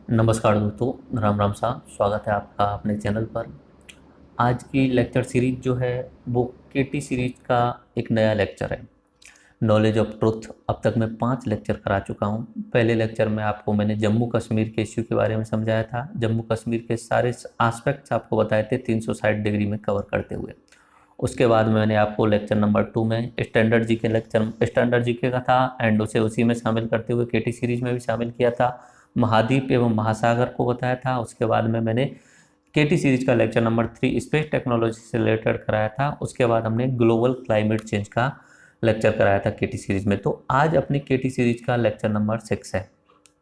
नमस्कार दोस्तों, राम राम साहब। स्वागत है आपका अपने चैनल पर। आज की लेक्चर सीरीज जो है वो केटी सीरीज का एक नया लेक्चर है, नॉलेज ऑफ ट्रुथ। अब तक मैं 5 लेक्चर करा चुका हूँ। पहले लेक्चर में आपको मैंने जम्मू कश्मीर के इश्यू के बारे में समझाया था, जम्मू कश्मीर के सारे एस्पेक्ट्स आपको बताए थे 360 डिग्री में कवर करते हुए। उसके बाद मैंने आपको लेक्चर नंबर 2 में स्टैंडर्ड जीके का था एंड उसे उसी में शामिल करते हुए केटी सीरीज में भी शामिल किया था। महाद्वीप एवं महासागर को बताया था। उसके बाद में मैंने केटी सीरीज का लेक्चर नंबर 3 स्पेस टेक्नोलॉजी से रिलेटेड कराया था। उसके बाद हमने ग्लोबल क्लाइमेट चेंज का लेक्चर कराया था केटी सीरीज में। तो आज अपनी केटी सीरीज का लेक्चर नंबर 6 है।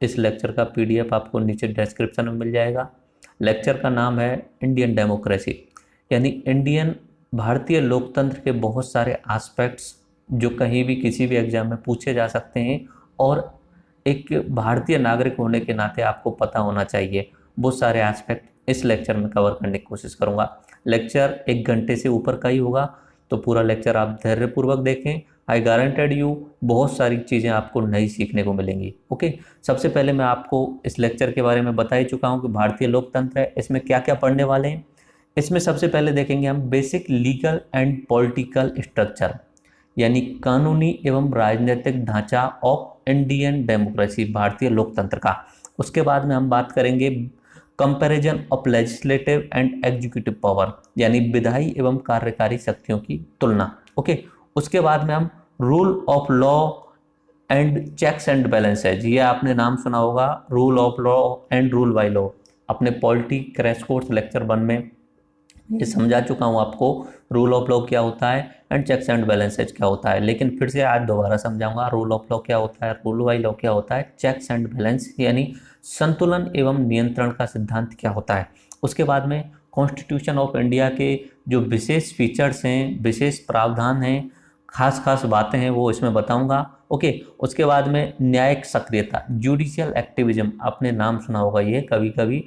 इस लेक्चर का पीडीएफ आपको नीचे डिस्क्रिप्शन में मिल जाएगा। लेक्चर का नाम है इंडियन डेमोक्रेसी, यानी इंडियन भारतीय लोकतंत्र के बहुत सारे एस्पेक्ट्स जो कहीं भी किसी भी एग्जाम में पूछे जा सकते हैं और एक भारतीय नागरिक होने के नाते आपको पता होना चाहिए। वो सारे एस्पेक्ट इस लेक्चर में कवर करने की कोशिश करूंगा। लेक्चर 1 घंटे से ऊपर का ही होगा, तो पूरा लेक्चर आप धैर्यपूर्वक देखें। आई गारंटेड यू बहुत सारी चीज़ें आपको नई सीखने को मिलेंगी। ओके, सबसे पहले मैं आपको इस लेक्चर के बारे में बता ही चुका हूँ कि भारतीय लोकतंत्र है, इसमें क्या क्या पढ़ने वाले हैं। इसमें सबसे पहले देखेंगे हम basic legal and political structure, यानी कानूनी एवं राजनीतिक ढांचा ऑफ इंडियन डेमोक्रेसी, भारतीय लोकतंत्र का। उसके बाद में हम बात करेंगे comparison of legislative and executive power, यानी विधायी एवं कार्यकारी शक्तियों की तुलना। ओके, उसके बाद में हम rule of law and checks and balances, ये आपने नाम सुना होगा, rule of law and rule by law. अपने पॉलिटी क्रैश कोर्स लेक्चर 1 में ये समझा चुका हूँ आपको रूल ऑफ लॉ क्या होता है एंड चेक्स एंड बैलेंसेज क्या होता है, लेकिन फिर से आज दोबारा समझाऊंगा रूल ऑफ लॉ क्या होता है, रूल बाय लॉ क्या होता है, चेक्स एंड बैलेंस यानी संतुलन एवं नियंत्रण का सिद्धांत क्या होता है। उसके बाद में कॉन्स्टिट्यूशन ऑफ इंडिया के जो विशेष फीचर्स हैं, विशेष प्रावधान हैं, खास खास बातें हैं, वो इसमें बताऊंगा। ओके, उसके बाद में न्यायिक सक्रियता, जुडिशियल एक्टिविज्म, आपने नाम सुना होगा। ये कभी कभी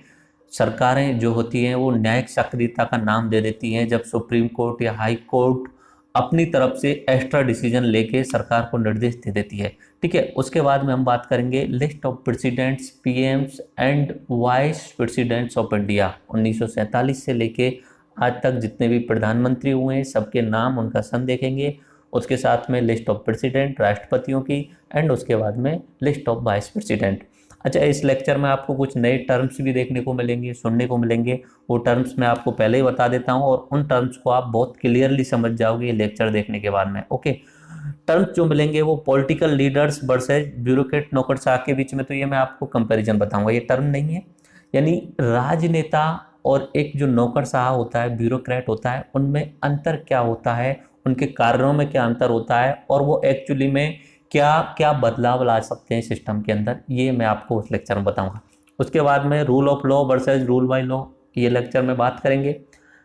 सरकारें जो होती हैं वो न्यायिक सक्रियता का नाम दे देती हैं जब सुप्रीम कोर्ट या हाई कोर्ट अपनी तरफ से एक्स्ट्रा डिसीजन लेके सरकार को निर्देश दे देती है। ठीक है, उसके बाद में हम बात करेंगे list of presidents, PMs and vice presidents of India. 1947 से लेके आज तक जितने भी प्रधानमंत्री हुए हैं सबके नाम, उनका सन देखेंगे। उसके साथ में लिस्ट ऑफ प्रेसिडेंट राष्ट्रपतियों की एंड उसके बाद में लिस्ट ऑफ वाइस प्रेसिडेंट। अच्छा, इस लेक्चर में आपको कुछ नए टर्म्स भी देखने को मिलेंगे, सुनने को मिलेंगे। वो टर्म्स मैं आपको पहले ही बता देता हूँ और उन टर्म्स को आप बहुत क्लियरली समझ जाओगे ये लेक्चर देखने के बाद में। ओके, टर्म्स जो मिलेंगे वो पॉलिटिकल लीडर्स वर्सेज ब्यूरोक्रेट नौकरशाह के बीच में, तो ये मैं आपको कंपैरिजन बताऊंगा, ये टर्म नहीं है। यानी राजनेता और एक जो नौकरशाह होता है, ब्यूरोक्रेट होता है, उनमें अंतर क्या होता है, उनके कार्यों में क्या अंतर होता है और वो एक्चुअली में क्या क्या बदलाव ला सकते हैं सिस्टम के अंदर, ये मैं आपको उस लेक्चर में बताऊंगा। उसके बाद में rule of law versus rule by law, ये लेक्चर में बात करेंगे।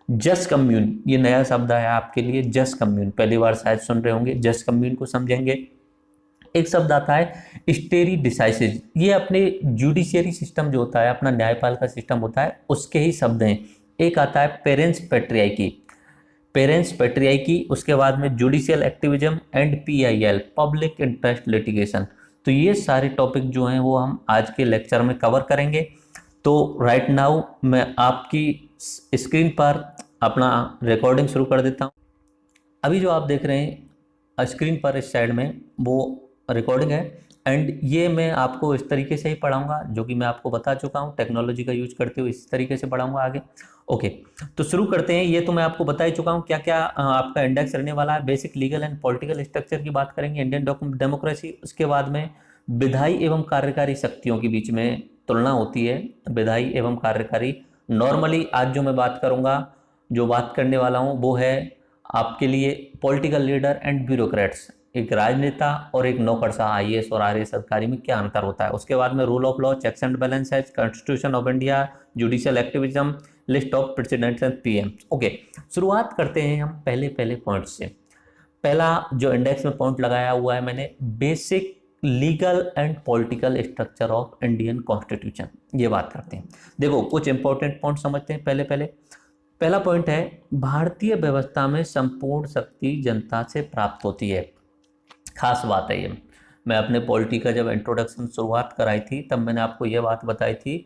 जस्ट कम्यून, ये नया शब्द है आपके लिए, जस्ट कम्यून, पहली बार शायद सुन रहे होंगे। जस्ट कम्यून को समझेंगे। एक शब्द आता है स्टेरी डिसाइसिस, ये अपने जुडिशियरी सिस्टम जो होता है, अपना न्यायपाल का सिस्टम होता है, उसके ही शब्द हैं। एक आता है पेरेंट्स पेट्रियार्की, उसके बाद में judicial activism and PIL, public interest litigation. तो ये सारे टॉपिक जो हैं वो हम आज के लेक्चर में कवर करेंगे। तो राइट नाउ मैं आपकी स्क्रीन पर अपना रिकॉर्डिंग शुरू कर देता हूँ। अभी जो आप देख रहे हैं स्क्रीन पर इस साइड में वो रिकॉर्डिंग है एंड ये मैं आपको इस तरीके से ही पढ़ाऊंगा जो कि मैं आपको बता चुका हूँ, टेक्नोलॉजी का यूज करते हुए इस तरीके से पढ़ाऊंगा आगे। ओके, तो शुरू करते हैं। ये तो मैं आपको बता ही चुका हूँ क्या क्या आपका इंडेक्स रहने वाला है। Basic legal and political structure की बात करेंगे, इंडियन डेमोक्रेसी। उसके बाद में विधायी एवं कार्यकारी शक्तियों के बीच में तुलना होती है, विधायी एवं कार्यकारी। नॉर्मली आज जो मैं बात करूँगा, जो बात करने वाला हूँ वो है आपके लिए पॉलिटिकल लीडर एंड ब्यूरोक्रेट्स, एक राजनेता और एक नौकरशाह, आईएएस और आरएएस अधिकारी में क्या अंतर होता है। उसके बाद में rule of law, checks and balances, Constitution of India, judicial activism, list of presidents and PM. Okay, शुरुआत करते हैं हम पहले पहले पॉइंट से। पहला जो इंडेक्स में पॉइंट लगाया हुआ है मैंने, basic legal and political structure of Indian constitution, ये बात करते हैं। देखो कुछ इंपॉर्टेंट पॉइंट समझते हैं पहले पहले। पहला पॉइंट है भारतीय व्यवस्था में संपूर्ण शक्ति जनता से प्राप्त होती है। खास बात है ये। मैं अपने पॉलिटी का जब इंट्रोडक्शन शुरुआत कराई थी तब मैंने आपको ये बात बताई थी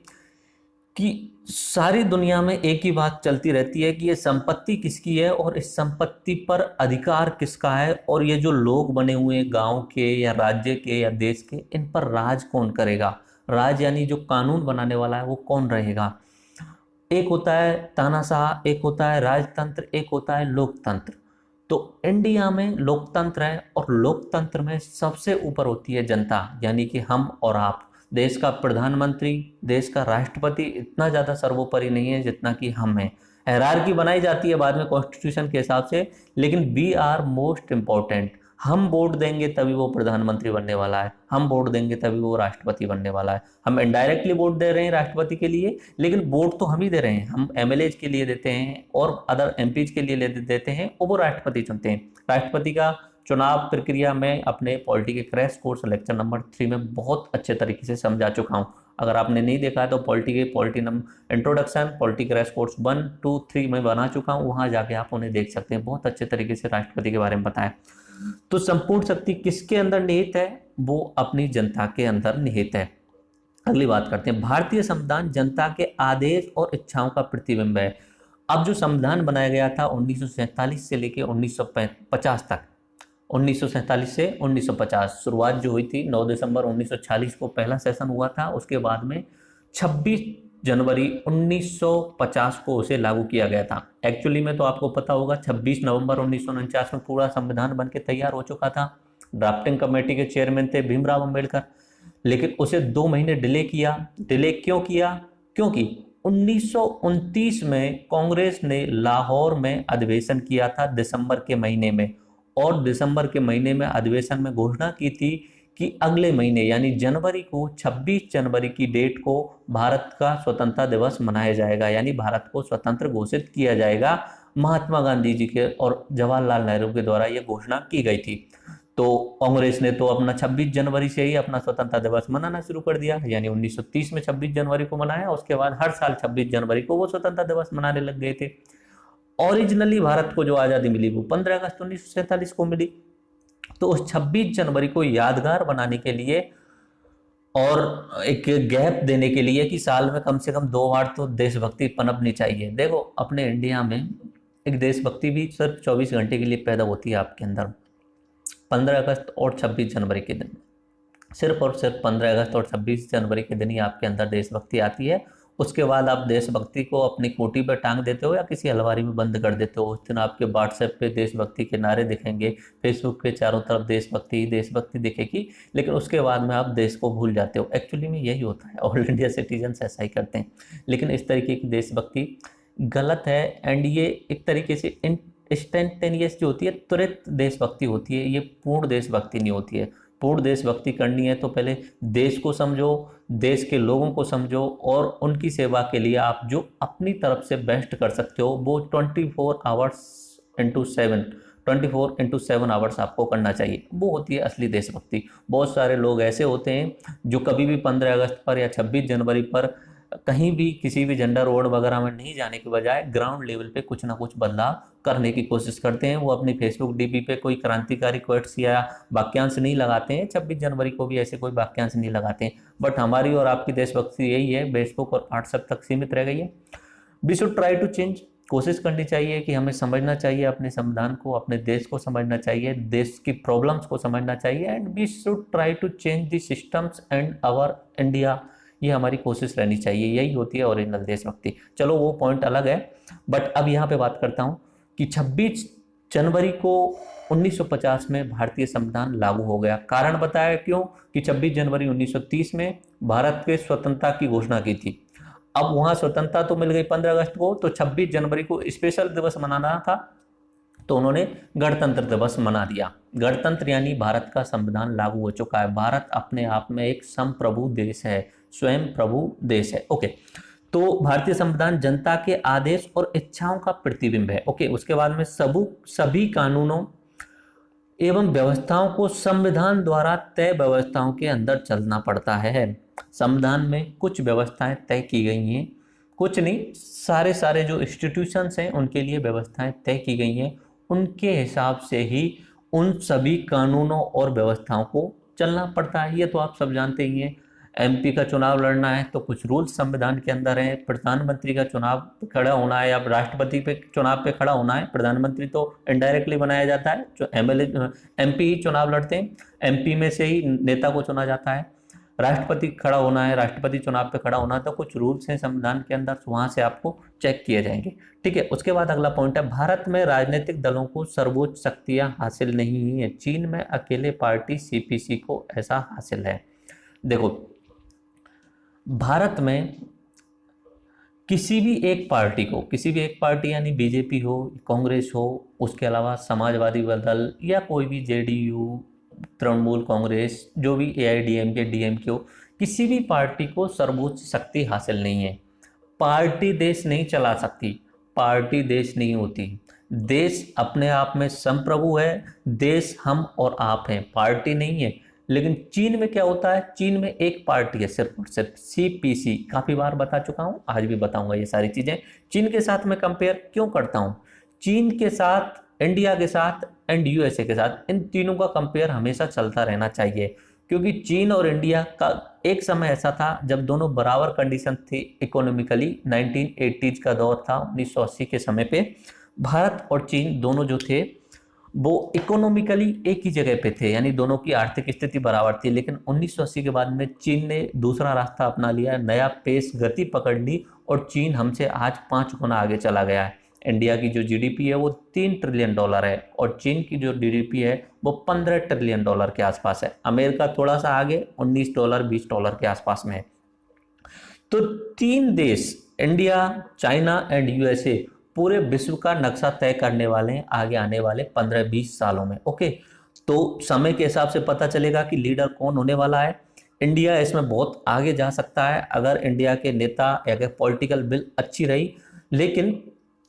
कि सारी दुनिया में एक ही बात चलती रहती है कि ये संपत्ति किसकी है और इस संपत्ति पर अधिकार किसका है, और ये जो लोग बने हुए हैं गांव के या राज्य के या देश के, इन पर राज कौन करेगा। राज यानी जो कानून बनाने वाला है वो कौन रहेगा। एक होता है तानाशाह, एक होता है राजतंत्र, एक होता है लोकतंत्र। तो इंडिया में लोकतंत्र है और लोकतंत्र में सबसे ऊपर होती है जनता, यानी कि हम और आप। देश का प्रधानमंत्री, देश का राष्ट्रपति इतना ज़्यादा सर्वोपरि नहीं है जितना कि हम हैं। हायरार्की बनाई जाती है बाद में कॉन्स्टिट्यूशन के हिसाब से, लेकिन वी आर मोस्ट इम्पोर्टेंट। हम वोट देंगे तभी वो प्रधानमंत्री बनने वाला है, हम वोट देंगे तभी वो राष्ट्रपति बनने वाला है। हम इनडायरेक्टली वोट दे रहे हैं राष्ट्रपति के लिए, लेकिन वोट तो हम ही दे रहे हैं। हम एमएलए के लिए देते हैं और अदर एमपीज के लिए देते हैं और वो राष्ट्रपति चुनते हैं। राष्ट्रपति का चुनाव प्रक्रिया में अपने पॉलिटी के क्रैश कोर्स लेक्चर नंबर 3 में बहुत अच्छे तरीके से समझा चुका हूँ। अगर आपने नहीं देखा है तो polity introduction, polity crash course 1, 2, 3 में बना चुका हूँ, वहाँ जाके आप उन्हें देख सकते हैं। बहुत अच्छे तरीके से राष्ट्रपति के बारे में बताया। तो संपूर्ण शक्ति किसके अंदर निहित है, वो अपनी जनता के अंदर निहित है। अगली बात करते हैं, भारतीय संविधान जनता के आदेश और इच्छाओं का प्रतिबिंब है। अब जो संविधान बनाया गया था 1947 से लेकर 1950 तक, 1947 से 1950 शुरुआत जो हुई थी 9 दिसंबर 1946 को पहला सेशन हुआ था। उसके बाद में 26 जनवरी 1950 को उसे लागू किया गया था। एक्चुअली में तो आपको पता होगा 26 नवंबर 1949 में पूरा संविधान बन के तैयार हो चुका था। ड्राफ्टिंग कमेटी के चेयरमैन थे भीमराव अंबेडकर, लेकिन उसे 2 महीने डिले किया। डिले क्यों किया? क्योंकि 1929 में कांग्रेस ने लाहौर में अधिवेशन किया था दिसंबर के महीने में, और दिसंबर के महीने में अधिवेशन में घोषणा की थी कि अगले महीने यानी जनवरी को 26 जनवरी की डेट को भारत का स्वतंत्रता दिवस मनाया जाएगा, यानी भारत को स्वतंत्र घोषित किया जाएगा। महात्मा गांधी जी के और जवाहरलाल नेहरू के द्वारा यह घोषणा की गई थी। तो कांग्रेस ने तो अपना 26 जनवरी से ही अपना स्वतंत्रता दिवस मनाना शुरू कर दिया, यानी 1930 में 26 जनवरी को मनाया। उसके बाद हर साल 26 जनवरी को वो स्वतंत्रता दिवस मनाने लग गए थे। ओरिजिनली भारत को जो आज़ादी मिली वो 15 अगस्त 1947 को मिली। तो उस 26 जनवरी को यादगार बनाने के लिए और एक गैप देने के लिए कि साल में कम से कम 2 बार तो देशभक्ति पनपनी चाहिए। देखो, अपने इंडिया में एक देशभक्ति भी सिर्फ 24 घंटे के लिए पैदा होती है आपके अंदर। 15 अगस्त और 26 जनवरी के दिन, सिर्फ और सिर्फ 15 अगस्त और 26 जनवरी के दिन ही आपके अंदर देशभक्ति आती है। उसके बाद आप देशभक्ति को अपनी कोटी पर टांग देते हो या किसी अलमारी में बंद कर देते हो। उस दिन आपके व्हाट्सएप पे देशभक्ति के नारे दिखेंगे, फेसबुक पे चारों तरफ देशभक्ति ही देशभक्ति दिखेगी, लेकिन उसके बाद में आप देश को भूल जाते हो। एक्चुअली में यही होता है, ऑल इंडिया सिटीजन्स ऐसा ही करते हैं। लेकिन इस तरीके की देशभक्ति गलत है, एंड ये एक तरीके से इंस्टेंटेनियस जो होती है, त्वरित देशभक्ति होती है, ये पूर्ण देशभक्ति नहीं होती है। पूर्ण देशभक्ति करनी है तो पहले देश को समझो, देश के लोगों को समझो, और उनकी सेवा के लिए आप जो अपनी तरफ से बेस्ट कर सकते हो वो 24 आवर्स इंटू 7 आवर्स आपको करना चाहिए। वो होती है असली देशभक्ति। बहुत सारे लोग ऐसे होते हैं जो कभी भी 15 अगस्त पर या 26 जनवरी पर कहीं भी किसी भी झंडा रोड वगैरह में नहीं जाने के बजाय ग्राउंड लेवल पे कुछ ना कुछ बदलाव करने की कोशिश करते हैं। वो अपनी फेसबुक डीपी पे कोई क्रांतिकारी क्वेट्स या वाक्यांश नहीं लगाते हैं। 26 जनवरी को भी ऐसे कोई वाक्यांश नहीं लगाते हैं। बट हमारी और आपकी देशभक्ति यही है, फेसबुक और व्हाट्सएप तक सीमित रह गई है। We should try to change. कोशिश करनी चाहिए कि हमें समझना चाहिए अपने संविधान को, अपने देश को समझना चाहिए, देश की प्रॉब्लम्स को समझना चाहिए, and we should try to change the systems and our India. ये हमारी कोशिश रहनी चाहिए, यही होती है ओरिजिनल देशभक्ति। चलो वो पॉइंट अलग है, बट अब यहाँ पे बात करता हूँ कि 26 जनवरी को 1950 में भारतीय संविधान लागू हो गया। कारण बताया क्यों कि 26 जनवरी 1930 में भारत के स्वतंत्रता की घोषणा की थी। अब वहाँ स्वतंत्रता तो मिल गई 15 अगस्त को, तो 26 जनवरी को स्पेशल दिवस मनाना था, तो उन्होंने गणतंत्र दिवस मना दिया। गणतंत्र यानी भारत का संविधान लागू हो चुका है। भारत अपने आप में एक संप्रभु देश है, स्वयं प्रभु देश है। ओके, तो भारतीय संविधान जनता के आदेश और इच्छाओं का प्रतिबिंब है। ओके, उसके बाद में सभी कानूनों एवं व्यवस्थाओं को संविधान द्वारा तय व्यवस्थाओं के अंदर चलना पड़ता है। संविधान में कुछ व्यवस्थाएं तय की गई हैं, कुछ नहीं, सारे जो इंस्टीट्यूशंस हैं उनके लिए व्यवस्थाएं तय की गई हैं। उनके हिसाब से ही उन सभी कानूनों और व्यवस्थाओं को चलना पड़ता है। ये तो आप सब जानते ही हैं। एमपी का चुनाव लड़ना है तो कुछ रूल्स संविधान के अंदर हैं। प्रधानमंत्री का चुनाव पे खड़ा होना है या राष्ट्रपति पे चुनाव पे खड़ा होना है, प्रधानमंत्री तो इनडायरेक्टली बनाया जाता है, जो एमएलए एमपी ही चुनाव लड़ते हैं, एमपी में से ही नेता को चुना जाता है। राष्ट्रपति खड़ा होना है, राष्ट्रपति चुनाव पे खड़ा होना है, तो कुछ रूल्स हैं संविधान के अंदर, वहां से आपको चेक किए जाएंगे। ठीक है, उसके बाद अगला पॉइंट है, भारत में राजनीतिक दलों को सर्वोच्च शक्तियां हासिल नहीं है, चीन में अकेले पार्टी सीपीसी को ऐसा हासिल है। देखो, भारत में किसी भी एक पार्टी को, किसी भी एक पार्टी यानी बीजेपी हो, कांग्रेस हो, उसके अलावा समाजवादी दल या कोई भी जेडीयू, तृणमूल कांग्रेस, जो भी एआईडीएमके डीएमके हो, किसी भी पार्टी को सर्वोच्च शक्ति हासिल नहीं है। पार्टी देश नहीं चला सकती, पार्टी देश नहीं होती, देश अपने आप में संप्रभु है, देश हम और आप हैं, पार्टी नहीं है। लेकिन चीन में क्या होता है, चीन में एक पार्टी है सिर्फ और सिर्फ सीपीसी, काफी बार बता चुका हूं, आज भी बताऊंगा ये सारी चीजें। चीन के साथ मैं कंपेयर क्यों करता हूं, चीन के साथ, इंडिया के साथ एंड यूएसए के साथ, इन तीनों का कंपेयर हमेशा चलता रहना चाहिए, क्योंकि चीन और इंडिया का एक समय ऐसा था जब दोनों बराबर कंडीशन थी इकोनॉमिकली, 1980s का दौर था, 1980 के समय पे भारत और चीन दोनों जो थे वो इकोनॉमिकली एक ही जगह पे थे, यानी दोनों की आर्थिक स्थिति बराबर थी। लेकिन 1980 के बाद में चीन ने दूसरा रास्ता अपना लिया, नया पेस, गति पकड़ ली, और चीन हमसे आज 5 गुना आगे चला गया है। इंडिया की जो जीडीपी है वो $3 ट्रिलियन है, और चीन की जो जीडीपी है वो $15 ट्रिलियन के आसपास है। अमेरिका थोड़ा सा आगे, $19 $20 के आसपास में है। तो 3 देश, इंडिया, चाइना एंड यूएसए, पूरे विश्व का नक्शा तय करने वाले हैं आगे आने वाले 15-20 सालों में। ओके, तो समय के हिसाब से पता चलेगा कि लीडर कौन होने वाला है। इंडिया इसमें बहुत आगे जा सकता है अगर इंडिया के नेता या पॉलिटिकल विल अच्छी रही। लेकिन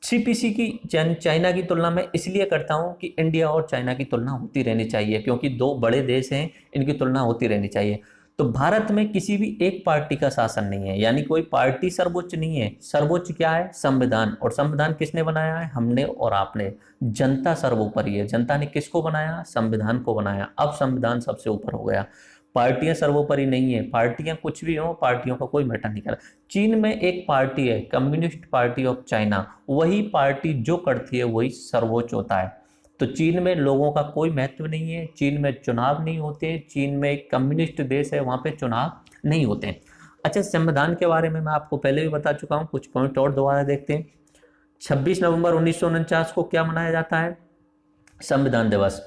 सीपीसी की चाइना की तुलना में इसलिए करता हूं कि इंडिया और चाइना की तुलना होती रहनी चाहिए, क्योंकि 2 बड़े देश हैं, इनकी तुलना होती रहनी चाहिए। तो भारत में किसी भी एक पार्टी का शासन नहीं है, यानी कोई पार्टी सर्वोच्च नहीं है। सर्वोच्च क्या है, संविधान, और संविधान किसने बनाया है, हमने और आपने। जनता सर्वोपरि है, जनता ने किसको बनाया, संविधान को बनाया। अब संविधान सबसे ऊपर हो गया, पार्टियां सर्वोपरि नहीं है। पार्टियां कुछ भी हो, पार्टियों का कोई मैटर नहीं कर। चीन में एक पार्टी है, कम्युनिस्ट पार्टी ऑफ चाइना, वही पार्टी जो करती है वही सर्वोच्च होता है। तो चीन में लोगों का कोई महत्व नहीं है, चीन में चुनाव नहीं होते, चीन में एक कम्युनिस्ट देश है, वहां पे चुनाव नहीं होते। अच्छा, संविधान के बारे में मैं आपको पहले भी बता चुका हूं, कुछ पॉइंट और दोबारा देखते हैं। 26 नवंबर 1949 को क्या मनाया जाता है, संविधान दिवस,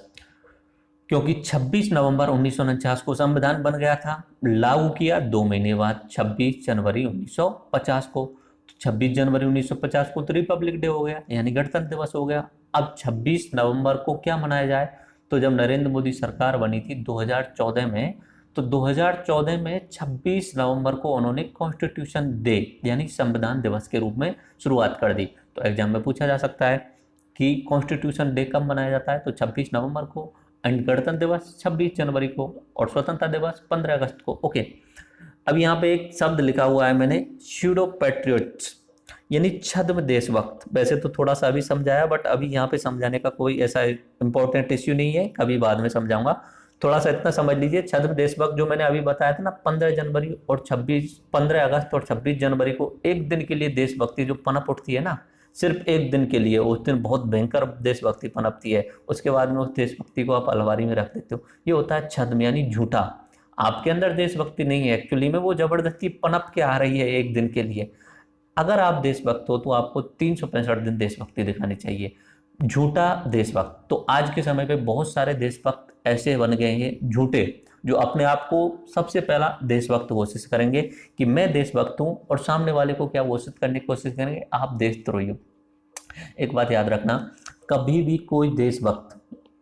क्योंकि 26 नवंबर 1949 को संविधान बन गया था। लागू किया 2 महीने बाद, 26 जनवरी 1950 को। 26 जनवरी 1950 को तो रिपब्लिक डे हो गया, यानी गणतंत्र दिवस हो गया। अब 26 नवंबर को क्या मनाया जाए, तो जब नरेंद्र मोदी सरकार बनी थी 2014 में, तो 2014 में 26 नवंबर को उन्होंने कॉन्स्टिट्यूशन डे यानी संविधान दिवस के रूप में शुरुआत कर दी। तो एग्जाम में पूछा जा सकता है कि कॉन्स्टिट्यूशन डे कब मनाया जाता है, तो 26 नवंबर को, एंड गणतंत्र दिवस 26 जनवरी को, और स्वतंत्रता दिवस 15 अगस्त को। ओके, अब यहाँ पे एक शब्द लिखा हुआ है मैंने, स्यूडो पैट्रियट्स, यानी छद्म देशभक्त। वैसे तो थोड़ा सा अभी समझाया, बट अभी यहाँ पे समझाने का कोई ऐसा इंपॉर्टेंट इश्यू नहीं है, कभी बाद में समझाऊंगा। थोड़ा सा इतना समझ लीजिए, छद्म देशभक्त जो मैंने अभी बताया था ना, 15 जनवरी और 15 अगस्त और 26 जनवरी को एक दिन के लिए देशभक्ति जो पनप उठती है ना, सिर्फ एक दिन के लिए, उस दिन बहुत भयंकर देशभक्ति पनपती है, उसके बाद में उस देशभक्ति को आप अलमारी में रख देते हो। ये होता है छद्म, यानी झूठा। आपके अंदर देशभक्ति नहीं है, एक्चुअली में वो जबरदस्ती पनप के आ रही है एक दिन के लिए। अगर आप देशभक्त हो तो आपको 365 दिन देशभक्ति दिखानी चाहिए। झूठा देशभक्त, तो आज के समय पे बहुत सारे देशभक्त ऐसे बन गए हैं झूठे, जो अपने आप को सबसे पहला देशभक्त घोषित करेंगे कि मैं देशभक्त हूं, और सामने वाले को क्या घोषित करने की कोशिश करेंगे, आप देशद्रोही हो। एक बात याद रखना, कभी भी कोई देशभक्त,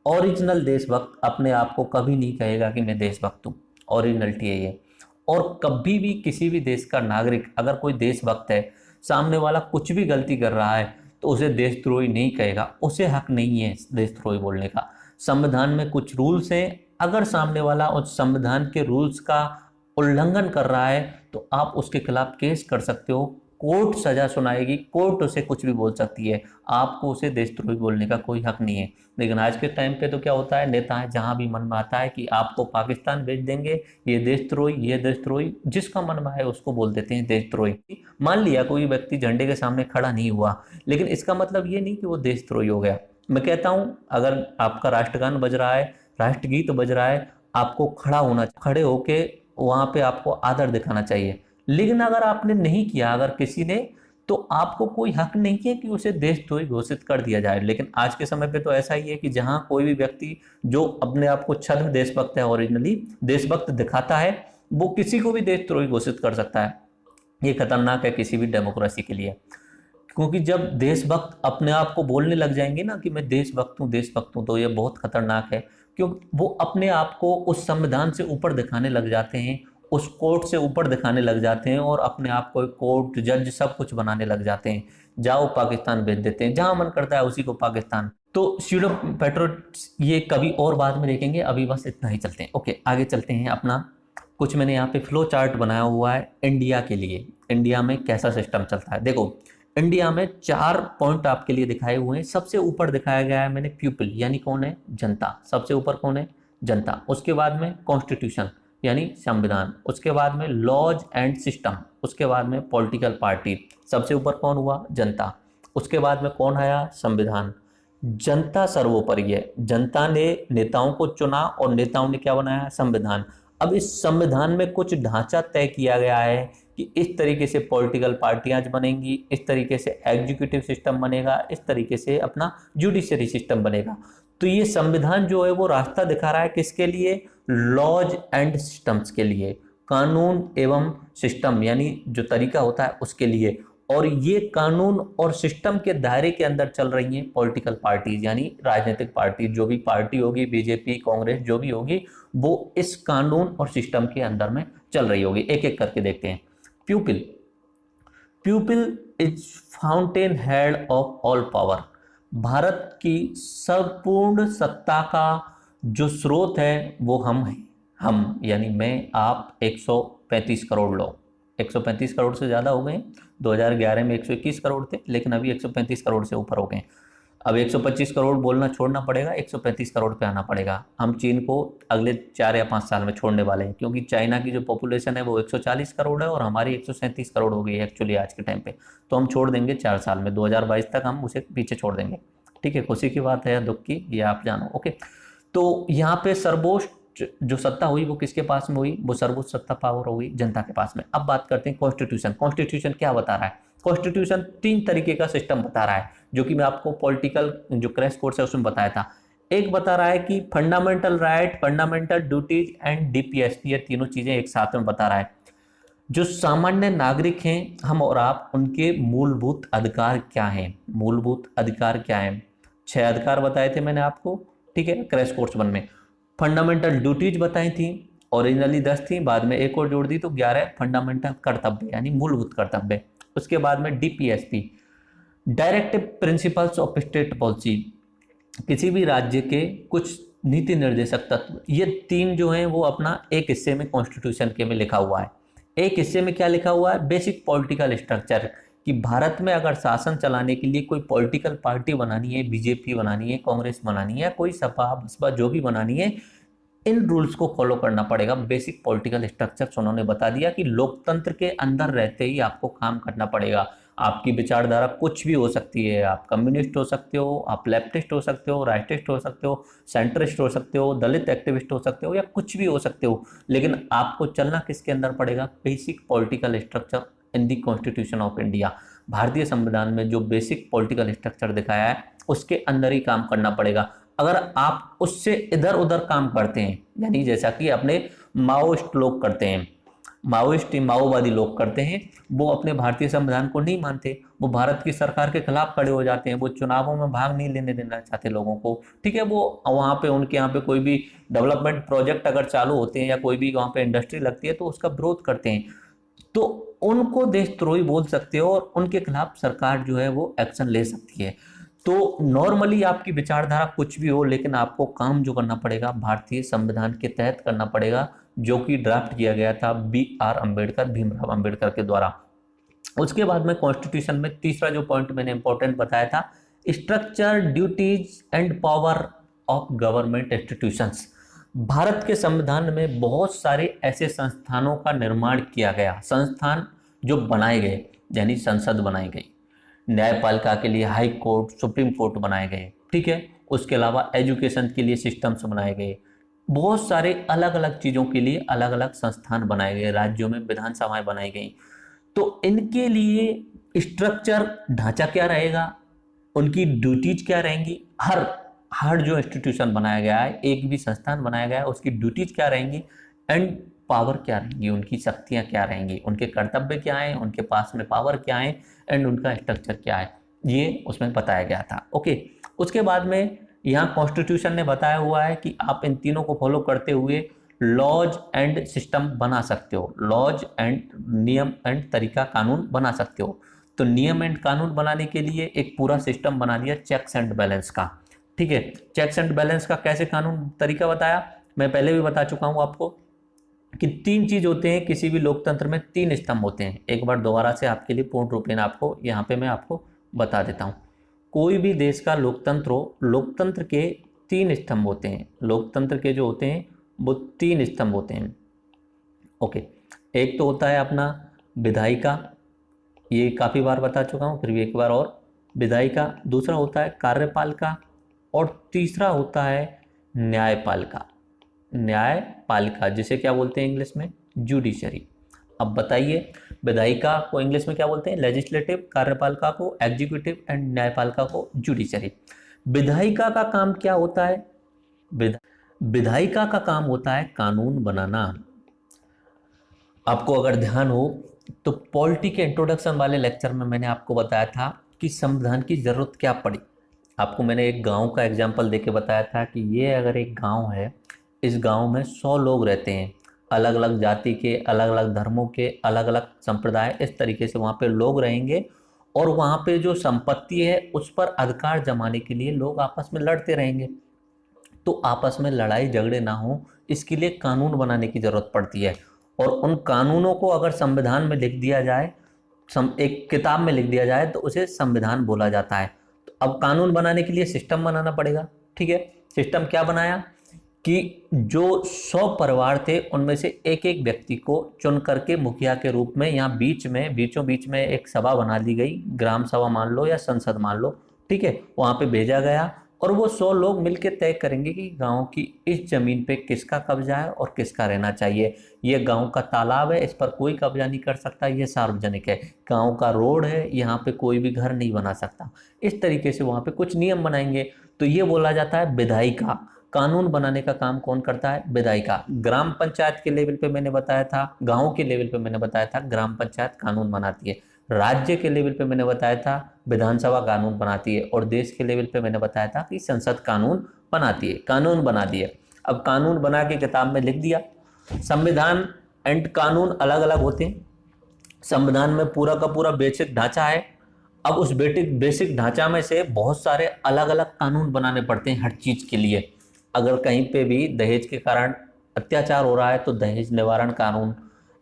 ओरिजिनल देशभक्त अपने आप को कभी नहीं कहेगा कि मैं देशभक्त हूं, ओरिजिनलिटी है ये। और कभी भी किसी भी देश का नागरिक, अगर कोई देशभक्त है, सामने वाला कुछ भी गलती कर रहा है तो उसे देशद्रोही नहीं कहेगा, उसे हक नहीं है देशद्रोही बोलने का। संविधान में कुछ रूल्स हैं, अगर सामने वाला उस संविधान के रूल्स का उल्लंघन कर रहा है तो आप उसके खिलाफ केस कर सकते हो, कोर्ट सजा सुनाएगी, कोर्ट उसे कुछ भी बोल सकती है, आपको उसे देशद्रोही बोलने का कोई हक नहीं है। लेकिन आज के टाइम पे तो क्या होता है, नेता जहां भी मन में आता है कि आपको पाकिस्तान भेज देंगे, ये देशद्रोही, ये देशद्रोही, जिसका मन में आए उसको बोल देते हैं देशद्रोही। मान लिया कोई व्यक्ति झंडे के सामने खड़ा नहीं हुआ, लेकिन इसका मतलब ये नहीं कि वो देशद्रोही हो गया। मैं कहता हूं अगर आपका राष्ट्रगान बज रहा है, राष्ट्रगीत बज रहा है, आपको खड़ा होना, खड़े होके वहां पे आपको आदर दिखाना चाहिए। लेकिन अगर आपने नहीं किया, अगर किसी ने, तो आपको कोई हक नहीं है कि उसे देशद्रोही घोषित कर दिया जाए। लेकिन आज के समय पे तो ऐसा ही है कि जहां कोई भी व्यक्ति जो अपने आप को छद्म देशभक्त है, ओरिजिनली देशभक्त दिखाता है, वो किसी को भी देशद्रोही घोषित कर सकता है। ये खतरनाक है किसी भी डेमोक्रेसी के लिए, क्योंकि जब देशभक्त अपने आप को बोलने लग जाएंगे ना कि मैं देशभक्त हूं, तो ये बहुत खतरनाक है। क्योंकि वो अपने आप को उस संविधान से ऊपर दिखाने लग जाते हैं, उस कोर्ट से ऊपर दिखाने लग जाते हैं, और अपने आप को कोर्ट, जज सब कुछ बनाने लग जाते हैं। जाओ पाकिस्तान भेज देते हैं, जहां मन करता है उसी को पाकिस्तान। तो स्यूडो पेट्रोट्स ये कभी और बाद में देखेंगे, अभी बस इतना ही चलते हैं। ओके, आगे चलते हैं। अपना कुछ मैंने यहाँ पे फ्लो चार्ट बनाया हुआ है इंडिया के लिए, इंडिया में कैसा सिस्टम चलता है। देखो, इंडिया में 4 पॉइंट आपके लिए दिखाए हुए हैं। सबसे ऊपर दिखाया गया है मैंने पीपल, यानी कौन है, जनता। सबसे ऊपर कौन है, जनता। उसके बाद में कॉन्स्टिट्यूशन यानी संविधान, उसके बाद में लॉज एंड सिस्टम, उसके बाद में पॉलिटिकल पार्टी। सबसे ऊपर कौन हुआ, जनता। उसके बाद में कौन आया, संविधान। जनता सर्वोपरि है, जनता ने नेताओं को चुना और नेताओं ने क्या बनाया, संविधान। अब इस संविधान में कुछ ढांचा तय किया गया है कि इस तरीके से पॉलिटिकल पार्टियां बनेंगी, इस तरीके से एग्जीक्यूटिव सिस्टम बनेगा, इस तरीके से अपना जुडिशरी सिस्टम बनेगा। तो ये संविधान जो है वो रास्ता दिखा रहा है किसके लिए, लॉज एंड सिस्टम्स के लिए, कानून एवं सिस्टम यानी जो तरीका होता है उसके लिए। और ये कानून और सिस्टम के दायरे के अंदर चल रही हैं पॉलिटिकल पार्टीज, यानी राजनीतिक पार्टी। जो भी पार्टी होगी, बीजेपी, कांग्रेस, जो भी होगी, वो इस कानून और सिस्टम के अंदर में चल रही होगी। एक एक करके देखते हैं। प्यूपिल, प्यूपिल is fountain head of all power. Bharat की संपूर्ण सत्ता का जो स्रोत है वो हम हैं। हम यानी मैं, आप, 135 करोड़ लोग। 135 करोड़ से ज़्यादा हो गए। 2011 में 121 करोड़ थे, लेकिन अभी 135 करोड़ से ऊपर हो गए। अब 125 करोड़ बोलना छोड़ना पड़ेगा, 135 करोड़ पे आना पड़ेगा। हम चीन को अगले 4 या 5 साल में छोड़ने वाले हैं, क्योंकि चाइना की जो पॉपुलेशन है वो 140 करोड़ है और हमारी 137 करोड़ हो गई है एक्चुअली आज के टाइम पे। तो हम छोड़ देंगे 4 साल में, 2022 तक हम उसे पीछे छोड़ देंगे। ठीक है, खुशी की बात है या दुख की, ये आप जानो। ओके, तो यहाँ पे सर्वोच्च जो सत्ता हुई वो किसके पास में हुई, वो सर्वोच्च सत्ता पावर होगी जनता के पास में। अब बात करते हैं कॉन्स्टिट्यूशन। कॉन्स्टिट्यूशन क्या बता रहा है, कॉन्स्टिट्यूशन 3 तरीके का सिस्टम बता रहा है, जो कि मैं आपको पॉलिटिकल जो क्रैश कोर्स है उसमें बताया था। एक बता रहा है कि fundamental right, fundamental duties and DPSP, ये तीनों चीजें एक साथ में बता रहा है। जो सामान्य नागरिक हैं, हम और आप, उनके मूलभूत अधिकार क्या हैं, मूलभूत अधिकार क्या हैं। 6 अधिकार बताए थे मैंने आपको, ठीक है, क्रैश कोर्स 1 में। फंडामेंटल ड्यूटीज बताई थी, ओरिजिनली 10 थी, बाद में एक और जोड़ दी तो 11 फंडामेंटल कर्तव्य यानी मूलभूत कर्तव्य। उसके बाद में DPSP, directive principles of state policy, किसी भी राज्य के कुछ नीति निर्देशक तत्व। ये 3 जो हैं वो अपना एक हिस्से में कॉन्स्टिट्यूशन के में लिखा हुआ है। एक हिस्से में क्या लिखा हुआ है, बेसिक पॉलिटिकल स्ट्रक्चर, कि भारत में अगर शासन चलाने के लिए कोई पॉलिटिकल पार्टी बनानी है, बीजेपी बनानी है, कांग्रेस बनानी है, कोई सपा बसपा जो भी बनानी है, इन रूल्स को फॉलो करना पड़ेगा। बेसिक पॉलिटिकल स्ट्रक्चर्स उन्होंने बता दिया कि लोकतंत्र के अंदर रहते ही आपको काम करना पड़ेगा। आपकी विचारधारा कुछ भी हो सकती है, आप कम्युनिस्ट हो सकते हो, आप लेफ्टिस्ट हो सकते हो, राइटिस्ट हो सकते हो, सेंट्रिस्ट हो सकते हो, दलित एक्टिविस्ट हो सकते हो, या कुछ भी हो सकते हो, लेकिन आपको चलना किसके अंदर पड़ेगा, basic political structure in the constitution of India. भारतीय संविधान में जो बेसिक पॉलिटिकल स्ट्रक्चर दिखाया है उसके अंदर ही काम करना पड़ेगा। अगर आप उससे इधर उधर काम करते हैं, यानी जैसा कि अपने माओइस्ट लोग करते हैं, माओवादी लोग करते हैं, वो अपने भारतीय संविधान को नहीं मानते, वो भारत की सरकार के खिलाफ खड़े हो जाते हैं, वो चुनावों में भाग नहीं लेने देना चाहते लोगों को। ठीक है, वो वहाँ पे उनके यहाँ पे कोई भी डेवलपमेंट प्रोजेक्ट अगर चालू होते हैं या कोई भी वहाँ पे इंडस्ट्री लगती है तो उसका विरोध करते हैं, तो उनको देशद्रोही बोल सकते हो और उनके खिलाफ सरकार जो है वो एक्शन ले सकती है। तो नॉर्मली आपकी विचारधारा कुछ भी हो, लेकिन आपको काम जो करना पड़ेगा भारतीय संविधान के तहत करना पड़ेगा, जो कि ड्राफ्ट किया गया था BR अम्बेडकर, भीमराव अम्बेडकर के द्वारा। उसके बाद में कॉन्स्टिट्यूशन में तीसरा जो पॉइंट मैंने इंपॉर्टेंट बताया था, structure, duties and power of government institutions. Bharat के संविधान में बहुत सारे ऐसे संस्थानों का निर्माण किया गया, संस्थान जो बनाए गए, यानी संसद बनाई गई, न्यायपालिका के लिए हाई कोर्ट, सुप्रीम कोर्ट बनाए गए, ठीक है। उसके अलावा एजुकेशन के लिए सिस्टम्स बनाए गए, बहुत सारे अलग अलग चीज़ों के लिए अलग अलग संस्थान बनाए गए, राज्यों में विधानसभाएं बनाई गई। तो इनके लिए स्ट्रक्चर, ढांचा क्या रहेगा, उनकी ड्यूटीज क्या रहेंगी, हर हर जो इंस्टीट्यूशन बनाया गया है, एक भी संस्थान बनाया गया है, उसकी ड्यूटीज क्या रहेंगी एंड पावर क्या रहेंगी, उनकी शक्तियां क्या रहेंगी, उनके कर्तव्य क्या हैं, उनके पास में पावर क्या है एंड उनका स्ट्रक्चर क्या है, ये उसमें बताया गया था। ओके, उसके बाद में यहाँ कॉन्स्टिट्यूशन ने बताया हुआ है कि आप इन तीनों को फॉलो करते हुए लॉज एंड सिस्टम बना सकते हो, लॉज एंड नियम एंड तरीका कानून बना सकते हो। तो नियम एंड कानून बनाने के लिए एक पूरा सिस्टम बना दिया चेक्स एंड बैलेंस का, ठीक है। चेक्स एंड बैलेंस का कैसे कानून तरीका बताया, मैं पहले भी बता चुका हूं आपको कि तीन चीज होते हैं किसी भी लोकतंत्र में, तीन स्तंभ होते हैं। एक बार दोबारा से आपके लिए पूर्ण रूप में आपको यहाँ पे मैं आपको बता देता हूँ। कोई भी देश का लोकतंत्र हो, लोकतंत्र के तीन स्तंभ होते हैं, लोकतंत्र के जो होते हैं वो तीन स्तंभ होते हैं। ओके, एक तो होता है अपना विधायिका, ये काफ़ी बार बता चुका हूँ, फिर भी एक बार और, विधायिका। दूसरा होता है कार्यपालिका और तीसरा होता है न्यायपालिका, न्यायपालिका जिसे क्या बोलते हैं इंग्लिश में, जुडिशरी। अब बताइए, विधायिका को इंग्लिश में क्या बोलते हैं, लेजिस्लेटिव, कार्यपालिका को एग्जीक्यूटिव एंड न्यायपालिका को जुडिशरी। विधायिका का काम क्या होता है, विधायिका का काम होता है कानून बनाना। आपको अगर ध्यान हो तो पॉलिटी के इंट्रोडक्शन वाले लेक्चर में मैंने आपको बताया था कि संविधान की जरूरत क्या पड़ी। आपको मैंने एक गांव का एग्जाम्पल देके बताया था कि ये अगर एक गांव है, इस गांव में 100 लोग रहते हैं, अलग अलग जाति के, अलग अलग धर्मों के, अलग अलग संप्रदाय, इस तरीके से वहाँ पे लोग रहेंगे और वहाँ पे जो संपत्ति है उस पर अधिकार जमाने के लिए लोग आपस में लड़ते रहेंगे। तो आपस में लड़ाई झगड़े ना हो, इसके लिए कानून बनाने की जरूरत पड़ती है। और उन कानूनों को अगर संविधान में लिख दिया जाए, एक किताब में लिख दिया जाए, तो उसे संविधान बोला जाता है। तो अब कानून बनाने के लिए सिस्टम बनाना पड़ेगा, ठीक है। सिस्टम क्या बनाया कि जो 100 परिवार थे उनमें से एक एक व्यक्ति को चुन करके मुखिया के रूप में यहाँ बीचों बीच में एक सभा बना दी गई, ग्राम सभा मान लो या संसद मान लो, ठीक है। वहाँ पे भेजा गया और वो 100 लोग मिलकर तय करेंगे कि गांव की इस जमीन पे किसका कब्जा है और किसका रहना चाहिए। ये गांव का तालाब है, इस पर कोई कब्जा नहीं कर सकता, ये सार्वजनिक है। गांव का रोड है, यहाँ पे कोई भी घर नहीं बना सकता। इस तरीके से वहाँ पे कुछ नियम बनाएंगे। तो ये बोला जाता है विधायिका। कानून बनाने का काम कौन करता है, विधायिका। ग्राम पंचायत के लेवल पे मैंने बताया था, गाँव के लेवल पे मैंने बताया था ग्राम पंचायत कानून बनाती है। राज्य के लेवल पे मैंने बताया था विधानसभा कानून बनाती है, और देश के लेवल पे मैंने बताया था कि संसद कानून बनाती है, कानून बना दिए। अब कानून बना के किताब में लिख दिया। संविधान एंड कानून अलग अलग होते हैं। संविधान में पूरा का पूरा बेसिक ढांचा है। अब उस बेसिक ढांचा में से बहुत सारे अलग अलग कानून बनाने पड़ते हैं हर चीज के लिए। अगर कहीं पे भी दहेज के कारण अत्याचार हो रहा है तो दहेज निवारण कानून,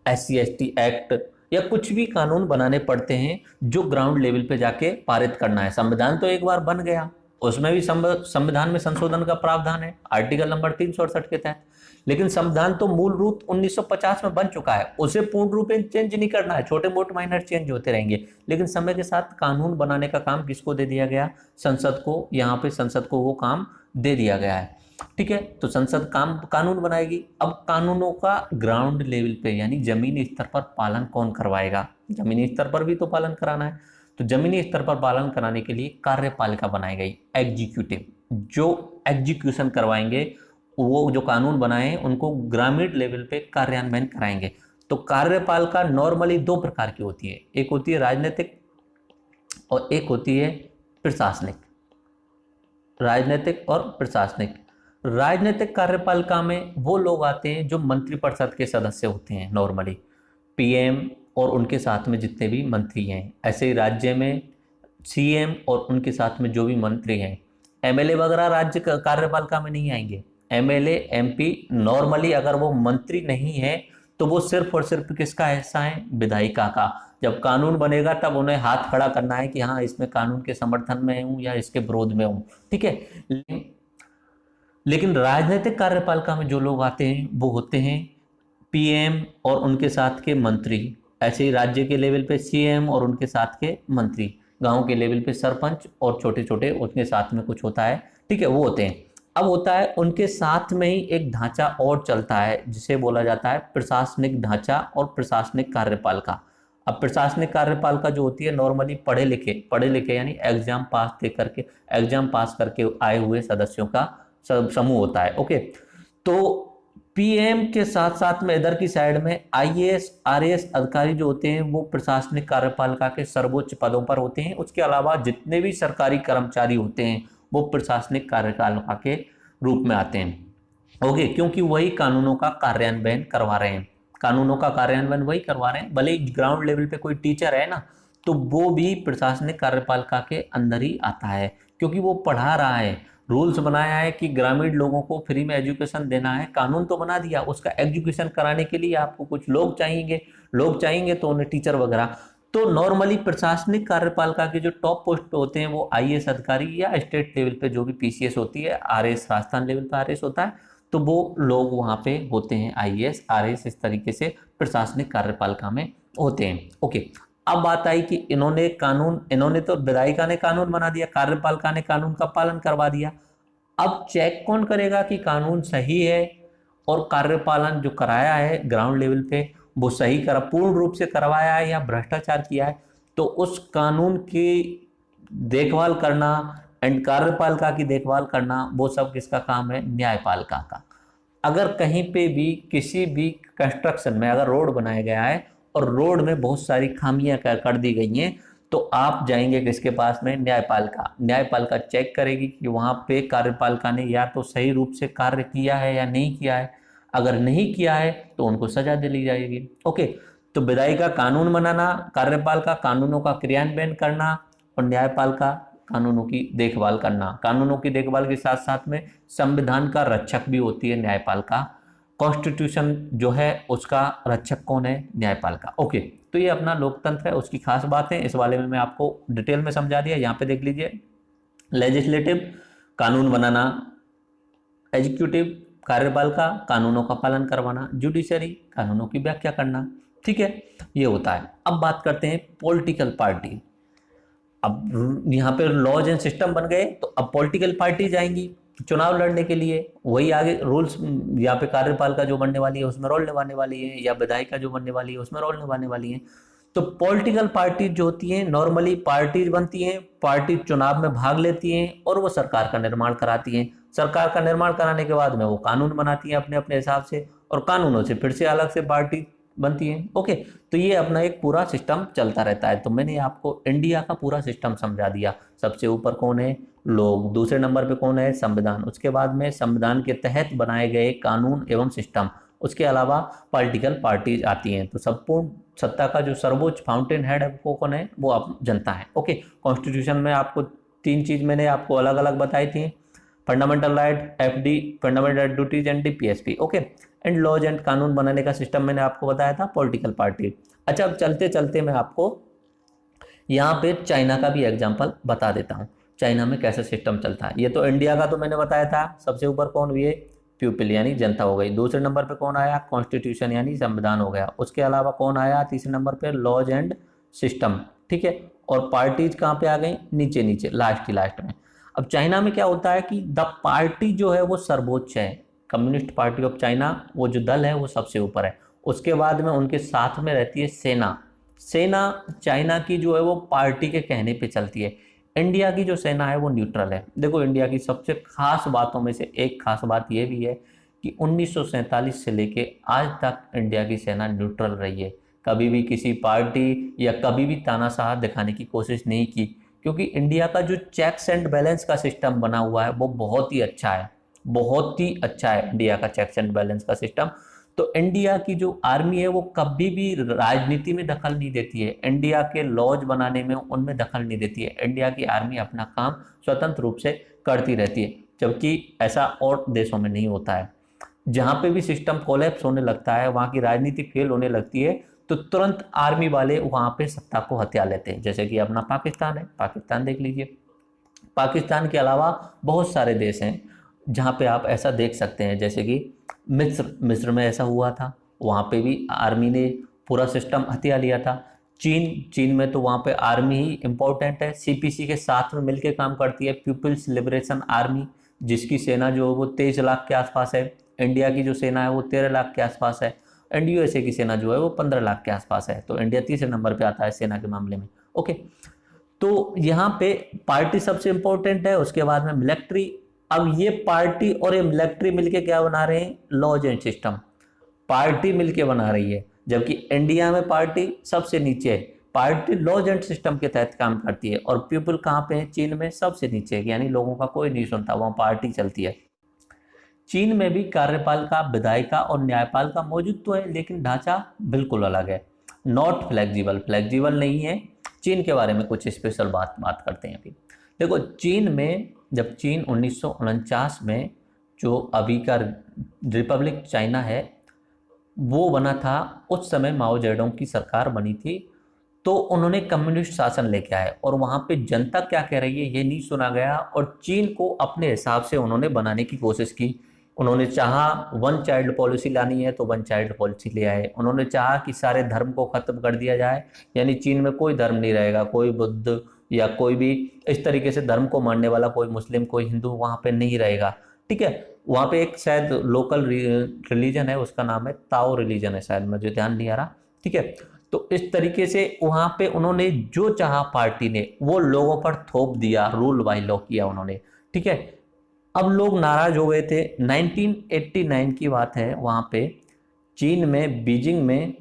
SC/ST एक्ट या कुछ भी कानून बनाने पड़ते हैं जो ग्राउंड लेवल पे जाके पारित करना है। संविधान तो एक बार बन गया, उसमें भी संविधान में संशोधन का प्रावधान है आर्टिकल नंबर 368 के तहत। लेकिन संविधान तो मूल रूप 1950 में बन चुका है, उसे पूर्ण रूप में चेंज नहीं करना है, छोटे मोटे माइनर चेंज होते रहेंगे। लेकिन समय के साथ कानून बनाने का काम किसको दे दिया गया, संसद को। यहाँ पे संसद को वो काम दे दिया गया है, ठीक है। तो संसद कानून बनाएगी। अब कानूनों का ग्राउंड लेवल पे यानी जमीनी स्तर पर पालन कौन करवाएगा, जमीनी स्तर पर भी तो पालन कराना है। तो जमीनी स्तर पर पालन कराने के लिए कार्यपालिका बनाई गई, एग्जीक्यूटिव, जो एग्जीक्यूशन करवाएंगे, वो जो कानून बनाए उनको ग्रामीण लेवल पे कार्यान्वयन कराएंगे। तो कार्यपालिका नॉर्मली दो प्रकार की होती है, एक होती है राजनीतिक और एक होती है प्रशासनिक। राजनीतिक और प्रशासनिक। राजनीतिक कार्यपालिका में वो लोग आते हैं जो मंत्रिपरिषद के सदस्य होते हैं, नॉर्मली PM और उनके साथ में जितने भी मंत्री हैं। ऐसे ही राज्य में CM और उनके साथ में जो भी मंत्री हैं। MLA वगैरह राज्य कार्यपालिका में नहीं आएंगे। MLA MP नॉर्मली अगर वो मंत्री नहीं है तो वो सिर्फ और सिर्फ किसका हिस्सा है? विधायिका का। जब कानून बनेगा तब उन्हें हाथ खड़ा करना है कि हाँ इसमें कानून के समर्थन में हूँ या इसके विरोध में हूँ, ठीक है। लेकिन राजनीतिक कार्यपालिका में जो लोग आते हैं वो होते हैं पीएम और उनके साथ के मंत्री। ऐसे ही राज्य के लेवल पे सीएम और उनके साथ के मंत्री, गांव के लेवल पे सरपंच और छोटे छोटे उनके साथ में कुछ होता है, ठीक है, वो होते हैं। अब होता है उनके साथ में ही एक ढांचा और चलता है जिसे बोला जाता है प्रशासनिक ढांचा और प्रशासनिक कार्यपालिका। अब प्रशासनिक कार्यपालिका जो होती है नॉर्मली पढ़े लिखे यानी एग्जाम पास करके आए हुए सदस्यों का समूह होता है। ओके, तो पीएम के साथ साथ में इधर की साइड में आईएएस आरएएस अधिकारी जो होते हैं वो प्रशासनिक कार्यपालिका के सर्वोच्च पदों पर होते हैं। उसके अलावा जितने भी सरकारी कर्मचारी होते हैं वो प्रशासनिक कार्यपालिका के रूप में आते हैं। ओके, क्योंकि वही कानूनों का कार्यान्वयन करवा रहे हैं, वही करवा रहे हैं। भले ही ग्राउंड लेवल पे कोई टीचर है ना, तो वो भी प्रशासनिक कार्यपालिका के अंदर ही आता है, क्योंकि वो पढ़ा रहा है, रूल्स बनाया है कि ग्रामीण लोगों को फ्री में एजुकेशन देना है, कानून तो बना दिया, उसका एजुकेशन कराने के लिए आपको कुछ लोग चाहिए तो उन्हें टीचर वगैरह। तो नॉर्मली प्रशासनिक कार्यपालिका के जो टॉप पोस्ट पे होते हैं वो आईएएस अधिकारी या स्टेट लेवल पे जो भी पीसीएस होती है, आरएएस राजस्थान लेवल पे आरएएस होता है, तो वो लोग वहाँ पे होते हैं, आईएएस आरएएस इस तरीके से प्रशासनिक कार्यपालिका में होते हैं। ओके, अब बात आई कि इन्होंने तो विधायिका ने कानून बना दिया, कार्यपालिका ने कानून का पालन करवा दिया। अब चेक कौन करेगा कि कानून सही है और कार्यपालन जो कराया है ग्राउंड लेवल पे वो सही पूर्ण रूप से करवाया है या भ्रष्टाचार किया है? तो उस कानून की देखभाल करना एंड कार्यपालिका की देखभाल करना वो सब किसका काम है? न्यायपालिका का। अगर कहीं पे भी किसी भी कंस्ट्रक्शन में अगर रोड बनाया गया है और रोड में बहुत सारी खामियां कर दी गई हैं, तो आप जाएंगे किसके पास में? न्यायपालिका चेक करेगी कि वहां पे कार्यपालिका ने या तो सही रूप से कार्य किया है या नहीं किया है। अगर नहीं किया है तो उनको सजा दिली जाएगी। ओके, तो विधायिका कानून बनाना, कार्यपालिका कानूनों का क्रियान्वयन करना और न्यायपालिका कानूनों की देखभाल करना। कानूनों की देखभाल के साथ साथ में संविधान का रक्षक भी होती है न्यायपालिका। कॉन्स्टिट्यूशन जो है उसका रक्षक कौन है? न्यायपालिका। ओके, तो ये अपना लोकतंत्र है, उसकी खास बात है, इस वाले में मैं आपको डिटेल में समझा दिया। यहाँ पे देख लीजिए, लेजिस्लेटिव कानून बनाना, एग्जीक्यूटिव कार्यपालिका कानूनों का पालन करवाना, जुडिशरी कानूनों की व्याख्या करना, ठीक है, ये होता है। अब बात करते हैं पॉलिटिकल पार्टी। अब यहाँ पे लॉज एंड सिस्टम बन गए, तो अब पॉलिटिकल पार्टी जाएंगी चुनाव लड़ने के लिए, वही आगे रूल्स यहाँ पे कार्यपालिका जो बनने वाली है उसमें रोल निभाने वाली है, या विधायिका जो बनने वाली है उसमें रोल निभाने वाली है। तो पॉलिटिकल पार्टी जो होती हैं नॉर्मली पार्टीज बनती हैं, पार्टी चुनाव में भाग लेती हैं और वो सरकार का निर्माण कराती हैं। सरकार का निर्माण कराने के बाद में वो कानून बनाती हैं अपने अपने हिसाब से, और कानूनों से फिर से अलग से पार्टी बनती है। ओके, तो ये अपना एक पूरा सिस्टम चलता रहता है। तो मैंने आपको इंडिया का पूरा सिस्टम समझा दिया। सबसे ऊपर कौन है? लोग। दूसरे नंबर पे कौन है? संविधान। उसके बाद में संविधान के तहत बनाए गए कानून एवं सिस्टम। उसके अलावा पॉलिटिकल पार्टीज आती हैं। तो संपूर्ण सत्ता का जो सर्वोच्च फाउंटेन हेड है वो कौन है? वो आप जनता है। ओके, कॉन्स्टिट्यूशन में आपको 3 चीज मैंने आपको अलग अलग बताई थी, fundamental right, FD fundamental duties and DPSP. Okay, and laws and कानून बनाने का सिस्टम मैंने आपको बताया था पॉलिटिकल पार्टी। अच्छा, अब चलते चलते मैं आपको यहाँ पे चाइना का भी एग्जाम्पल बता देता हूँ, चाइना में कैसे सिस्टम चलता है। ये तो इंडिया का तो मैंने बताया था। सबसे ऊपर कौन? ये पीपल यानी जनता हो गई। दूसरे नंबर पे कौन आया? कॉन्स्टिट्यूशन यानी संविधान हो गया। उसके अलावा कौन आया तीसरे नंबर पे? लॉज एंड सिस्टम, ठीक है। और पार्टीज कहाँ पे आ गई? नीचे नीचे, लास्ट में। अब चाइना में क्या होता है कि द पार्टी जो है वो सर्वोच्च है। कम्युनिस्ट पार्टी ऑफ चाइना, वो जो दल है वो सबसे ऊपर है। उसके बाद में उनके साथ में रहती है सेना चाइना की जो है वो पार्टी के कहने पे चलती है। इंडिया की जो सेना है वो न्यूट्रल है। देखो, इंडिया की सबसे खास बातों में से एक खास बात यह भी है कि 1947 से लेके आज तक इंडिया की सेना न्यूट्रल रही है। कभी भी किसी पार्टी या कभी भी तानाशाह दिखाने की कोशिश नहीं की, क्योंकि इंडिया का जो चेक्स एंड बैलेंस का सिस्टम बना हुआ है वो बहुत ही अच्छा है, बहुत ही अच्छा है इंडिया का चेक्स एंड बैलेंस का सिस्टम। तो इंडिया की जो आर्मी है वो कभी भी राजनीति में दखल नहीं देती है, इंडिया के लॉज बनाने में उनमें दखल नहीं देती है। इंडिया की आर्मी अपना काम स्वतंत्र रूप से करती रहती है, जबकि ऐसा और देशों में नहीं होता है। जहां पे भी सिस्टम कोलैप्स होने लगता है, वहां की राजनीति फेल होने लगती है, तो तुरंत आर्मी वाले वहां पे सत्ता को हथिया लेते हैं। जैसे कि अपना पाकिस्तान है, पाकिस्तान देख लीजिए। पाकिस्तान के अलावा बहुत सारे देश हैं जहाँ पे आप ऐसा देख सकते हैं, जैसे कि मिस्र में ऐसा हुआ था, वहाँ पे भी आर्मी ने पूरा सिस्टम हथिया लिया था। चीन में तो वहाँ पे आर्मी ही इम्पोर्टेंट है, सीपीसी के साथ में मिलकर काम करती है, पीपल्स लिबरेशन आर्मी, जिसकी सेना जो है वो 23 लाख के आसपास है। इंडिया की जो सेना है वो 13 लाख के आसपास है। एंड यूएसए की सेना जो है वो 15 लाख के आसपास है। तो इंडिया तीसरे नंबर पे आता है सेना के मामले में। ओके, तो यहाँ पे पार्टी सबसे इंपॉर्टेंट है, उसके बाद में मिलिट्री। अब ये पार्टी और ये मिलिट्री मिलके क्या बना रहे हैं, लॉज एंड सिस्टम। पार्टी मिलके बना रही है, जबकि इंडिया में पार्टी सबसे नीचे है। पार्टी लॉज एंड सिस्टम के तहत काम करती है, और पीपल कहाँ पे है, चीन में सबसे नीचे है, यानी लोगों का कोई नहीं सुनता, वहाँ पार्टी चलती है। चीन में भी कार्यपालिका, विधायिका और न्यायपालिका मौजूद तो है, लेकिन ढांचा बिल्कुल अलग है। नॉट फ्लेक्सिबल, फ्लेक्सिबल नहीं है। चीन के बारे में कुछ स्पेशल बात करते हैं अभी। देखो, चीन में जब चीन 1949 में, जो अभी का रिपब्लिक चाइना है, वो बना था, उस समय माओ जेडोंग की सरकार बनी थी। तो उन्होंने कम्युनिस्ट शासन लेके आए, और वहाँ पे जनता क्या कह रही है ये नहीं सुना गया, और चीन को अपने हिसाब से उन्होंने बनाने की कोशिश की। उन्होंने चाहा वन चाइल्ड पॉलिसी लानी है तो वन चाइल्ड पॉलिसी ले आए। उन्होंने चाहा कि सारे धर्म को खत्म कर दिया जाए, यानी चीन में कोई धर्म नहीं रहेगा, कोई बुद्ध या कोई भी इस तरीके से धर्म को मानने वाला, कोई मुस्लिम कोई हिंदू वहाँ पे नहीं रहेगा। ठीक है, वहाँ पे एक शायद लोकल रिलीजन है, उसका नाम है ताओ रिलीजन है शायद, मुझे ध्यान नहीं आ रहा। ठीक है, तो इस तरीके से वहाँ पे उन्होंने जो चाहा पार्टी ने वो लोगों पर थोप दिया, रूल बाय लॉ किया उन्होंने। ठीक है, अब लोग नाराज हो गए थे। 1989 की बात है, वहाँ पे चीन में बीजिंग में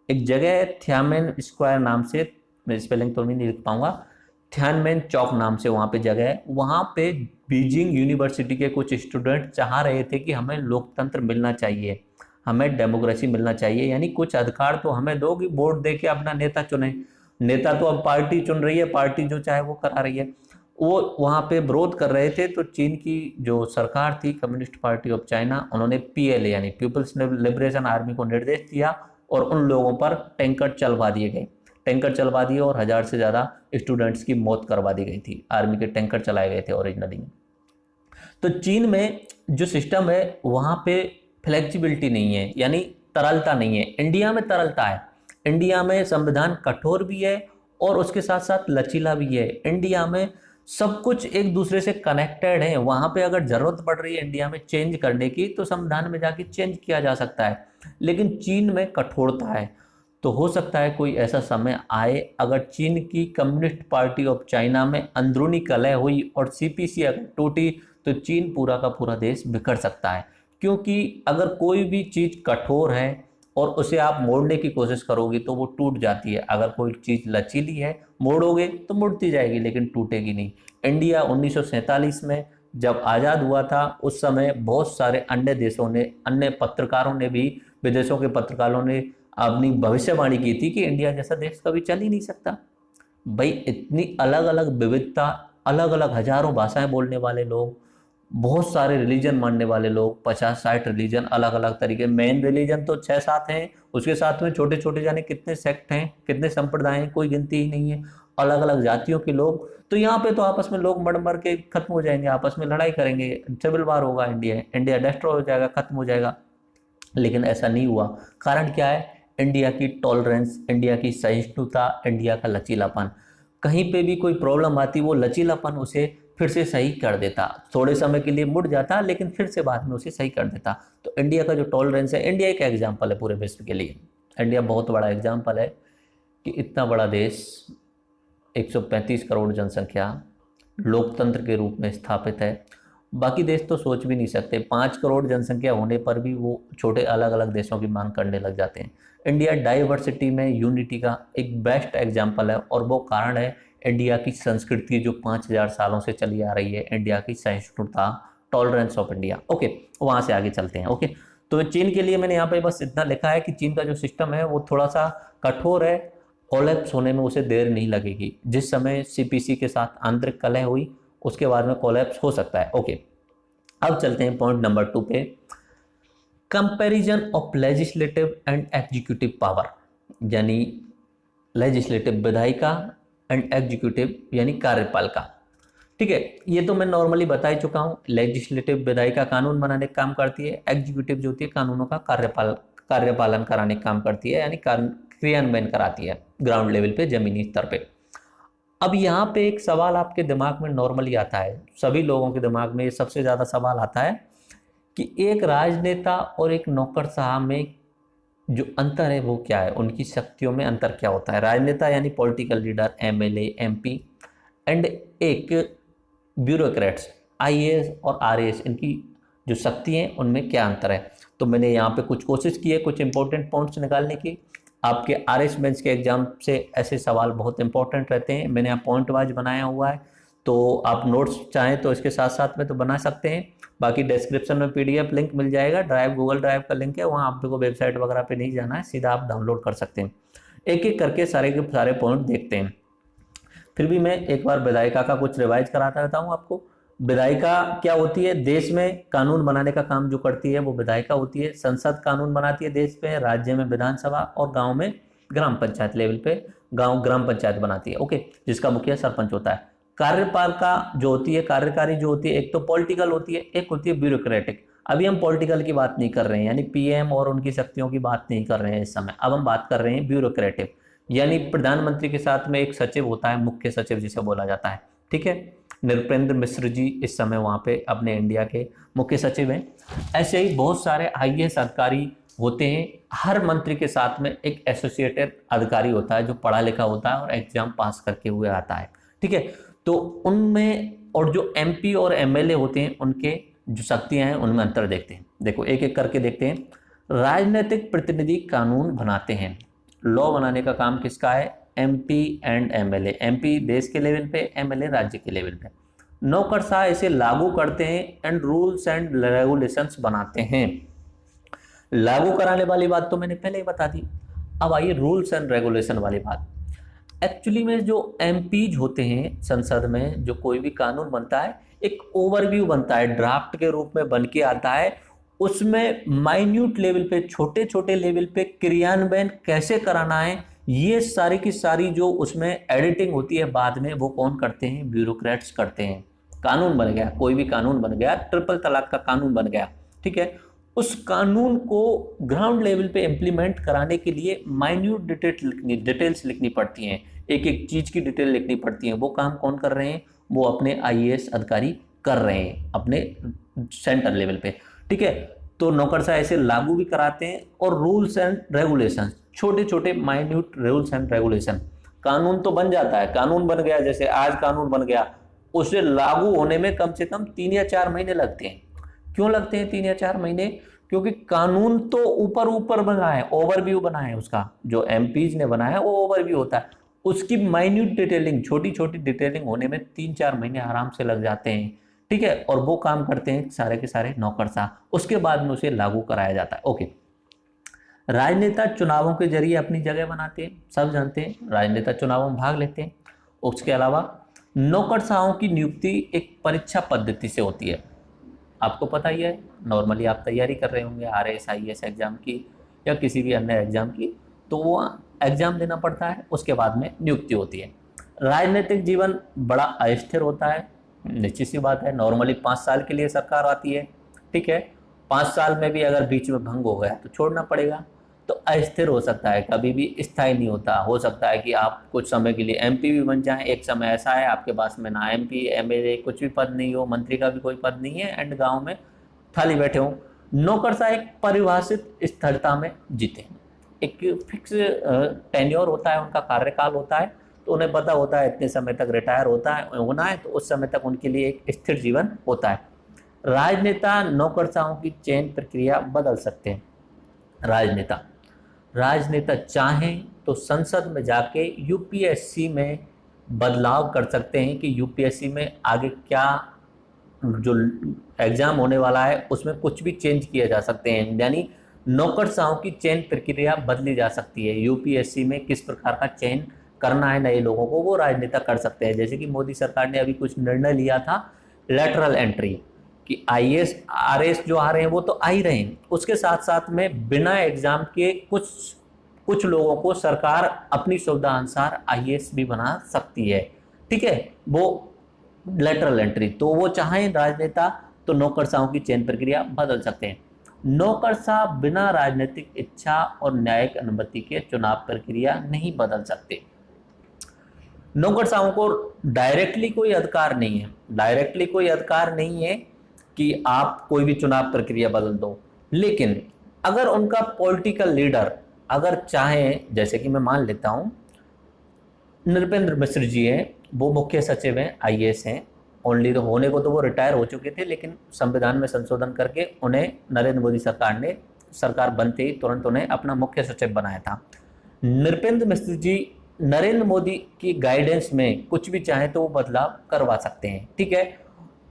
एक जगह है थियामेन स्क्वायर नाम से, मैं स्पेलिंग तो नहीं लिख पाऊंगा, थियानमेन चौक नाम से वहाँ पे जगह है। वहाँ पे बीजिंग यूनिवर्सिटी के कुछ स्टूडेंट चाह रहे थे कि हमें लोकतंत्र मिलना चाहिए, हमें डेमोक्रेसी मिलना चाहिए, यानी कुछ अधिकार तो हमें दो कि वोट दे के अपना नेता चुने। नेता तो अब पार्टी चुन रही है, पार्टी जो चाहे वो करा रही है। वो वहाँ पे विरोध कर रहे थे, तो चीन की जो सरकार थी, कम्युनिस्ट पार्टी ऑफ चाइना, उन्होंने पीएलए यानी पीपल्स लिबरेशन आर्मी को निर्देश दिया, और उन लोगों पर टैंकर चलवा दिए गए। टैंकर चलवा दिए और 1000 से ज़्यादा स्टूडेंट्स की मौत करवा दी गई थी। आर्मी के टैंकर चलाए गए थे ओरिजिनली में। तो चीन में जो सिस्टम है वहाँ पे फ्लेक्सिबिलिटी नहीं है, यानी तरलता नहीं है। इंडिया में तरलता है। इंडिया में संविधान कठोर भी है और उसके साथ साथ लचीला भी है। इंडिया में सब कुछ एक दूसरे से कनेक्टेड है। वहाँ पे अगर जरूरत पड़ रही है इंडिया में चेंज करने की, तो संविधान में जाके चेंज किया जा सकता है। लेकिन चीन में कठोरता है। तो हो सकता है कोई ऐसा समय आए, अगर चीन की कम्युनिस्ट पार्टी ऑफ चाइना में अंदरूनी कलह हुई और सीपीसी अगर टूटी, तो चीन पूरा का पूरा देश बिखर सकता है। क्योंकि अगर कोई भी चीज़ कठोर है और उसे आप मोड़ने की कोशिश करोगे तो वो टूट जाती है। अगर कोई चीज़ लचीली है, मोड़ोगे तो मुड़ती जाएगी, लेकिन टूटेगी नहीं। इंडिया 1947 में जब आज़ाद हुआ था, उस समय बहुत सारे अन्य देशों ने, अन्य पत्रकारों ने भी, विदेशों के पत्रकारों ने अपनी भविष्यवाणी की थी कि इंडिया जैसा देश कभी चल ही नहीं सकता। भाई, इतनी अलग अलग विविधता, अलग अलग हजारों भाषाएं बोलने वाले लोग, बहुत सारे रिलीजन मानने वाले लोग, 50-60 रिलीजन, अलग अलग तरीके। मेन रिलीजन तो 6-7 हैं, उसके साथ में छोटे छोटे जाने कितने सेक्ट हैं, कितने संप्रदाय हैं, कोई गिनती ही नहीं है। अलग अलग जातियों के लोग, तो यहाँ पे तो आपस में लोग मर मर के खत्म हो जाएंगे, आपस में लड़ाई करेंगे, सिविल वार होगा, इंडिया डिस्ट्रॉय हो जाएगा, खत्म हो जाएगा। लेकिन ऐसा नहीं हुआ। कारण क्या है? इंडिया की टॉलरेंस, इंडिया की सहिष्णुता, इंडिया का लचीलापन। कहीं पे भी कोई प्रॉब्लम आती, वो लचीलापन उसे फिर से सही कर देता। थोड़े समय के लिए मुड़ जाता, लेकिन फिर से बाद में उसे सही कर देता। तो इंडिया का जो टॉलरेंस है, इंडिया एक एग्जाम्पल है पूरे विश्व के लिए। इंडिया बहुत बड़ा एग्जाम्पल है कि इतना बड़ा देश, 135 करोड़ जनसंख्या, लोकतंत्र के रूप में स्थापित है। बाकी देश तो सोच भी नहीं सकते। 5 करोड़ जनसंख्या होने पर भी वो छोटे अलग अलग देशों की मांग करने लग जाते हैं। इंडिया डाइवर्सिटी में यूनिटी का एक बेस्ट एग्जाम्पल है, और वो कारण है इंडिया की संस्कृति जो 5000 सालों से चली आ रही है, इंडिया की सहिष्णुता, टॉलरेंस ऑफ इंडिया। ओके, वहाँ से आगे चलते हैं। ओके, तो चीन के लिए मैंने यहाँ पे बस इतना लिखा है कि चीन का जो सिस्टम है वो थोड़ा सा कठोर है, कोलैप्स होने में उसे देर नहीं लगेगी। जिस समय सीपीसी के साथ आंतरिक कलह हुई, उसके बाद में कोलैप्स हो सकता है। ओके, अब चलते हैं पॉइंट नंबर 2 पे। Comparison of legislative and executive power, यानी लेजिस्लेटिव विधायिका एंड एग्जीक्यूटिव यानी कार्यपालिका। ठीक है, ये तो मैं नॉर्मली बता ही चुका हूँ। लेजिस्लेटिव विधायिका कानून बनाने का काम करती है, एग्जीक्यूटिव जो होती है कानूनों का कार्यपालन कराने का काम करती है, यानी क्रियान्वयन कराती है ग्राउंड लेवल पे, जमीनी स्तर पे। अब यहाँ पे एक सवाल आपके दिमाग में नॉर्मली आता है, सभी लोगों के दिमाग में ये सबसे ज़्यादा सवाल आता है कि एक राजनेता और एक नौकरशाह में जो अंतर है वो क्या है, उनकी शक्तियों में अंतर क्या होता है। राजनेता यानी political leader, MLA, MP, and एक ब्यूरोक्रेट्स, आईएएस और आरएएस, इनकी जो शक्ति हैं उनमें क्या अंतर है। तो मैंने यहाँ पे कुछ कोशिश की है कुछ इंपॉर्टेंट पॉइंट्स निकालने की। आपके आरएस बेंच के एग्जाम से ऐसे सवाल बहुत इंपॉर्टेंट रहते हैं, मैंने यहाँ पॉइंट वाइज बनाया हुआ है, तो आप नोट्स चाहें तो इसके साथ साथ में तो बना सकते हैं। बाकी डिस्क्रिप्शन में पीडीएफ लिंक मिल जाएगा, ड्राइव गूगल ड्राइव का लिंक है, वहाँ आपको वेबसाइट वगैरह पे नहीं जाना है, सीधा आप डाउनलोड कर सकते हैं। एक एक करके सारे के सारे पॉइंट देखते हैं। फिर भी मैं एक बार विधायिका का कुछ रिवाइज कराता रहता हूँ आपको। विधायिका क्या होती है, देश में कानून बनाने का काम जो करती है वो विधायिका होती है। संसद कानून बनाती है देश पे, राज्य में विधानसभा और गांव में ग्राम पंचायत लेवल पे गांव ग्राम पंचायत बनाती है, ओके, जिसका मुखिया सरपंच होता है। कार्यपालिका जो होती है, कार्यकारी जो होती है, एक तो पॉलिटिकल होती है, एक होती है ब्यूरोक्रेटिक। अभी हम पॉलिटिकल की बात नहीं कर रहे हैं, यानी पीएम और उनकी शक्तियों की बात नहीं कर रहे हैं इस समय। अब हम बात कर रहे हैं ब्यूरोक्रेटिक, यानी प्रधानमंत्री के साथ में एक सचिव होता है, मुख्य सचिव जिसे बोला जाता है। ठीक है, नृपेंद्र मिश्र जी इस समय वहाँ पे अपने इंडिया के मुख्य सचिव हैं। ऐसे ही बहुत सारे आईएएस अधिकारी होते हैं। हर मंत्री के साथ में एक एसोसिएटेड अधिकारी होता है जो पढ़ा लिखा होता है और एग्जाम पास करके हुए आता है। ठीक है, तो उनमें और जो एमपी और एमएलए होते हैं उनके जो शक्तियां हैं उनमें अंतर देखते हैं। देखो एक एक करके देखते हैं। राजनीतिक प्रतिनिधि कानून बनाते हैं, लॉ बनाने का काम किसका है, एमपी एंड एमएलए। एमपी देश के लेवल पे, एमएलए राज्य के लेवल पे। नौकरशाह इसे लागू करते हैं एंड रूल्स एंड रेगुलेशंस बनाते हैं। लागू कराने वाली बात तो मैंने पहले ही बता दी। अब आइए रूल्स एंड रेगुलेशन वाली बात। एक्चुअली में जो एमपीज होते हैं संसद में, जो कोई भी कानून बनता है एक ओवरव्यू बनता है, ड्राफ्ट के रूप में बन के आता है। उसमें माइन्यूट लेवल पे, छोटे छोटे लेवल पे क्रियान्वयन कैसे कराना है, ये सारी की सारी जो उसमें एडिटिंग होती है बाद में, वो कौन करते हैं, ब्यूरोक्रेट्स करते हैं। कानून बन गया, कोई भी कानून बन गया, ट्रिपल तलाक का कानून बन गया, ठीक है, उस कानून को ग्राउंड लेवल पे इम्प्लीमेंट कराने के लिए माइन्यूट डिटेल्स लिखनी पड़ती हैं, एक एक चीज की डिटेल लिखनी पड़ती है। वो काम कौन कर रहे हैं, वो अपने आईएएस अधिकारी कर रहे हैं अपने सेंटर लेवल पे। ठीक है, तो नौकरशाह ऐसे लागू भी कराते हैं। और रूल्स एंड रेगुलेशन, छोटे छोटे माइन्यूट रूल्स एंड रेगुलेशन। कानून तो बन जाता है, कानून बन गया, जैसे आज कानून बन गया, उसे लागू होने में कम से कम 3 या 4 महीने लगते हैं। क्यों लगते हैं 3 या 4 महीने, क्योंकि कानून तो ऊपर ऊपर बना है, ओवरव्यू बना है उसका, जो एमपीज ने बनाया है वो ओवरव्यू होता है, उसकी माइन्यूट डिटेलिंग, छोटी छोटी डिटेलिंग होने में 3-4 महीने आराम से लग जाते हैं। ठीक है, और वो काम करते हैं सारे के सारे नौकरशाह, उसके बाद में उसे लागू कराया जाता है। ओके, राजनेता चुनावों के जरिए अपनी जगह बनाते हैं, सब जानते हैं, राजनेता चुनावों में भाग लेते हैं। उसके अलावा नौकरशाहों की नियुक्ति एक परीक्षा पद्धति से होती है, आपको पता ही है, नॉर्मली आप तैयारी कर रहे होंगे आरएएस आईएएस एग्जाम की या किसी भी अन्य एग्जाम की, तो वो एग्जाम देना पड़ता है, उसके बाद में नियुक्ति होती है। राजनीतिक जीवन बड़ा अस्थिर होता है, निश्चित सी बात है, नॉर्मली 5 साल के लिए सरकार आती है। ठीक है, 5 साल में भी अगर बीच में भंग हो गया तो छोड़ना पड़ेगा, तो अस्थिर हो सकता है, कभी भी स्थायी नहीं होता। हो सकता है कि आप कुछ समय के लिए एमपी भी बन जाएं, एक समय ऐसा है आपके पास में ना एमपी एमएलए कुछ भी पद नहीं हो, मंत्री का भी कोई पद नहीं है, एंड गांव में खाली बैठे हो। नौकरशाह एक परिभाषित स्थिरता में जीते हैं, एक फिक्स टेन्योर होता है, उनका कार्यकाल होता है, तो उन्हें पता होता है इतने समय तक रिटायर होना है, तो उस समय तक उनके लिए एक स्थिर जीवन होता है। राजनेता नौकरशाहों की चयन प्रक्रिया बदल सकते हैं। राजनेता चाहें तो संसद में जाके यूपीएससी में बदलाव कर सकते हैं कि यूपीएससी में आगे क्या जो एग्जाम होने वाला है उसमें कुछ भी चेंज किए जा सकते हैं, यानी नौकरशाहों की चयन प्रक्रिया बदली जा सकती है। यूपीएससी में किस प्रकार का चयन करना है नए लोगों को, वो राजनेता कर सकते हैं। जैसे कि मोदी सरकार ने अभी कुछ निर्णय लिया था लेटरल एंट्री, कि आईएएस आरएएस जो आ रहे हैं वो तो आ ही रहे हैं, उसके साथ साथ में बिना एग्जाम के कुछ कुछ लोगों को सरकार अपनी सुविधा अनुसार आईएएस भी बना सकती है। ठीक है, वो लेटरल एंट्री, तो वो चाहें राजनेता तो नौकरशाहों की चयन प्रक्रिया बदल सकते हैं। नौकरशाह बिना राजनीतिक इच्छा और न्यायिक अनुमति के चुनाव प्रक्रिया नहीं बदल सकते। नौकरशाहों को डायरेक्टली कोई अधिकार नहीं है, डायरेक्टली कोई अधिकार नहीं है कि आप कोई भी चुनाव प्रक्रिया बदल दो। लेकिन अगर उनका पॉलिटिकल लीडर अगर चाहे, जैसे कि मैं मान लेता हूं नृपेंद्र मिश्र जी हैं, वो मुख्य सचिव हैं, आईएएस हैं, ओनली तो होने को तो वो रिटायर हो चुके थे, लेकिन संविधान में संशोधन करके उन्हें नरेंद्र मोदी सरकार ने, सरकार बनते ही तुरंत उन्हें अपना मुख्य सचिव बनाया था। नृपेंद्र मिश्र जी नरेंद्र मोदी की गाइडेंस में कुछ भी चाहे तो वो बदलाव करवा सकते हैं। ठीक है,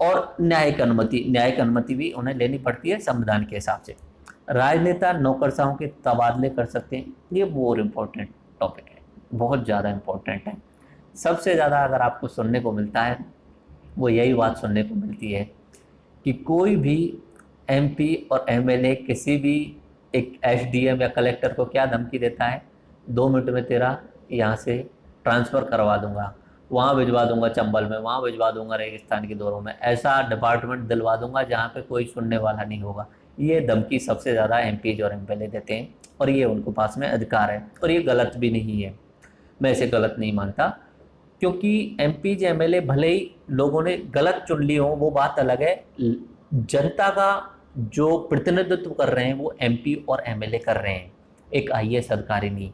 और न्यायिक अनुमति भी उन्हें लेनी पड़ती है संविधान के हिसाब से। राजनेता नौकरशाहों के तबादले कर सकते हैं, ये मोर इम्पोर्टेंट टॉपिक है, बहुत ज़्यादा इम्पोर्टेंट है। सबसे ज़्यादा अगर आपको सुनने को मिलता है वो यही बात सुनने को मिलती है कि कोई भी एमपी और एमएलए किसी भी एक एसडीएम या कलेक्टर को क्या धमकी देता है, 2 मिनट में तेरा यहाँ से ट्रांसफ़र करवा दूंगा, वहाँ भिजवा दूंगा चंबल में, वहाँ भिजवा दूंगा रेगिस्तान की दौरों में, ऐसा डिपार्टमेंट दिलवा दूंगा जहाँ पे कोई सुनने वाला नहीं होगा। ये धमकी सबसे ज़्यादा एमपी और एमएलए देते हैं और ये उनको पास में अधिकार है, और ये गलत भी नहीं है, मैं इसे गलत नहीं मानता। क्योंकि एमपी एमएलए भले ही लोगों ने गलत चुन ली हो, वो बात अलग है, जनता का जो प्रतिनिधित्व कर रहे हैं वो एमपी और एमएलए कर रहे हैं, एक आईएएस अधिकारी नहीं।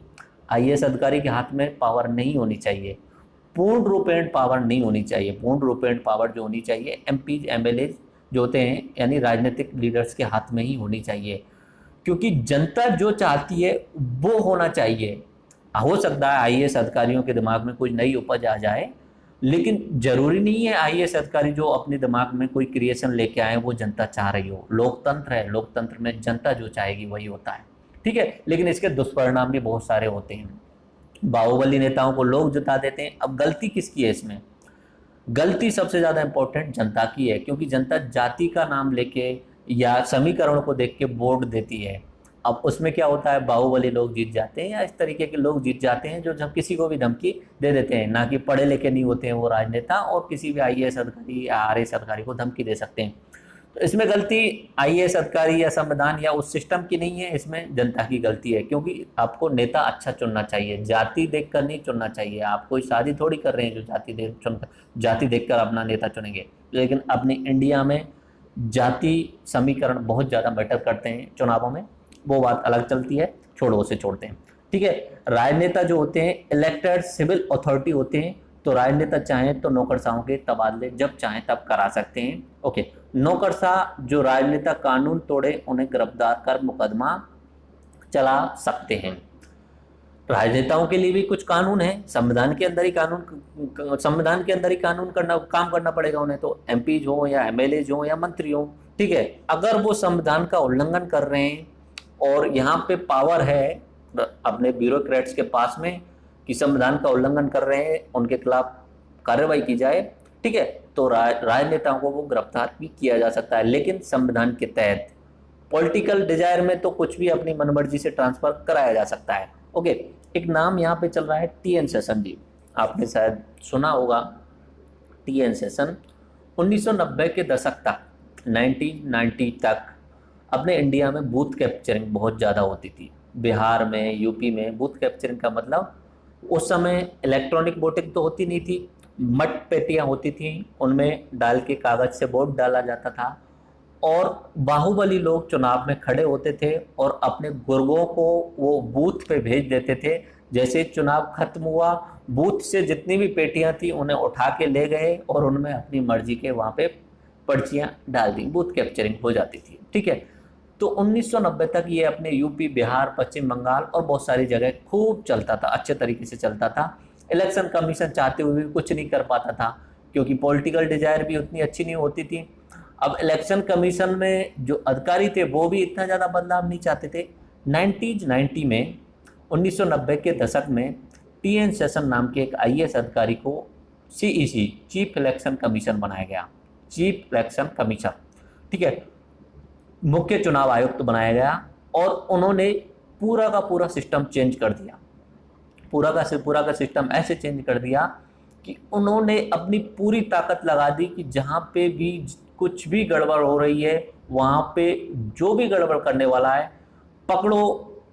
आईएएस अधिकारी के हाथ में पावर नहीं होनी चाहिए, पूर्ण रूपेण पावर नहीं होनी चाहिए। पूर्ण रूपेण पावर जो होनी चाहिए एमपी एमएलए जो होते हैं यानी राजनीतिक लीडर्स के हाथ में ही होनी चाहिए, क्योंकि जनता जो चाहती है वो होना चाहिए। हो सकता है आईएएस अधिकारियों के दिमाग में कुछ नई उपज आ जाए, लेकिन जरूरी नहीं है आईएएस अधिकारी जो अपने दिमाग में कोई क्रिएशन लेके आए वो जनता चाह रही हो। लोकतंत्र है, लोकतंत्र में जनता जो चाहेगी वही होता है। ठीक है, लेकिन इसके दुष्परिणाम भी बहुत सारे होते हैं। बाहुबली नेताओं को लोग जिता देते हैं। अब गलती किसकी है इसमें? गलती सबसे ज़्यादा इंपॉर्टेंट जनता की है, क्योंकि जनता जाति का नाम लेके या समीकरण को देख के वोट देती है। अब उसमें क्या होता है, बाहुबली लोग जीत जाते हैं या इस तरीके के लोग जीत जाते हैं जो जब किसी को भी धमकी दे देते हैं, ना कि पढ़े लिखे नहीं होते हैं वो राजनेता, और किसी भी आईएएस अधिकारी या आरएएस अधिकारी को धमकी दे सकते हैं। तो इसमें गलती आईएएस अधिकारी या संविधान या उस सिस्टम की नहीं है, इसमें जनता की गलती है। क्योंकि आपको नेता अच्छा चुनना चाहिए, जाति देखकर नहीं चुनना चाहिए। आप कोई शादी थोड़ी कर रहे हैं जो जाति देखकर अपना नेता चुनेंगे। लेकिन अपनी इंडिया में जाति समीकरण बहुत ज़्यादा मैटर करते हैं चुनावों में, वो बात अलग चलती है, छोड़ो उसे छोड़ते हैं। ठीक है, राजनेता जो होते हैं इलेक्टेड सिविल अथॉरिटी होते हैं, तो राजनेता चाहें तो नौकरशाहों के तबादले जब चाहें तब करा सकते हैं। ओके, नौकरशाह जो राजनेता कानून तोड़े उन्हें गिरफ्तार कर मुकदमा चला सकते हैं। राजनेताओं के लिए भी कुछ कानून है, संविधान के अंदर ही कानून काम करना पड़ेगा उन्हें, तो एमपी हो या एमएलए हो या मंत्री हो। ठीक है, अगर वो संविधान का उल्लंघन कर रहे हैं और यहाँ पे पावर है अपने ब्यूरोक्रेट्स के पास में कि संविधान का उल्लंघन कर रहे हैं, उनके खिलाफ कार्रवाई की जाए, ठीक है, तो राजनेताओं को वो गिरफ्तार भी किया जा सकता है। लेकिन संविधान के तहत पॉलिटिकल डिजायर में तो कुछ भी अपनी मनमर्जी से ट्रांसफर कराया जा सकता है। ओके, एक नाम यहाँ पे चल रहा है टीएन सेशन जी, आपने शायद सुना होगा। टीएन सेशन 1990 के दशक तक 1990 तक अपने इंडिया में बूथ कैप्चरिंग बहुत ज़्यादा होती थी। बिहार में, यूपी में बूथ कैप्चरिंग का मतलब उस समय इलेक्ट्रॉनिक वोटिंग तो होती नहीं थी, मट पेटियाँ होती थी, उनमें डाल के कागज़ से वोट डाला जाता था, और बाहुबली लोग चुनाव में खड़े होते थे और अपने गुर्गों को वो बूथ पे भेज देते थे। जैसे चुनाव खत्म हुआ, बूथ से जितनी भी पेटियाँ थी उन्हें उठा के ले गए और उनमें अपनी मर्जी के वहाँ पे पर्चियाँ डाल दी, बूथ कैप्चरिंग हो जाती थी। ठीक है, तो 1990 तक ये अपने यूपी, बिहार, पश्चिम बंगाल और बहुत सारी जगह खूब चलता था, अच्छे तरीके से चलता था। इलेक्शन कमीशन चाहते हुए भी कुछ नहीं कर पाता था, क्योंकि पॉलिटिकल डिजायर भी उतनी अच्छी नहीं होती थी। अब इलेक्शन कमीशन में जो अधिकारी थे वो भी इतना ज़्यादा बदलाव नहीं चाहते थे। 1990 में 1990 के दशक में टीएन सेशन नाम के एक आईएएस अधिकारी को सीईसी, चीफ इलेक्शन कमीशन बनाया गया। चीफ इलेक्शन कमीशन ठीक है, मुख्य चुनाव आयुक्त बनाया गया और उन्होंने पूरा का पूरा सिस्टम चेंज कर दिया। पूरा का सिस्टम ऐसे चेंज कर दिया कि उन्होंने अपनी पूरी ताकत लगा दी कि जहाँ पे भी कुछ भी गड़बड़ हो रही है, वहाँ पे जो भी गड़बड़ करने वाला है पकड़ो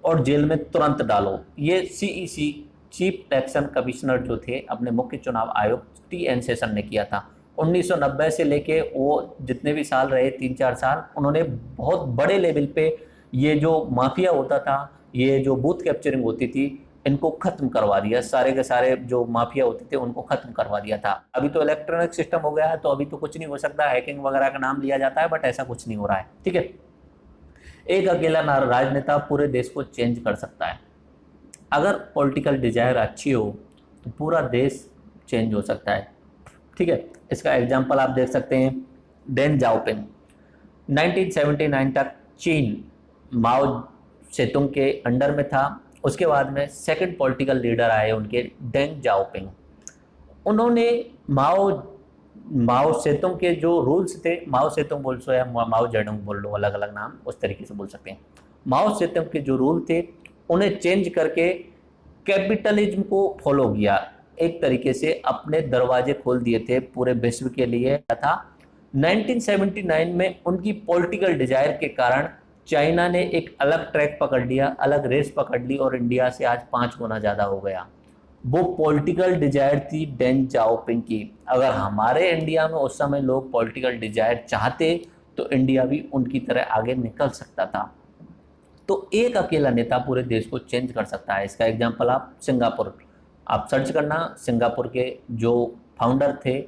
और जेल में तुरंत डालो। ये सीईसी, चीफ इलेक्शन कमिश्नर जो थे अपने मुख्य चुनाव आयुक्त टी.एन. शेषन ने किया था। 1990 से लेके वो जितने भी साल रहे, 3-4 साल, उन्होंने बहुत बड़े लेवल पे ये जो माफिया होता था, ये जो बूथ कैप्चरिंग होती थी, इनको खत्म करवा दिया। सारे के सारे जो माफिया होते थे उनको खत्म करवा दिया था। अभी तो इलेक्ट्रॉनिक सिस्टम हो गया है, तो अभी तो कुछ नहीं हो सकता, हैकिंग वगैरह का नाम लिया जाता है, बट ऐसा कुछ नहीं हो रहा है। ठीक है, एक अकेला राजनेता पूरे देश को चेंज कर सकता है। अगर पॉलिटिकल डिजायर अच्छी हो तो पूरा देश चेंज हो सकता है। ठीक है, इसका एग्जाम्पल आप देख सकते हैं, डेन जाओपिंग 1979 तक चीन माओ सेतुंग के अंडर में था। उसके बाद में सेकंड पॉलिटिकल लीडर आए उनके, डेंग जाओपिंग। उन्होंने माओ सेतुंग के जो रूल्स थे, माओ सेतुंग बोल सो या माओ जेडुंग बोल लो, अलग अलग नाम उस तरीके से बोल सकते हैं। माओ सेतुंग के जो रूल थे उन्हें चेंज करके कैपिटलिज्म को फॉलो किया, एक तरीके से अपने दरवाजे खोल दिए थे पूरे विश्व के लिए था। 1979 में उनकी पॉलिटिकल डिजायर के कारण चाइना ने एक अलग ट्रैक पकड़ लिया, अलग रेस पकड़ ली और इंडिया से आज 5 गुना ज्यादा हो गया। वो पॉलिटिकल डिजायर थी डेंग जाओपिंग की। अगर हमारे इंडिया में उस समय लोग पॉलिटिकल डिजायर चाहते तो इंडिया भी उनकी तरह आगे निकल सकता था। तो एक अकेला नेता पूरे देश को चेंज कर सकता है। इसका एग्जाम्पल आप सर्च करना, सिंगापुर के जो फाउंडर थे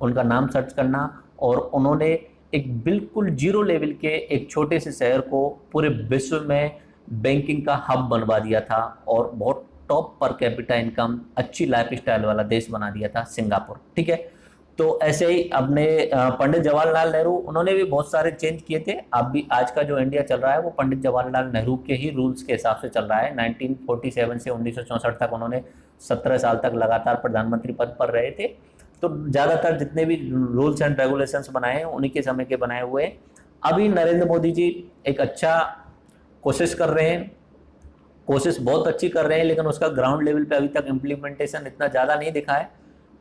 उनका नाम सर्च करना, और उन्होंने एक बिल्कुल जीरो लेवल के एक छोटे से शहर को पूरे विश्व में बैंकिंग का हब बनवा दिया था और बहुत टॉप पर कैपिटा इनकम, अच्छी लाइफ स्टाइल वाला देश बना दिया था सिंगापुर। ठीक है, तो ऐसे ही अपने पंडित जवाहरलाल नेहरू, उन्होंने भी बहुत सारे चेंज किए थे। अब भी आज का जो इंडिया चल रहा है वो पंडित जवाहरलाल नेहरू के ही रूल्स के हिसाब से चल रहा है। 1947 से 1964 तक उन्होंने 17 साल तक लगातार प्रधानमंत्री पद पर रहे थे। तो ज़्यादातर जितने भी रूल्स एंड रेगुलेशंस बनाए हैं उन्हीं के समय के बनाए हुए हैं। अभी नरेंद्र मोदी जी एक अच्छा कोशिश कर रहे हैं, कोशिश बहुत अच्छी कर रहे हैं, लेकिन उसका ग्राउंड लेवल पे अभी तक इम्प्लीमेंटेशन इतना ज़्यादा नहीं दिखा है,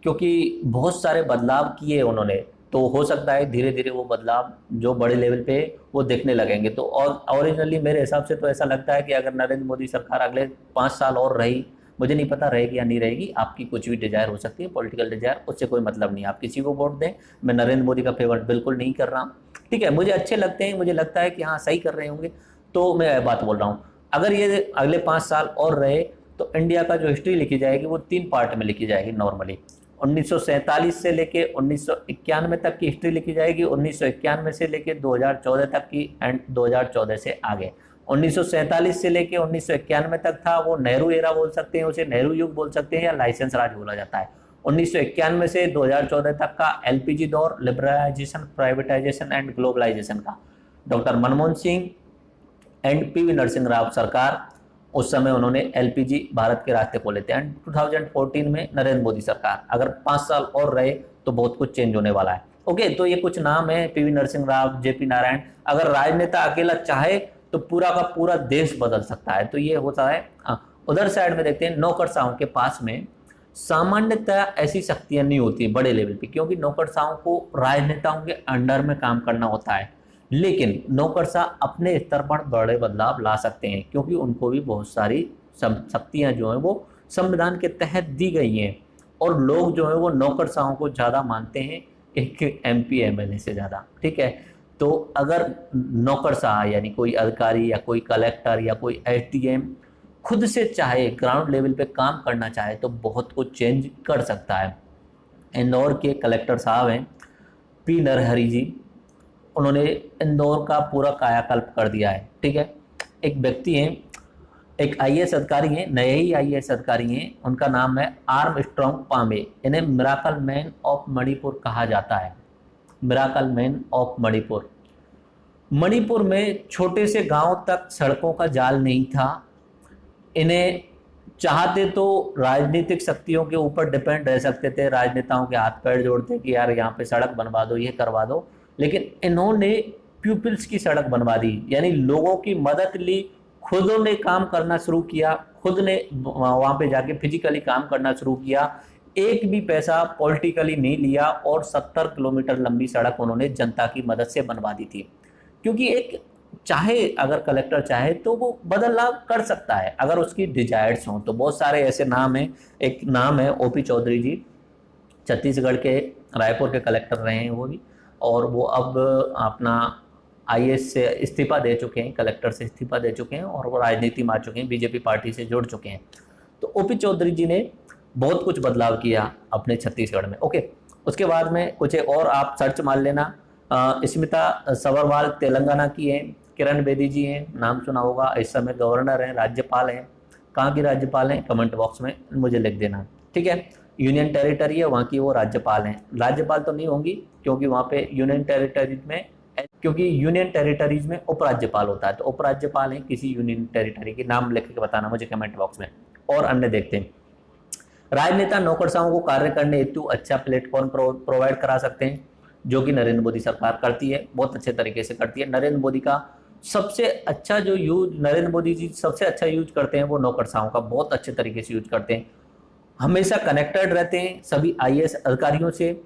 क्योंकि बहुत सारे बदलाव किए उन्होंने। तो हो सकता है धीरे धीरे वो बदलाव जो बड़े लेवल पे वो दिखने लगेंगे। तो और ओरिजिनली मेरे हिसाब से तो ऐसा लगता है कि अगर नरेंद्र मोदी सरकार अगले 5 साल और रही, मुझे नहीं पता रहेगी या नहीं रहेगी, आपकी कुछ भी डिजायर हो सकती है, पॉलिटिकल डिजायर, उससे कोई मतलब नहीं। आप किसी को वोट दें, मैं नरेंद्र मोदी का फेवर बिल्कुल नहीं कर रहा हूँ। ठीक है, मुझे अच्छे लगते हैं, मुझे लगता है कि हाँ सही कर रहे होंगे, तो मैं बात बोल रहा हूँ। अगर ये अगले 5 साल और रहे तो इंडिया का जो हिस्ट्री लिखी जाएगी वो 3 पार्ट में लिखी जाएगी नॉर्मली। 1947 से लेके 1991 तक की हिस्ट्री लिखी जाएगी, 1991 से लेके 2014 तक की, एंड 2014 से आगे। 1947 से लेके 1991 तक था, वो नेहरू एरा बोल सकते हैं, उसे नेहरू युग बोल सकते हैं, या लाइसेंस राज बोला जाता है। 1991 से 2014 तक का एलपीजी दौर, लिबरलाइजेशन, प्राइवेटाइजेशन एंड ग्लोबलाइजेशन का। Doctor Manmohan Singh and PV Narasimha Rao सरकार, उस समय उन्होंने एलपीजी भारत के रास्ते खोले थे। एंड 2014 में नरेंद्र मोदी सरकार। अगर 5 साल और रहे तो बहुत कुछ चेंज होने वाला है। ओके, तो ये कुछ नाम है, पीवी नरसिंह राव, जेपी नारायण। अगर राजनेता अकेला चाहे तो पूरा का पूरा देश बदल सकता है। तो ये होता है। उधर साइड में देखते हैं, नौकरशाहों के पास में सामान्यतः ऐसी शक्तियां नहीं होती बड़े लेवल पे, क्योंकि नौकरशाहों को राजनेताओं के अंडर में काम करना होता है। लेकिन नौकरशाह अपने स्तर पर बड़े बदलाव ला सकते हैं, क्योंकि उनको भी बहुत सारी शक्तियां जो हैं वो संविधान के तहत दी गई हैं, और लोग जो है वो नौकरशाहों को ज़्यादा मानते हैं एक एमपी एमएलए से ज़्यादा। ठीक है, तो अगर नौकरशाह यानी कोई अधिकारी या कोई कलेक्टर या कोई एसडीएम खुद से चाहे, ग्राउंड लेवल पे काम करना चाहे, तो बहुत कुछ चेंज कर सकता है। इंदौर के कलेक्टर साहब हैं पी नरहरि जी, उन्होंने इंदौर का पूरा कायाकल्प कर दिया है। ठीक है, एक व्यक्ति हैं, एक आईएएस अधिकारी हैं, नए ही आईएएस अधिकारी हैं, उनका नाम है आर्मस्ट्रॉन्ग पामे। इन्हें मिराकल मैन ऑफ मणिपुर कहा जाता है। Miracle man of Manipur. Manipur में छोटे से गांव तक सड़कों का जाल नहीं था। इन्हें चाहते तो राजनीतिक शक्तियों के ऊपर डिपेंड रह सकते थे, राजनेताओं के हाथ पैर जोड़ते कि यार यहाँ पे सड़क बनवा दो, ये करवा दो, लेकिन इन्होंने प्यूपिल्स की सड़क बनवा दी, यानी लोगों की मदद ली, खुद ने काम करना शुरू किया, खुद ने वहां पे जाके फिजिकली काम करना शुरू किया, एक भी पैसा पॉलिटिकली नहीं लिया और 70 किलोमीटर लंबी सड़क उन्होंने जनता की मदद से बनवा दी थी। क्योंकि एक चाहे अगर कलेक्टर चाहे तो वो बदलाव कर सकता है अगर उसकी डिजायर्स हो। तो बहुत सारे ऐसे नाम हैं, एक नाम है ओपी चौधरी जी, छत्तीसगढ़ के रायपुर के कलेक्टर रहे हैं वो भी, और वो अब अपना आईएएस से इस्तीफा दे चुके हैं, कलेक्टर से इस्तीफा दे चुके हैं और वो राजनीति में आ चुके हैं, बीजेपी पार्टी से जुड़ चुके हैं। तो ओपी चौधरी जी ने बहुत कुछ बदलाव किया अपने छत्तीसगढ़ में। ओके, उसके बाद में कुछ और आप सर्च मार लेना। स्मिता सबरवाल तेलंगाना की हैं, किरण बेदी जी हैं, नाम सुना होगा, इस समय गवर्नर हैं, राज्यपाल हैं। कहाँ की राज्यपाल हैं कमेंट बॉक्स में मुझे लिख देना, ठीक है। यूनियन टेरिटरी है वहाँ की, वो राज्यपाल हैं। राज्यपाल तो नहीं होंगी क्योंकि वहाँ पे यूनियन टेरिटरीज में उपराज्यपाल होता है, तो उपराज्यपाल हैं किसी यूनियन टेरिटरी की, नाम लिख के बताना मुझे कमेंट बॉक्स में। और अन्य देखते हैं, राजनेता नौकरशाहों को कार्य करने हेतु अच्छा प्लेटफॉर्म प्रोवाइड करा सकते हैं, जो कि नरेंद्र मोदी सरकार करती है, बहुत अच्छे तरीके से करती है। नरेंद्र मोदी का सबसे अच्छा जो यूज, नरेंद्र मोदी जी सबसे अच्छा यूज करते हैं वो नौकरशाहों का बहुत अच्छे तरीके से यूज करते हैं। हमेशा कनेक्टेड रहते हैं सभी आईएएस अधिकारियों से,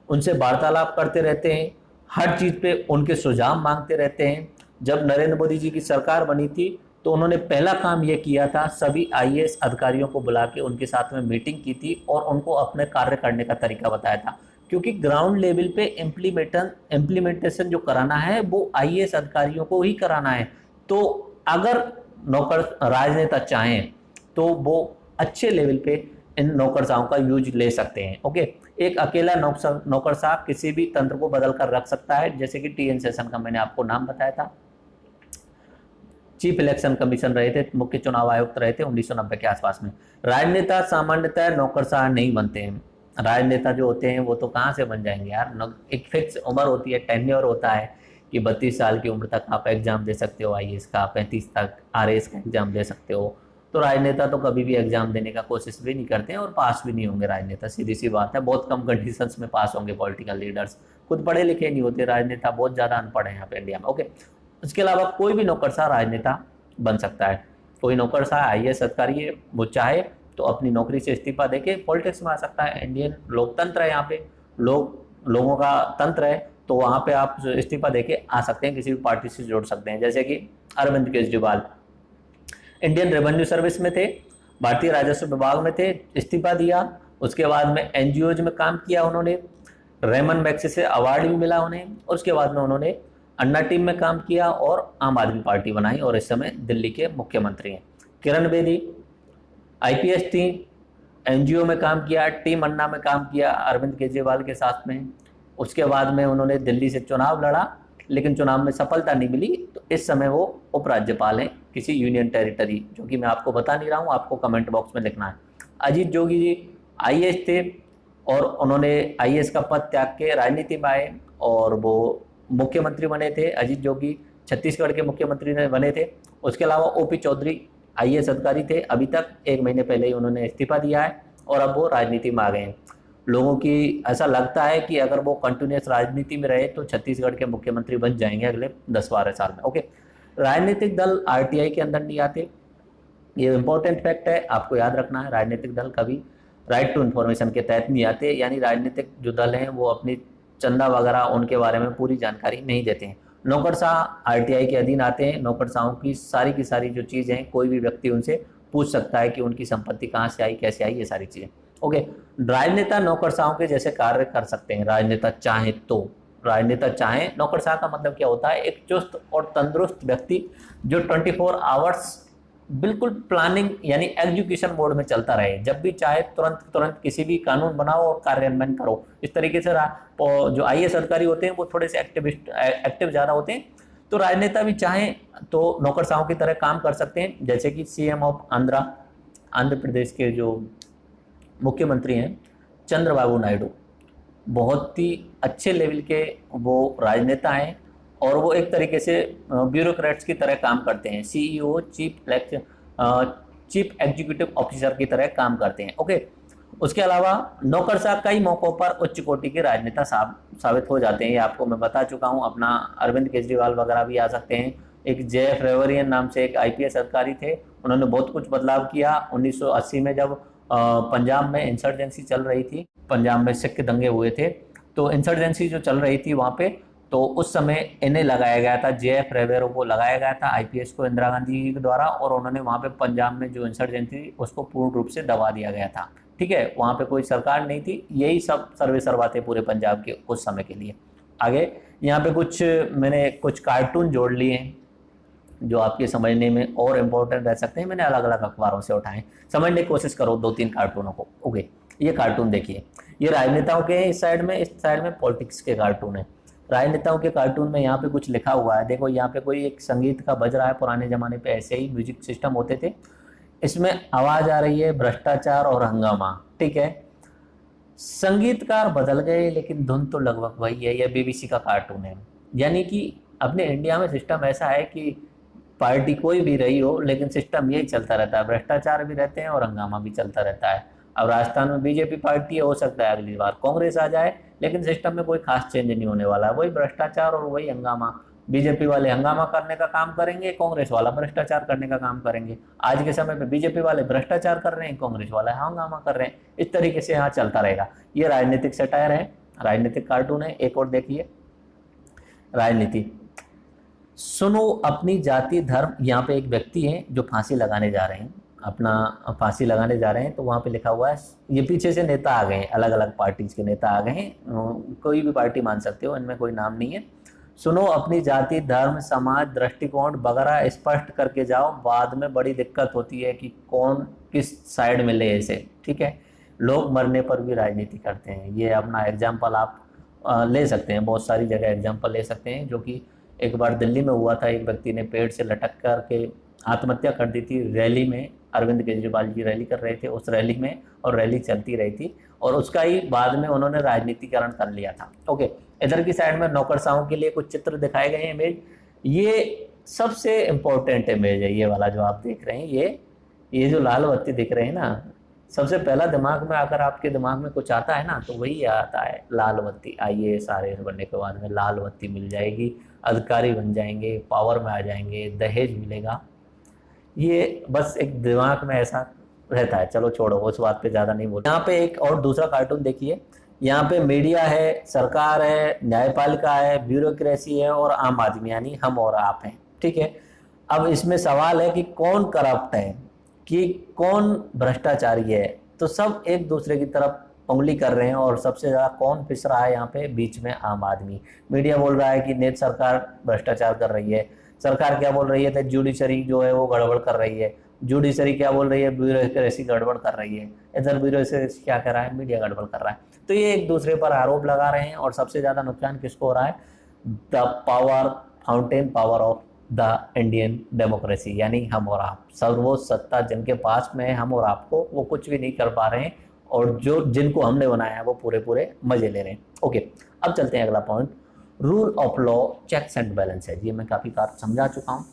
उनसे वार्तालाप करते रहते हैं, हर चीज़ पे उनके सुझाव मांगते रहते हैं। जब नरेंद्र मोदी जी की सरकार बनी थी तो उन्होंने पहला काम ये किया था, सभी आईएएस अधिकारियों को बुला के उनके साथ में मीटिंग की थी और उनको अपने कार्य करने का तरीका बताया था। क्योंकि ग्राउंड लेवल पे इम्प्लीमेंटेशन जो कराना है वो आईएएस अधिकारियों को ही कराना है। तो अगर नौकर राजनेता चाहें तो वो अच्छे लेवल पे इन नौकरशाहों का यूज ले सकते हैं। ओके, एक अकेला नौकरशाह किसी भी तंत्र को बदल कर रख सकता है, जैसे कि टीएन सेशन का मैंने आपको नाम बताया था, चीफ इलेक्शन कमीशन रहे थे, मुख्य चुनाव आयुक्त रहे थे 1990 के आसपास में। राजनेता सामान्यतः नौकरशाह नहीं बनते हैं। राजनेता जो होते हैं वो तो कहाँ से बन जाएंगे यार, एक फिक्स उम्र होती है, टेन्योर होता है कि 32 साल की उम्र तक आप एग्जाम दे सकते हो आईएएस का, 35 तक आरएएस का एग्जाम दे सकते हो। तो राजनेता तो कभी भी एग्जाम देने का कोशिश भी नहीं करते हैं और पास भी नहीं होंगे राजनेता, सीधी सी बात है। बहुत कम कंडीशंस में पास होंगे पॉलिटिकल लीडर्स, खुद पढ़े लिखे नहीं होते, राजनेता बहुत ज़्यादा अनपढ़ है यहाँ पे इंडिया में। ओके, उसके अलावा कोई भी नौकरशाह राजनेता बन सकता है। कोई नौकरशाह आईएएस अधिकारी है, वो चाहे तो अपनी नौकरी से इस्तीफा देके पॉलिटिक्स में आ सकता है। इंडियन लोकतंत्र है, यहाँ पे लोगों का तंत्र है, तो वहाँ पे आप इस्तीफा देके आ सकते हैं, किसी भी पार्टी से जुड़ सकते हैं। जैसे कि Arvind Kejriwal Indian revenue service में थे, भारतीय राजस्व विभाग में थे, इस्तीफा दिया, उसके बाद में एनजीओज में काम किया उन्होंने, रेमन मैग्सेसे अवार्ड भी मिला उन्हें, और उसके बाद में उन्होंने अन्ना टीम में काम किया और आम आदमी पार्टी बनाई और इस समय दिल्ली के मुख्यमंत्री हैं। किरण बेदी आईपीएस थी, एनजीओ में काम किया, टीम अन्ना में काम किया अरविंद केजरीवाल के साथ में। उसके बाद में उन्होंने दिल्ली से चुनाव लड़ा, लेकिन चुनाव में सफलता नहीं मिली, तो इस समय वो उपराज्यपाल हैं किसी यूनियन टेरिटरी, जो कि मैं आपको बता नहीं रहा हूँ, आपको कमेंट बॉक्स में लिखना है। अजीत जोगी जी आईएएस थे और उन्होंने आईएएस का पद त्याग के राजनीति में आए और वो मुख्यमंत्री बने थे। अजीत जोगी छत्तीसगढ़ के मुख्यमंत्री बने थे। उसके अलावा ओपी चौधरी आईएएस अधिकारी थे, अभी तक 1 महीने पहले ही उन्होंने इस्तीफा दिया है और अब वो राजनीति में आ गए हैं। लोगों की ऐसा लगता है कि अगर वो कंटिन्यूस राजनीति में रहे तो छत्तीसगढ़ के मुख्यमंत्री बन जाएंगे अगले 10-12 साल में। ओके, राजनीतिक दल आरटीआई के अंदर नहीं आते, ये इंपॉर्टेंट फैक्ट है, आपको याद रखना है। राजनीतिक दल कभी राइट टू इन्फॉर्मेशन के तहत नहीं आते, यानी राजनीतिक जो दल हैं वो अपनी चंदा वगैरह उनके बारे में पूरी जानकारी नहीं देते हैं। नौकरशाह आरटीआई के अधीन आते हैं। नौकरशाहों की सारी जो चीज़ें हैं कोई भी व्यक्ति उनसे पूछ सकता है कि उनकी संपत्ति कहाँ से आई, कैसे आई, ये सारी चीज़ें। ओके, राजनेता नौकरशाहों के जैसे कार्य कर सकते हैं, राजनेता चाहे तो। राजनेता चाहे, नौकरशाह का मतलब क्या होता है, एक चुस्त और तंदुरुस्त व्यक्ति जो 24 आवर्स बिल्कुल प्लानिंग यानी एग्जीक्यूशन मोड में चलता रहे, जब भी चाहे तुरंत किसी भी कानून बनाओ और कार्यान्वयन करो। इस तरीके से जो आईएएस अधिकारी होते हैं वो थोड़े से एक्टिव ज़्यादा होते हैं। तो राजनेता भी चाहें तो नौकरशाहों की तरह काम कर सकते हैं, जैसे कि सीएम ऑफ आंध्र प्रदेश के जो मुख्यमंत्री हैं चंद्रबाबू नायडू, बहुत ही अच्छे लेवल के वो राजनेता हैं और वो एक तरीके से ब्यूरोक्रेट्स की तरह काम करते हैं, सीईओ चीफ एग्जीक्यूटिव ऑफिसर की तरह काम करते हैं। ओके, उसके अलावा नौकरशाह कई मौकों पर उच्च कोटि के राजनेता साबित हो जाते हैं। ये आपको मैं बता चुका हूँ। अपना अरविंद केजरीवाल वगैरह भी आ सकते हैं। एक जेएफ रेवरियन नाम से एक आईपीएस अधिकारी थे, उन्होंने बहुत कुछ बदलाव किया। 1980 में जब पंजाब में इंसर्जेंसी चल रही थी, पंजाब में सिख दंगे हुए थे, तो इंसर्जेंसी जो चल रही थी वहाँ पे, तो उस समय इन्हें लगाया गया था, जेएफ रेवेरो को लगाया गया था, आईपीएस को, इंदिरा गांधी जी के द्वारा, और उन्होंने वहाँ पे पंजाब में जो इंसर्जेंसी थी उसको पूर्ण रूप से दबा दिया गया था। ठीक है, वहाँ पे कोई सरकार नहीं थी, यही सब सर्वे सर्वा थे पूरे पंजाब के उस समय के लिए। आगे यहाँ पे कुछ मैंने कुछ कार्टून जोड़ लिए हैं जो आपके समझने में और इम्पोर्टेंट रह सकते हैं। मैंने अलग अलग अखबारों से उठाए, समझने की कोशिश करो 2-3 कार्टूनों को। ओके, ये कार्टून देखिए, ये राजनेताओं के हैं, इस साइड में पॉलिटिक्स के कार्टून है। राजनेताओं के कार्टून में यहाँ पे कुछ लिखा हुआ है, देखो यहाँ पे कोई एक संगीत का बज रहा है, पुराने जमाने पे ऐसे ही म्यूजिक सिस्टम होते थे। इसमें आवाज आ रही है भ्रष्टाचार और हंगामा। ठीक है, संगीतकार बदल गए लेकिन धुन तो लगभग वही है। यह बीबीसी का कार्टून है। यानी कि अपने इंडिया में सिस्टम ऐसा है कि पार्टी कोई भी रही हो लेकिन सिस्टम यही चलता रहता है, भ्रष्टाचार भी रहते हैं और हंगामा भी चलता रहता है। अब राजस्थान में बीजेपी पार्टी है, हो सकता है अगली बार कांग्रेस आ जाए, लेकिन सिस्टम में कोई खास चेंज नहीं होने वाला है, वही भ्रष्टाचार और वही हंगामा। बीजेपी वाले हंगामा करने का काम करेंगे, कांग्रेस वाला भ्रष्टाचार करने का काम करेंगे। आज के समय पे बीजेपी वाले भ्रष्टाचार कर रहे हैं, कांग्रेस वाले हंगामा कर रहे हैं। इस तरीके से यहाँ चलता रहेगा। ये राजनीतिक सटायर है, राजनीतिक कार्टून है। एक और देखिए, राजनीति। सुनो अपनी जाति धर्म, यहाँ पे एक व्यक्ति है जो फांसी लगाने जा रहे हैं, अपना फांसी लगाने जा रहे हैं, तो वहाँ पे लिखा हुआ है, ये पीछे से नेता आ गए हैं, अलग अलग पार्टीज के नेता आ गए हैं, कोई भी पार्टी मान सकते हो, इनमें कोई नाम नहीं है। सुनो अपनी जाति धर्म समाज दृष्टिकोण वगैरह स्पष्ट करके जाओ, बाद में बड़ी दिक्कत होती है कि कौन किस साइड में ले इसे। ठीक है, लोग मरने पर भी राजनीति करते हैं। ये अपना एग्जाम्पल आप ले सकते हैं, बहुत सारी जगह एग्जाम्पल ले सकते हैं। जो कि एक बार दिल्ली में हुआ था, एक व्यक्ति ने पेड़ से लटक कर के आत्महत्या कर दी थी रैली में। अरविंद केजरीवाल जी रैली कर रहे थे उस रैली में, और रैली चलती रही थी, और उसका ही बाद में उन्होंने राजनीतिकरण कर लिया था। ओके, इधर की साइड में नौकरशाहों के लिए कुछ चित्र दिखाए गए हैं, इमेज। ये सबसे इम्पोर्टेंट इमेज है, ये वाला जो आप देख रहे हैं, ये जो लाल बत्ती दिख रहे हैं ना, सबसे पहला दिमाग में अगर आपके दिमाग में कुछ आता है ना, तो वही आता है लाल बत्ती। आईएएस आरएएस बनने के बाद में लाल बत्ती मिल जाएगी, अधिकारी बन जाएंगे, पावर में आ जाएंगे, दहेज मिलेगा। ये बस एक दिमाग में ऐसा रहता है। चलो छोड़ो, उस बात पे ज़्यादा नहीं बोल। यहाँ पे एक और दूसरा कार्टून देखिए, यहाँ पे मीडिया है, सरकार है, न्यायपालिका है, ब्यूरोक्रेसी है, और आम आदमी यानी हम और आप हैं। ठीक है, अब इसमें सवाल है कि कौन करप्ट है, कि कौन भ्रष्टाचारी है। तो सब एक दूसरे की तरफ उंगली कर रहे हैं, और सबसे ज़्यादा कौन पिस रहा है यहाँ पे, बीच में आम आदमी। मीडिया बोल रहा है कि नेत सरकार भ्रष्टाचार कर रही है, सरकार क्या बोल रही है, तो जुडिशरी जो है वो गड़बड़ कर रही है, जुडिशरी क्या बोल रही है, ब्यूरोक्रेसी गड़बड़ कर रही है। इधर ब्यूरोक्रेसी क्या कर रहा है, मीडिया गड़बड़ कर रहा है। तो ये एक दूसरे पर आरोप लगा रहे हैं, और सबसे ज़्यादा नुकसान किसको हो रहा है, the power fountain power of the Indian democracy, यानी हम और आप। सर्वोच्च सत्ता जिनके पास में है, हम और आपको, वो कुछ भी नहीं कर पा रहे हैं, और जो जिनको हमने बनाया है वो पूरे पूरे मजे ले रहे हैं। ओके, अब चलते हैं अगला point, rule of law checks and balance है। ये मैं काफ़ी बार समझा चुका हूँ।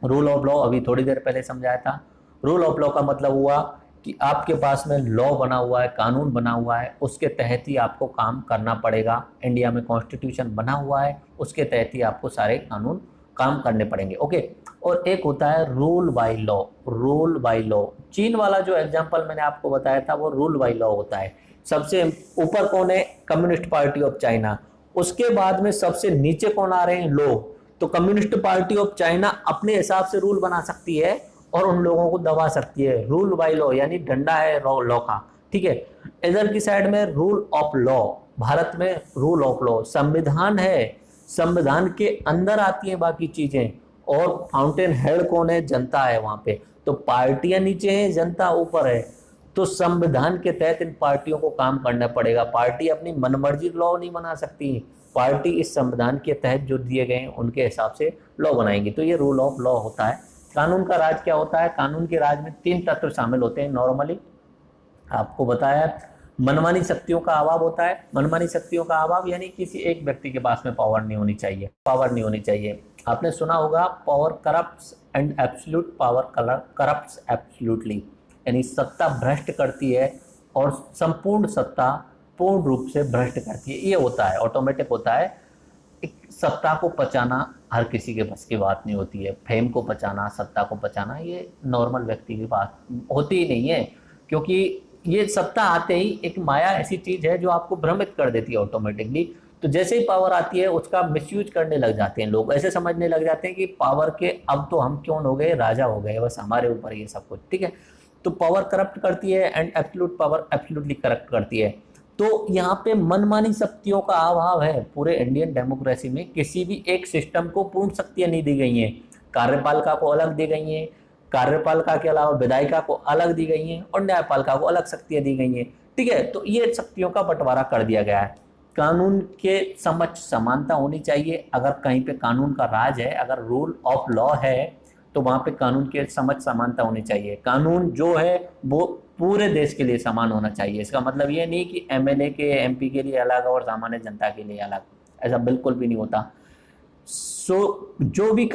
रूल ऑफ लॉ अभी थोड़ी देर पहले समझाया था। रूल ऑफ लॉ का मतलब हुआ कि आपके पास में लॉ बना हुआ है, कानून बना हुआ है, उसके तहत ही आपको काम करना पड़ेगा। इंडिया में कॉन्स्टिट्यूशन बना हुआ है, उसके तहत ही आपको सारे कानून काम करने पड़ेंगे। ओके, और एक होता है rule by law. Rule by law, चीन वाला जो एग्जांपल मैंने आपको बताया था वो रूल बाय लॉ होता है। सबसे ऊपर कौन है, कम्युनिस्ट पार्टी ऑफ चाइना। उसके बाद में सबसे नीचे कौन आ रहे हैं, लोग। तो कम्युनिस्ट पार्टी ऑफ चाइना अपने हिसाब से रूल बना सकती है और उन लोगों को दबा सकती है। रूल बाय लॉ यानी डंडा है लॉ का। ठीक है, इधर की साइड में रूल ऑफ लॉ, भारत में रूल ऑफ लॉ संविधान है, संविधान के अंदर आती हैं बाकी चीजें, और फाउंटेन हेड कौन है, जनता है वहां पे। तो पार्टियां नीचे हैं, जनता ऊपर है। तो संविधान के तहत इन पार्टियों को काम करना पड़ेगा। पार्टी अपनी मनमर्जी लॉ नहीं बना सकती, पार्टी इस संविधान के तहत जो दिए गए हैं उनके हिसाब से लॉ बनाएंगी। तो ये रूल ऑफ लॉ होता है। कानून का राज क्या होता है, कानून के राज में 3 तत्व शामिल होते हैं। नॉर्मली आपको बताया, मनमानी शक्तियों का अभाव होता है। मनमानी शक्तियों का अभाव यानी किसी एक व्यक्ति के पास में पावर नहीं होनी चाहिए, पावर नहीं होनी चाहिए। आपने सुना होगा, power corrupts and absolute power corrupts absolutely, यानी सत्ता भ्रष्ट करती है और संपूर्ण सत्ता पूर्ण रूप से भ्रष्ट करती है। ये होता है, ऑटोमेटिक होता है। एक सत्ता को पचाना हर किसी के बस की बात नहीं होती है। फेम को पचाना, सत्ता को पचाना, ये नॉर्मल व्यक्ति की बात होती ही नहीं है, क्योंकि ये सत्ता आते ही एक माया ऐसी चीज है जो आपको भ्रमित कर देती है ऑटोमेटिकली। तो जैसे ही पावर आती है उसका मिसयूज करने लग जाते हैं लोग, ऐसे समझने लग जाते हैं कि पावर के अब तो हम क्यों हो गए, राजा हो गए, बस हमारे ऊपर ये सब कुछ, ठीक है। तो पावर करप्ट करती है and absolute power absolutely corrupt करती है। तो यहाँ पे मनमानी शक्तियों का अभाव है। पूरे इंडियन डेमोक्रेसी में किसी भी एक सिस्टम को पूर्ण शक्तियां नहीं दी गई हैं। कार्यपालिका को अलग दी गई हैं, कार्यपालिका के अलावा विधायिका को अलग दी गई हैं और न्यायपालिका को अलग शक्तियां दी गई हैं, ठीक है। तो ये शक्तियों का बंटवारा कर दिया गया है। कानून के समक्ष समानता होनी चाहिए। अगर कहीं पे कानून का राज है, अगर रूल ऑफ लॉ है, तो वहां पे कानून के समक्ष समानता होनी चाहिए। कानून जो है वो पूरे देश के लिए समान होना चाहिए। इसका मतलब ये नहीं कि एमएलए के, एमपी के लिए अलग और सामान्य जनता के लिए अलग, ऐसा बिल्कुल भी नहीं होता। जो भी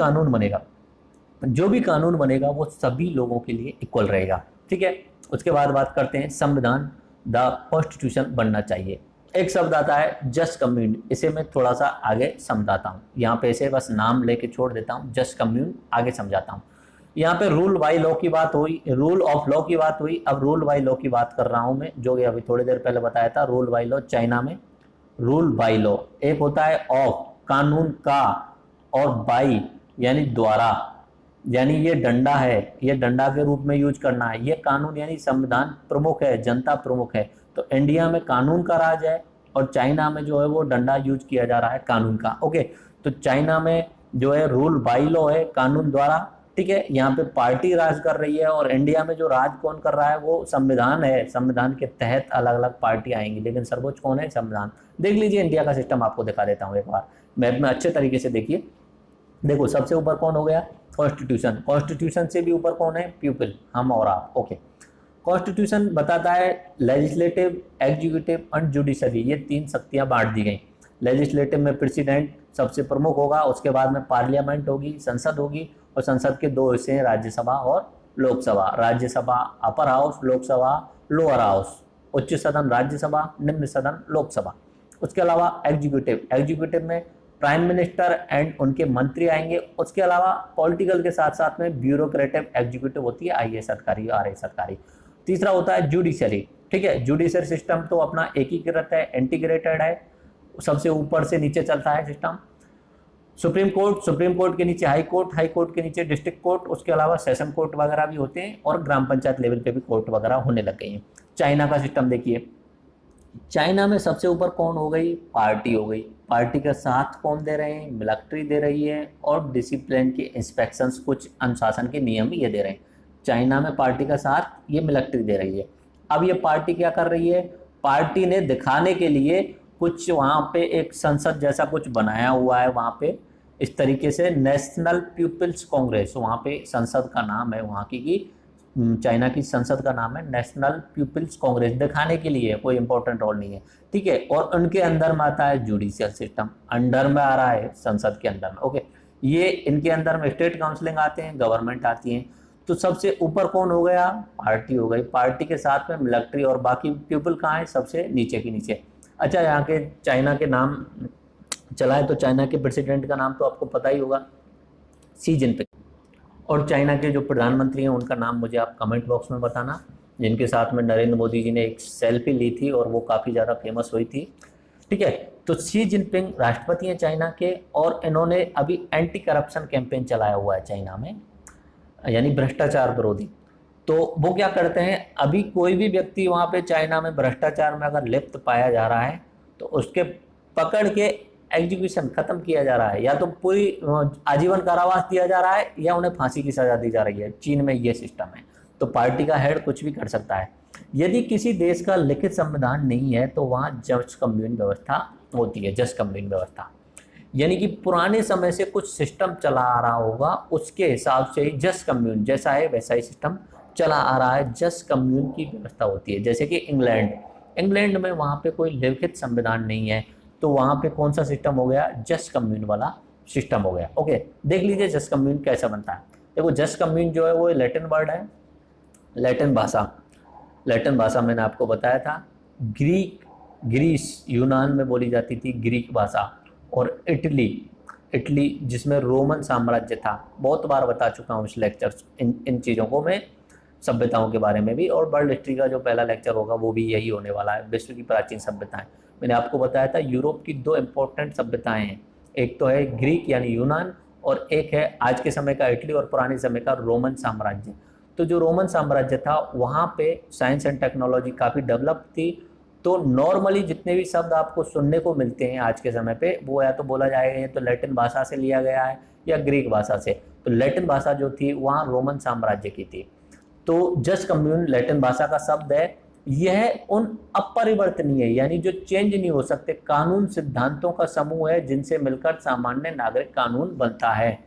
कानून बनेगा वो सभी लोगों के लिए इक्वल रहेगा, ठीक है। उसके बाद बात करते हैं संविधान, द कॉन्स्टिट्यूशन बनना चाहिए। एक शब्द आता है जस्ट कम्यून, इसे मैं थोड़ा सा आगे समझाता हूँ। यहाँ पे इसे बस नाम लेके छोड़ देता हूँ, जस्ट कम्यून, आगे समझाता हूँ। यहाँ पे रूल बाय लॉ की बात हुई, रूल ऑफ लॉ की बात हुई, अब रूल बाय लॉ की बात कर रहा हूँ मैं, जो कि अभी थोड़ी देर पहले बताया था। रूल बाय लॉ चाइना में, रूल बाय लॉ एक होता है ऑफ, कानून का, और बाई यानी द्वारा, यानी ये डंडा है, ये डंडा के रूप में यूज करना है। ये कानून यानी संविधान प्रमुख है, जनता प्रमुख है। तो इंडिया में कानून का राज है और चाइना में जो है वो डंडा यूज किया जा रहा है कानून का, ओके। तो चाइना में जो है रूल बाय लॉ है, कानून द्वारा, ठीक है। यहाँ पे पार्टी राज कर रही है और इंडिया में जो राज कौन कर रहा है वो संविधान है। संविधान के तहत अलग अलग पार्टी आएंगी, लेकिन सर्वोच्च कौन है, संविधान। देख लीजिए इंडिया का सिस्टम, आपको दिखा देता हूँ एक बार मैप में अच्छे तरीके से देखिए। देखो सबसे ऊपर कौन हो गया, कॉन्स्टिट्यूशन। कॉन्स्टिट्यूशन से भी ऊपर कौन है, पीपल, हम और आप, ओके। कॉन्स्टिट्यूशन बताता है लेजिस्लेटिव, एग्जीक्यूटिव एंड जुडिशरी, ये तीन शक्तियां बांट दी गई। लेजिस्लेटिव में प्रेसिडेंट सबसे प्रमुख होगा, उसके बाद में पार्लियामेंट होगी, संसद होगी, और संसद के दो हिस्से हैं, राज्यसभा और Lok Sabha. Rajya Sabha upper house, Lok Sabha lower house, उच्च सदन राज्यसभा, निम्न सदन लोकसभा। उसके अलावा एग्जीक्यूटिव में प्राइम मिनिस्टर एंड उनके मंत्री आएंगे। उसके अलावा पॉलिटिकल के साथ साथ में ब्यूरोक्रेटिव एग्जीक्यूटिव होती है, आईएएस अधिकारी, आरएएस अधिकारी। तीसरा होता है जुडिशरी, ठीक है। जुडिशरी सिस्टम तो अपना एकीकृत है, इंटीग्रेटेड है, सबसे ऊपर से नीचे चलता है सिस्टम। सुप्रीम कोर्ट के नीचे हाई कोर्ट के नीचे डिस्ट्रिक्ट कोर्ट, उसके अलावा सेशन कोर्ट वगैरह भी होते हैं, और ग्राम पंचायत लेवल पे भी कोर्ट वगैरह होने लग गई हैं। चाइना का सिस्टम देखिए, चाइना में सबसे ऊपर कौन हो गई, पार्टी हो गई। पार्टी का साथ कौन दे रहे हैं, मिलिट्री दे रही है, और डिसिप्लिन के इंस्पेक्शंस, कुछ अनुशासन के नियम ये दे रहे हैं। चाइना में पार्टी का साथ ये मिलिट्री दे रही है। अब ये पार्टी क्या कर रही है, पार्टी ने दिखाने के लिए कुछ वहाँ पे एक संसद जैसा कुछ बनाया हुआ है, वहाँ पे इस तरीके से नेशनल पीपल्स कांग्रेस, वहाँ पे संसद का नाम है वहाँ की चाइना की संसद का नाम है नेशनल पीपल्स कांग्रेस, दिखाने के लिए, कोई इंपॉर्टेंट रोल नहीं है, ठीक है। और उनके अंदर में आता है जुडिशियल सिस्टम, अंडर में आ रहा है संसद के अंदर में, ओके। ये इनके अंदर में स्टेट काउंसलिंग आते हैं, गवर्नमेंट आती है। तो सबसे ऊपर कौन हो गया, पार्टी हो गई, पार्टी के साथ में मिलिट्री, और बाकी पीपल कहाँ है, सबसे नीचे के नीचे। अच्छा, यहाँ के चाइना के नाम चला है, तो चाइना के प्रेसिडेंट का नाम तो आपको पता ही होगा, शी जिनपिंग। और चाइना के जो प्रधानमंत्री हैं उनका नाम मुझे आप कमेंट बॉक्स में बताना, जिनके साथ में नरेंद्र मोदी जी ने एक सेल्फी ली थी और वो काफ़ी ज़्यादा फेमस हुई थी, ठीक है। तो शी जिनपिंग राष्ट्रपति हैं चाइना के, और इन्होंने अभी एंटी करप्शन कैंपेन चलाया हुआ है चाइना में, यानी भ्रष्टाचार विरोधी। तो वो क्या करते हैं, अभी कोई भी व्यक्ति वहाँ पे चाइना में भ्रष्टाचार में अगर लिप्त पाया जा रहा है तो उसके पकड़ के एग्जीक्यूशन खत्म किया जा रहा है, या तो पूरी आजीवन कारावास दिया जा रहा है, या उन्हें फांसी की सजा दी जा रही है। चीन में ये सिस्टम है। तो पार्टी का हेड कुछ भी कर सकता है। यदि किसी देश का लिखित संविधान नहीं है तो वहाँ जस्ट कम्यून व्यवस्था होती है, जस्ट कम्यून व्यवस्था, यानी कि पुराने समय से कुछ सिस्टम चला आ रहा होगा, उसके हिसाब से ही जस्ट कम्यून जैसा है वैसा ही सिस्टम चला आ रहा है। जस्ट कम्यून की व्यवस्था होती है। जैसे कि इंग्लैंड में वहाँ पे कोई लिखित संविधान नहीं है, तो वहाँ पे कौन सा सिस्टम हो गया, जस्ट कम्यून वाला सिस्टम हो गया, ओके। देख लीजिए जस्ट कम्यून कैसा बनता है। देखो जस्ट कम्यून जो है वो लैटिन वर्ड है, लैटिन भाषा, लैटिन भाषा मैंने आपको बताया था, ग्रीस यूनान में बोली जाती थी ग्रीक भाषा, और इटली इटली जिसमें रोमन साम्राज्य था। बहुत बार बता चुका हूँ इस लेक्चर्स इन चीज़ों को मैं, सभ्यताओं के बारे में भी, और वर्ल्ड हिस्ट्री का जो पहला लेक्चर होगा वो भी यही होने वाला है, विश्व की प्राचीन सभ्यताएं। मैंने आपको बताया था यूरोप की 2 इम्पोर्टेंट सभ्यताएं हैं, एक तो है ग्रीक यानी यूनान, और एक है आज के समय का इटली और पुराने समय का रोमन साम्राज्य। तो जो रोमन साम्राज्य था वहाँ पे साइंस एंड टेक्नोलॉजी काफ़ी डेवलप थी। तो नॉर्मली जितने भी शब्द आपको सुनने को मिलते हैं आज के समय पे, वो या तो बोला जाएगा ये तो लैटिन भाषा से लिया गया है या ग्रीक भाषा से। तो लैटिन भाषा जो थी वहाँ रोमन साम्राज्य की थी। तो जस कम्यून लैटिन भाषा का शब्द है, यह उन अपरिवर्तनीय यानी जो चेंज नहीं हो सकते कानून सिद्धांतों का समूह है जिनसे मिलकर सामान्य नागरिक कानून बनता है।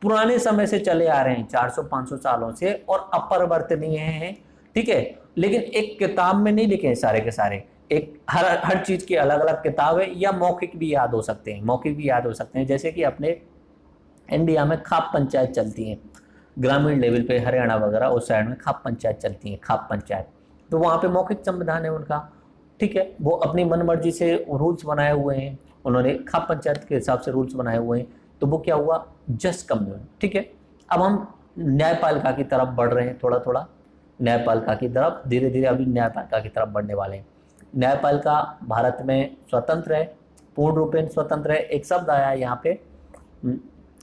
पुराने समय से चले आ रहे हैं 400-500 सालों से, और अपरिवर्तनीय हैं, ठीक है। लेकिन एक किताब में नहीं लिखे हैं सारे के सारे, एक हर चीज की अलग अलग किताब है, या मौखिक भी याद हो सकते हैं, मौखिक भी याद हो सकते हैं। जैसे कि अपने इंडिया में खाप पंचायत चलती है, ग्रामीण लेवल पे हरियाणा वगैरह उस साइड में खाप पंचायत चलती है, खाप पंचायत। तो वहाँ पे मौखिक संविधान है उनका, ठीक है। वो अपनी मन मर्जी से रूल्स बनाए हुए हैं, उन्होंने खाप पंचायत के हिसाब से रूल्स बनाए हुए हैं। तो वो क्या हुआ, जस कम्यून, ठीक है। अब हम न्यायपालिका की तरफ बढ़ रहे हैं, थोड़ा थोड़ा न्यायपालिका की तरफ, धीरे धीरे अभी न्यायपालिका की तरफ बढ़ने वाले हैं। न्यायपालिका भारत में स्वतंत्र है, पूर्ण रूपेण स्वतंत्र है। एक शब्द आया है यहाँ पे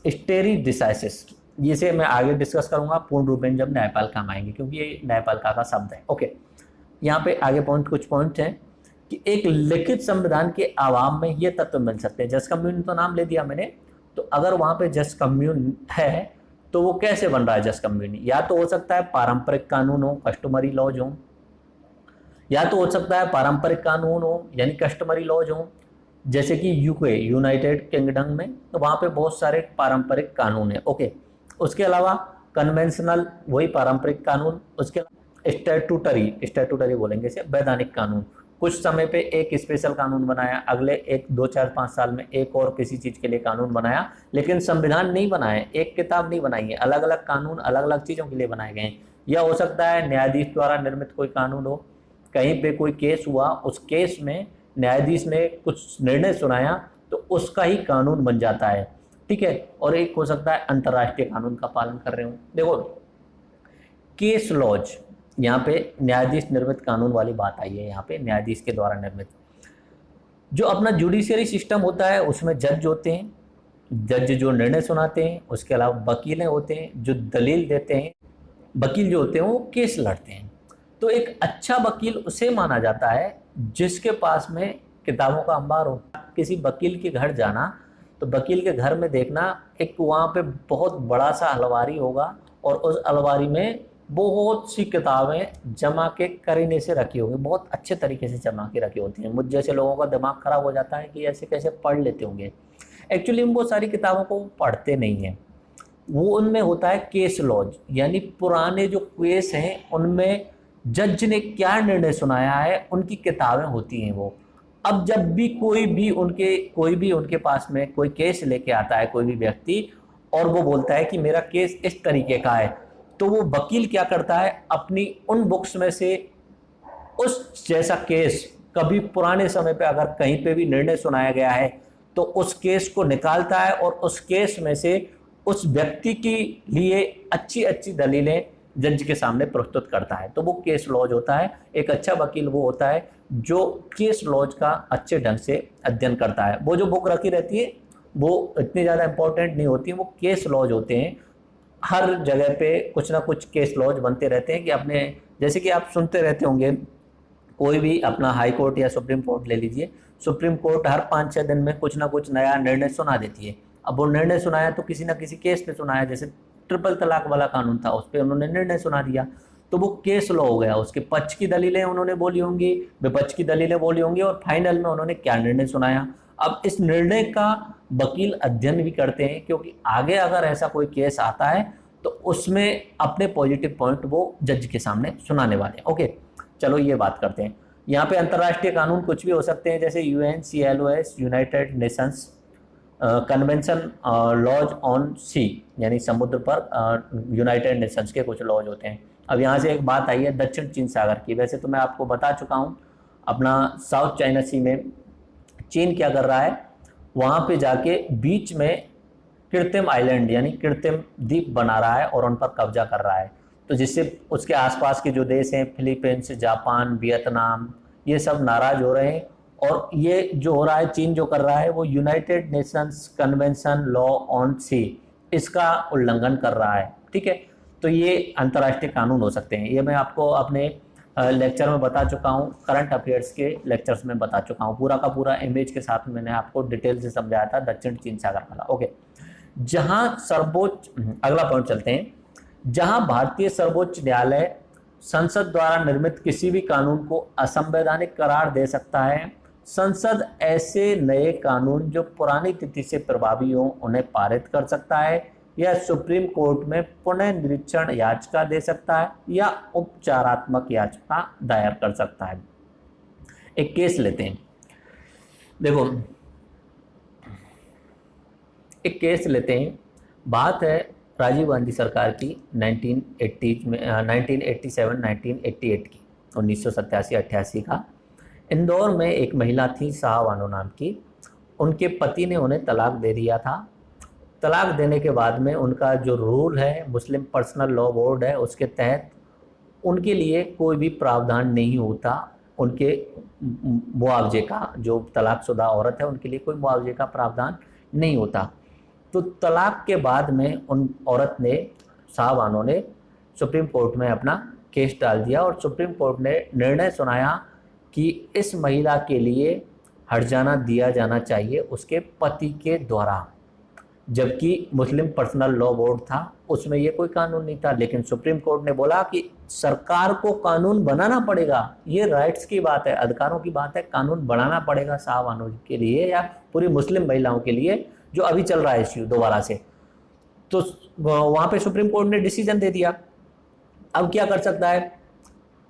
स्टेरी डिसाइसिस, जिसे मैं आगे डिस्कस करूंगा पूर्ण रूपेण जब न्यायपालिका में आएंगे, क्योंकि ये न्यायपालिका का शब्द है। ओके, यहाँ पे आगे कुछ पॉइंट हैं कि एक लिखित संविधान के आवाम में ये तत्व मिल सकते हैं। जस कम्यून तो नाम ले दिया मैंने, तो अगर वहाँ पे जस कम्यून है तो वो कैसे बन रहा है जस कम्यून? या तो हो सकता है पारंपरिक कानून हो, कस्टमरी लॉज हो, या तो हो सकता है पारंपरिक कानून हो यानी कस्टमरी लॉज हो, जैसे कि यूके यूनाइटेड किंगडम में, तो वहाँ पे बहुत सारे पारंपरिक कानून है। ओके, उसके अलावा कन्वेंशनल वही पारंपरिक कानून, उसके अलावा स्टैट्यूटरी बोलेंगे इसे, वैधानिक कानून। कुछ समय पे एक स्पेशल कानून बनाया, अगले 1, 2, 4, 5 साल में एक और किसी चीज के लिए कानून बनाया, लेकिन संविधान नहीं बनाया, एक किताब नहीं बनाई है, अलग अलग कानून अलग अलग चीजों के लिए बनाए गए हैं। या हो सकता है न्यायाधीश द्वारा निर्मित कोई कानून हो, कहीं पे कोई केस हुआ, उस केस में न्यायाधीश ने कुछ निर्णय सुनाया तो उसका ही कानून बन जाता है, ठीक है। और एक हो सकता है अंतर्राष्ट्रीय कानून का पालन कर रहे हो। देखो, केस लॉज, यहाँ पे न्यायाधीश निर्मित कानून वाली बात आई है, यहाँ पे न्यायाधीश के द्वारा निर्मित। जो अपना जुडिशियरी सिस्टम होता है उसमें जज होते हैं, जज जो निर्णय सुनाते हैं, उसके अलावा वकीलें होते हैं जो दलील देते हैं, वकील जो होते हैं वो केस लड़ते हैं। तो एक अच्छा वकील उसे माना जाता है जिसके पास में किताबों का अंबार हो। किसी वकील के घर जाना तो वकील के घर में देखना, एक वहाँ पे बहुत बड़ा सा अलमारी होगा और उस अलमारी में बहुत सी किताबें जमा के करीने से रखी होंगी, बहुत अच्छे तरीके से जमा के रखी होती हैं। मुझ जैसे लोगों का दिमाग खराब हो जाता है कि ऐसे कैसे पढ़ लेते होंगे। एक्चुअली वो सारी किताबों को पढ़ते नहीं हैं, वो उनमें होता है केस लॉज, यानी पुराने जो केस हैं उनमें जज ने क्या निर्णय सुनाया है उनकी किताबें होती हैं वो। अब जब भी कोई भी उनके पास में कोई केस लेके आता है कोई भी व्यक्ति, और वो बोलता है कि मेरा केस इस तरीके का है, तो वो वकील क्या करता है, अपनी उन बुक्स में से उस जैसा केस कभी पुराने समय पे अगर कहीं पे भी निर्णय सुनाया गया है तो उस केस को निकालता है और उस केस में से उस व्यक्ति के लिए अच्छी अच्छी दलीलें जज के सामने प्रस्तुत करता है। तो वो केस लॉज होता है। एक अच्छा वकील वो होता है जो केस लॉज का अच्छे ढंग से अध्ययन करता है। वो जो बुक रखी रहती है वो इतनी ज़्यादा इंपॉर्टेंट नहीं होती है, वो केस लॉज होते हैं। हर जगह पे कुछ ना कुछ केस लॉज बनते रहते हैं कि अपने, जैसे कि आप सुनते रहते होंगे, कोई भी अपना हाई कोर्ट या सुप्रीम कोर्ट ले लीजिए, सुप्रीम कोर्ट हर 5-6 दिन में कुछ ना कुछ नया निर्णय सुना देती है। अब वो निर्णय सुनाया तो किसी ना किसी केस पे सुनाया, जैसे ट्रिपल तलाक वाला कानून था, उस पर उन्होंने निर्णय सुना दिया, तो वो केस लॉ हो गया। उसके पक्ष की दलीलें उन्होंने बोली होंगी, विपक्ष की दलीलें बोली होंगी, और फाइनल में उन्होंने क्या निर्णय सुनाया। अब इस निर्णय का वकील अध्ययन भी करते हैं, क्योंकि आगे अगर ऐसा कोई केस आता है तो उसमें अपने पॉजिटिव पॉइंट वो जज के सामने सुनाने वाले हैं। ओके, चलो ये बात करते हैं। यहाँ पे अंतर्राष्ट्रीय कानून कुछ भी हो सकते हैं, जैसे UNCLOS United Nations convention laws on sea, यानी समुद्र पर यूनाइटेड नेशंस के कुछ लॉज होते हैं। अब यहाँ से एक बात आई है दक्षिण चीन सागर की। वैसे तो मैं आपको बता चुका हूँ, अपना साउथ चाइना सी में चीन क्या कर रहा है, वहाँ पे जाके बीच में कृत्रिम आइलैंड यानी कृत्रिम द्वीप बना रहा है और उन पर कब्जा कर रहा है। तो जिससे उसके आसपास के जो देश हैं, फिलीपींस, जापान, वियतनाम, ये सब नाराज हो रहे हैं। और ये जो हो रहा है, चीन जो कर रहा है, वो United Nations convention law on sea, इसका उल्लंघन कर रहा है। ठीक है, तो ये अंतर्राष्ट्रीय कानून हो सकते हैं। ये मैं आपको अपने लेक्चर में बता चुका हूँ, करंट अफेयर्स के लेक्चर्स में बता चुका हूँ, पूरा का पूरा इमेज के साथ मैंने आपको डिटेल से समझाया था दक्षिण चीन सागर वाला। ओके, जहां सर्वोच्च, अगला पॉइंट चलते हैं, जहां भारतीय सर्वोच्च न्यायालय संसद द्वारा निर्मित किसी भी कानून को असंवैधानिक करार दे सकता है, संसद ऐसे नए कानून जो पुरानी तिथि से प्रभावी हों उन्हें पारित कर सकता है, या सुप्रीम कोर्ट में पुनः निरीक्षण याचिका दे सकता है, या उपचारात्मक याचिका दायर कर सकता है। एक केस लेते हैं, देखो एक केस लेते हैं। बात है राजीव गांधी सरकार की 1987 1988 की, 1987-88 का। इंदौर में एक महिला थी शाह बानो नाम की, उनके पति ने उन्हें तलाक दे दिया था। तलाक देने के बाद में उनका जो रूल है, मुस्लिम पर्सनल लॉ बोर्ड है, उसके तहत उनके लिए कोई भी प्रावधान नहीं होता उनके मुआवजे का। जो तलाकशुदा औरत है उनके लिए कोई मुआवजे का प्रावधान नहीं होता। तो तलाक के बाद में उन औरत ने, शाह बानो ने, सुप्रीम कोर्ट में अपना केस डाल दिया और सुप्रीम कोर्ट ने निर्णय सुनाया कि इस महिला के लिए हर्जाना दिया जाना चाहिए उसके पति के द्वारा। जबकि मुस्लिम पर्सनल लॉ बोर्ड था, उसमें ये कोई कानून नहीं था। लेकिन सुप्रीम कोर्ट ने बोला कि सरकार को कानून बनाना पड़ेगा, ये राइट्स की बात है, अधिकारों की बात है, कानून बनाना पड़ेगा शाह बानो के लिए या पूरी मुस्लिम महिलाओं के लिए, जो अभी चल रहा है इश्यू दोबारा से। तो वहां पे सुप्रीम कोर्ट ने डिसीजन दे दिया। अब क्या कर सकता है,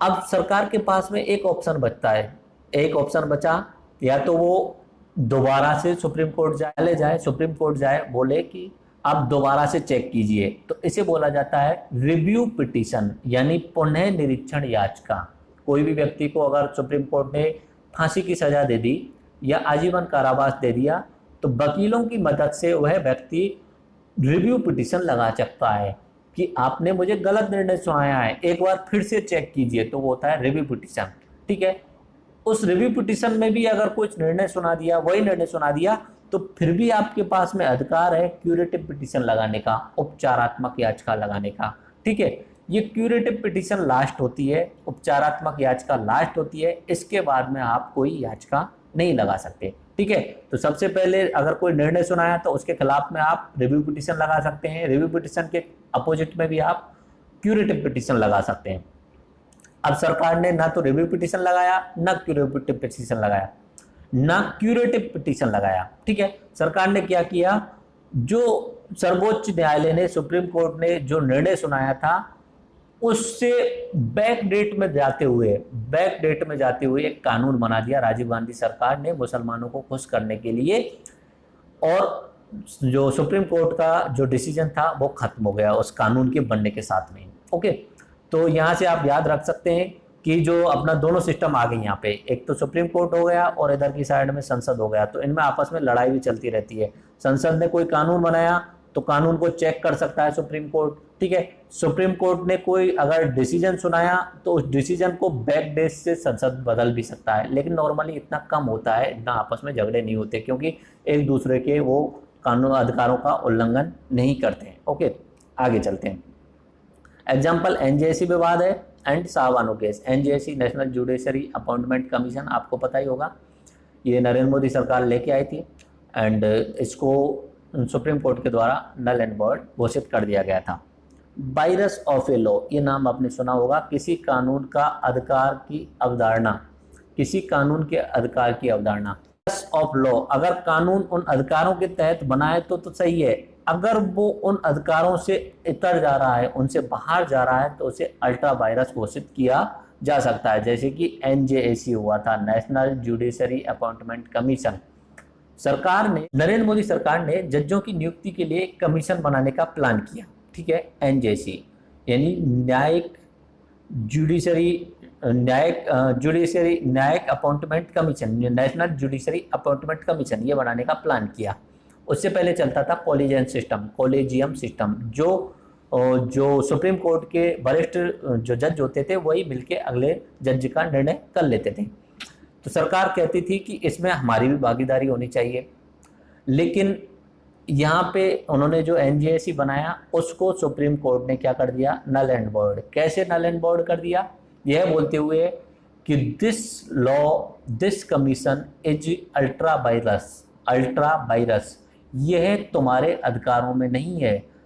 अब सरकार के पास में एक ऑप्शन बचता है, एक ऑप्शन बचा, या तो वो दोबारा से सुप्रीम कोर्ट जाए, सुप्रीम कोर्ट जाए, बोले कि आप दोबारा से चेक कीजिए। तो इसे बोला जाता है रिव्यू पिटीशन, यानी पुनः निरीक्षण याचिका। कोई भी व्यक्ति को अगर सुप्रीम कोर्ट ने फांसी की सजा दे दी या आजीवन कारावास दे दिया, तो वकीलों की मदद से वह व्यक्ति रिव्यू पिटीशन लगा सकता है कि आपने मुझे गलत निर्णय सुनाया है, एक बार फिर से चेक कीजिए। तो वो होता है रिव्यू पिटीशन। ठीक है, उस रिव्यू पिटीशन में भी अगर कुछ निर्णय सुना दिया, वही निर्णय सुना दिया, तो फिर भी आपके पास में अधिकार है क्यूरेटिव पिटीशन लगाने का, उपचारात्मक याचिका लगाने का। ठीक है, ये क्यूरेटिव पिटीशन लास्ट होती है, उपचारात्मक याचिका लास्ट होती है, इसके बाद में आप कोई याचिका नहीं लगा सकते। ठीक है, तो सबसे पहले अगर कोई निर्णय सुनाया तो उसके खिलाफ में आप रिव्यू पिटीशन लगा सकते हैं। रिव्यू पिटीशन के अपोजिट में भी आप क्यूरेटिव पिटीशन लगा सकते हैं। अब सरकार ने ना तो रिव्यू पिटीशन लगाया, ना क्यूरेटिव पिटीशन लगाया, ना क्यूरेटिव पिटीशन लगाया। ठीक है, सरकार ने क्या किया, जो सर्वोच्च न्यायालय ने, सुप्रीम कोर्ट ने जो निर्णय सुनाया था उससे बैक डेट में जाते हुए एक कानून बना दिया राजीव गांधी सरकार ने मुसलमानों को खुश करने के लिए, और जो सुप्रीम कोर्ट का जो डिसीजन था वो खत्म हो गया उस कानून के बनने के साथ में। ओके, तो यहाँ से आप याद रख सकते हैं कि जो अपना दोनों सिस्टम आ गए यहाँ पे, एक तो सुप्रीम कोर्ट हो गया और इधर की साइड में संसद हो गया, तो इनमें आपस में लड़ाई भी चलती रहती है। संसद ने कोई कानून बनाया तो कानून को चेक कर सकता है सुप्रीम कोर्ट। ठीक है, सुप्रीम कोर्ट ने कोई अगर डिसीजन सुनाया तो उस डिसीजन को बैक डेट से संसद बदल भी सकता है, लेकिन नॉर्मली इतना कम होता है, इतना आपस में झगड़े नहीं होते, क्योंकि एक दूसरे के वो कानून अधिकारों का उल्लंघन नहीं करते हैं। ओके, आगे चलते हैं। एग्जाम्पल एनजेसी विवाद है and Shah Bano case. NJC national judiciary appointment commission, आपको पता ही होगा, ये नरेंद्र मोदी सरकार लेके आई थी एंड इसको सुप्रीम कोर्ट के द्वारा नल एंड वॉइड घोषित कर दिया गया था। वायरस ऑफ ए लॉ, ये नाम आपने सुना होगा, किसी कानून का अधिकार की अवधारणा, किसी कानून के अधिकार की अवधारणा। वायरस ऑफ लॉ, अगर कानून उन अधिकारों के तहत बना है तो सही है, अगर वो उन अधिकारों से इतर जा रहा है, उनसे बाहर जा रहा है, तो उसे अल्ट्रा वायरस घोषित किया जा सकता है। जैसे कि एनजेएसी हुआ था, नेशनल जुडिशरी अपॉइंटमेंट कमीशन। सरकार ने, नरेंद्र मोदी सरकार ने जजों की नियुक्ति के लिए एक कमीशन बनाने का प्लान किया। ठीक है, एनजेसी यानी न्यायिक जुडिशरी न्यायिक appointment commission, national judiciary appointment commission, ये बनाने का प्लान किया। उससे पहले चलता था कॉलेजियम सिस्टम, जो सुप्रीम कोर्ट के वरिष्ठ जो जज होते थे वही मिलके अगले जज का निर्णय कर लेते थे। तो सरकार कहती थी कि इसमें हमारी भी भागीदारी होनी चाहिए, लेकिन यहाँ पे उन्होंने जो एनजेएसी बनाया उसको सुप्रीम कोर्ट ने क्या कर दिया, नल एंड वॉइड। कैसे नल एंड वॉइड कर दिया, यह बोलते हुए कि this commission is ultra vires, यह तुम्हारे अधिकारों में नहीं है,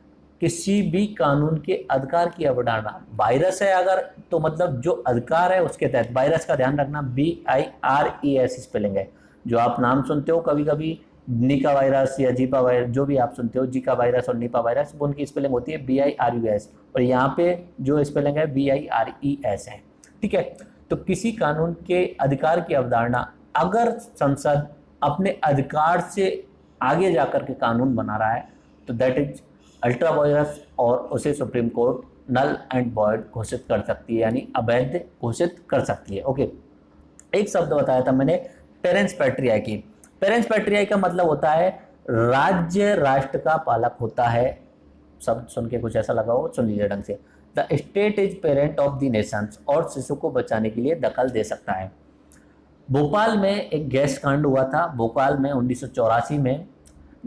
किसी भी कानून के अधिकार की अवधारणा। वायरस है अगर, तो मतलब जो अधिकार है उसके तहत। वायरस का ध्यान रखना, VIRES स्पेलिंग है। जो आप नाम सुनते हो कभी कभी, निका वायरस या जीपा वायरस, जो भी आप सुनते हो, जीका वायरस और निपा वायरस, वो उनकी स्पेलिंग होती है VIRUS, और यहाँ पे जो स्पेलिंग है VIRES है। ठीक है, तो किसी कानून के अधिकार की अवधारणा, अगर संसद अपने अधिकार से आगे जाकर के कानून बना रहा है तो दैट इज अल्ट्रा वायरस, और उसे Supreme Court null and void घोषित कर सकती है, यानी अवैध घोषित कर सकती है। ओके, एक शब्द बताया था मैंने, पेरेंस पैट्रियाई की। पेरेंस पैट्रियाई का मतलब होता है राज्य राष्ट्र का पालक होता है। शब्द सुन के कुछ ऐसा लगा हो, सुन लीजिए ढंग से। The state is parent of the Nations, और शिशु को बचाने के लिए दखल दे सकता है। भोपाल में एक गैस कांड हुआ था। भोपाल में 1984 में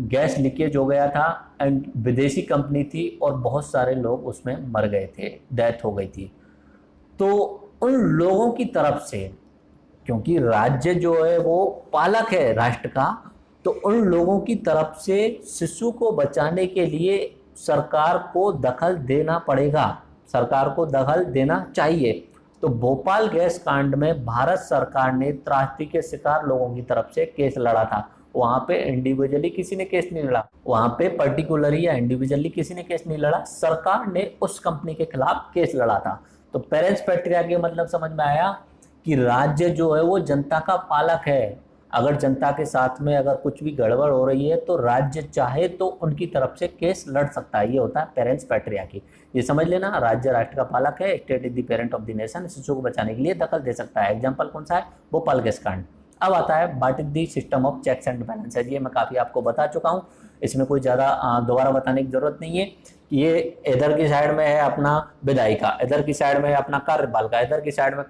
गैस लीकेज हो गया था, एंड विदेशी कंपनी थी और बहुत सारे लोग उसमें मर गए थे, डेथ हो गई थी। तो उन लोगों की तरफ से, क्योंकि राज्य जो है वो पालक है राष्ट्र का, तो उन लोगों की तरफ से शिशु को बचाने के लिए सरकार को दखल देना पड़ेगा, सरकार को दखल देना चाहिए। तो भोपाल गैस कांड में भारत सरकार ने त्रासदी के शिकार लोगों की तरफ से केस लड़ा था। वहां पे इंडिविजुअली किसी ने केस नहीं लड़ा, वहां पे पर्टिकुलरली या इंडिविजुअली किसी ने केस नहीं लड़ा, सरकार ने उस कंपनी के खिलाफ केस लड़ा था। तो पेरेंट्स पैट्रिया के मतलब समझ में आया कि राज्य जो है वो जनता का पालक है। अगर जनता के साथ में अगर कुछ भी गड़बड़ हो रही है तो राज्य चाहे तो उनकी तरफ से केस लड़ सकता है। ये होता है पेरेंट्स पैट्रिया की। ये समझ लेना, राज्य राष्ट्र का पालक है, state is the parent of the nation, शिशु को बचाने के लिए दखल दे सकता है। एग्जाम्पल कौन सा है, भोपाल गैस कांड। अब आता है what is the system of checks and balances. ये मैं काफ़ी आपको बता चुका हूँ, इसमें कोई ज़्यादा दोबारा बताने की जरूरत नहीं है। ये इधर की साइड में है अपना विधायिका, इधर की साइड में है अपना कार्यपालिका, इधर की साइड में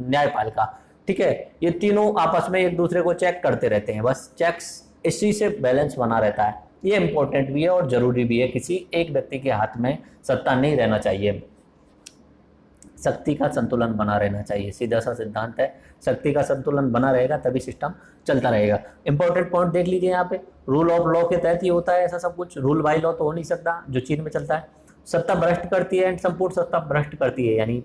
न्यायपालिका। ठीक है, ये तीनों आपस में एक दूसरे को चेक करते रहते हैं, बस चेक्स, इसी से बैलेंस बना रहता है। ये इंपॉर्टेंट भी है और जरूरी भी है। किसी एक व्यक्ति के हाथ में सत्ता नहीं रहना चाहिए, शक्ति का संतुलन बना रहना चाहिए। सीधा सा सिद्धांत है, शक्ति का संतुलन बना रहेगा तभी सिस्टम चलता रहेगा। इंपॉर्टेंट पॉइंट देख लीजिए यहाँ पे, रूल ऑफ लॉ के तहत ये होता है ऐसा सब कुछ। रूल बाय लॉ तो हो नहीं सकता जो चीन में चलता है। सत्ता भ्रष्ट करती है एंड संपूर्ण सत्ता भ्रष्ट करती है, यानी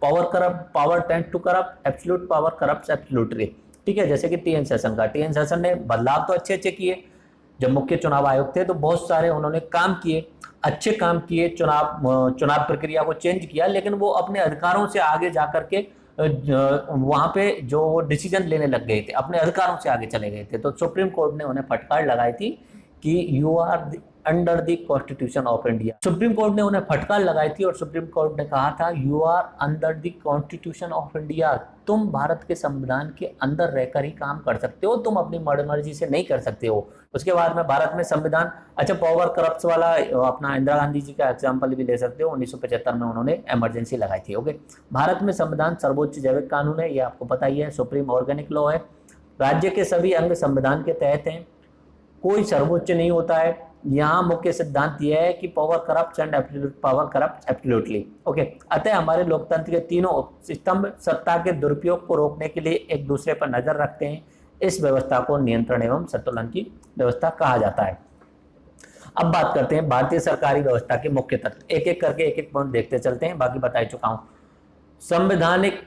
power tend to corrupt, absolute power corrupts absolutely. ठीक है, जैसे कि टीएन सेशन का, टीएन सेशन ने बदलाव तो अच्छे अच्छे किए। जब मुख्य चुनाव आयोग थे तो बहुत सारे उन्होंने काम किए, अच्छे काम किए, चुनाव प्रक्रिया को चेंज किया, लेकिन वो अपने अधिकारों से आगे जाकर के वहां पे जो वो डिसीजन लेने लग गए थे, अपने अधिकारों से आगे चले गए थे। तो सुप्रीम कोर्ट ने उन्हें फटकार लगाई थी कि you are under the Constitution of India. Supreme Court ने उन्हें फटकार लगाई थी और सुप्रीम कोर्ट ने कहा था you are under the Constitution of India, तुम भारत के संविधान के अंदर रहकर ही काम कर सकते हो, तुम अपनी मर्जी से नहीं कर सकते हो। उसके बाद में भारत में संविधान, अच्छा पावर करप्ट वाला अपना इंदिरा गांधी जी का एग्जाम्पल भी ले सकते हो। 1975 में उन्होंने इमरजेंसी लगाई थी। ओके, भारत में संविधान सर्वोच्च जैविक कानून है, ये आपको पता ही है, सुप्रीम ऑर्गेनिक लॉ है। राज्य के सभी अंग संविधान के तहत हैं, कोई सर्वोच्च नहीं होता है। यहाँ मुख्य सिद्धांत यह है कि power corrupt and absolute power corrupt absolutely. Okay, अतः हमारे लोकतंत्र के तीनों स्तंभ सत्ता के दुरुपयोग को रोकने के लिए एक दूसरे पर नजर रखते हैं। इस व्यवस्था को नियंत्रण एवं संतुलन की व्यवस्था कहा जाता है। अब बात करते हैं भारतीय सरकारी व्यवस्था के मुख्य तत्व। एक एक करके एक एक पॉइंट देखते चलते हैं, बाकी बता चुका हूँ। संवैधानिक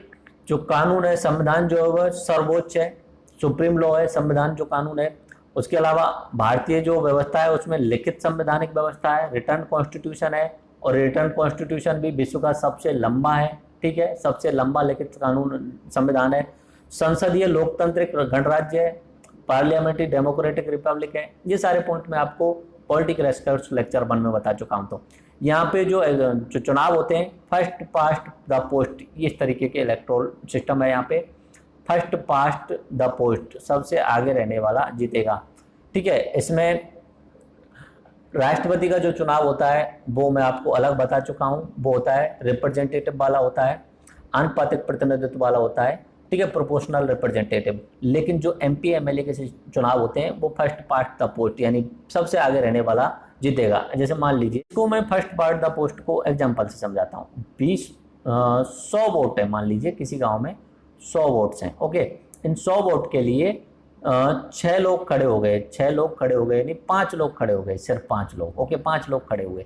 जो कानून है, संविधान जो है वह सर्वोच्च है, सुप्रीम लॉ है संविधान जो कानून है। उसके अलावा भारतीय जो व्यवस्था है उसमें लिखित संवैधानिक व्यवस्था है, रिटर्न कॉन्स्टिट्यूशन है, और रिटर्न कॉन्स्टिट्यूशन भी विश्व का सबसे लंबा है। ठीक है, सबसे लंबा लिखित कानून संविधान है। संसदीय लोकतांत्रिक गणराज्य है, पार्लियामेंट्री डेमोक्रेटिक रिपब्लिक है। ये सारे पॉइंट मैं आपको पॉलिटिकल एक्सपर्ट्स लेक्चर 1 में बता चुका हूँ। तो यहाँ पे जो चुनाव होते हैं फर्स्ट पास्ट द पोस्ट, इस तरीके के इलेक्टोरल सिस्टम है यहाँ पे। फर्स्ट पास्ट द पोस्ट, सबसे आगे रहने वाला जीतेगा। ठीक है, इसमें राष्ट्रपति का जो चुनाव होता है वो मैं आपको अलग बता चुका हूँ, वो होता है रिप्रेजेंटेटिव वाला होता है, आनुपातिक प्रतिनिधित्व वाला होता है। ठीक है, प्रोपोर्शनल रिप्रेजेंटेटिव। लेकिन जो एमपी एमएलए के चुनाव होते हैं वो फर्स्ट पास्ट द पोस्ट, यानी सबसे आगे रहने वाला जीतेगा। जैसे मान लीजिए इसको मैं फर्स्ट पार्ट द पोस्ट को एग्जांपल से समझाता हूँ। 100 वोट है, मान लीजिए किसी गांव में 100 वोट्स हैं। ओके, इन 100 वोट के लिए 6 लोग खड़े हो गए, 6 लोग खड़े हो गए, यानी 5 लोग खड़े हो गए, सिर्फ 5 लोग। ओके, 5 लोग खड़े हुए।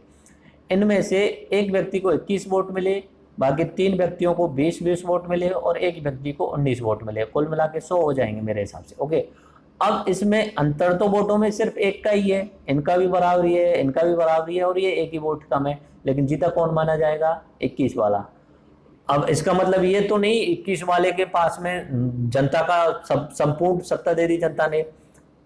इनमें से एक व्यक्ति को 21 वोट मिले, बाकी 3 व्यक्तियों को 20-20 वोट मिले और एक व्यक्ति को 19 वोट मिले। कुल मिला के 100 हो जाएंगे मेरे हिसाब से। ओके, अब इसमें अंतर तो वोटों में सिर्फ एक का ही है, इनका भी बराबरी है, इनका भी बराबरी है, और ये एक ही वोट कम है, लेकिन जीता कौन माना जाएगा? 21 वाला। अब इसका मतलब ये तो नहीं 21 वाले के पास में जनता का संपूर्ण सत्ता दे दी जनता ने।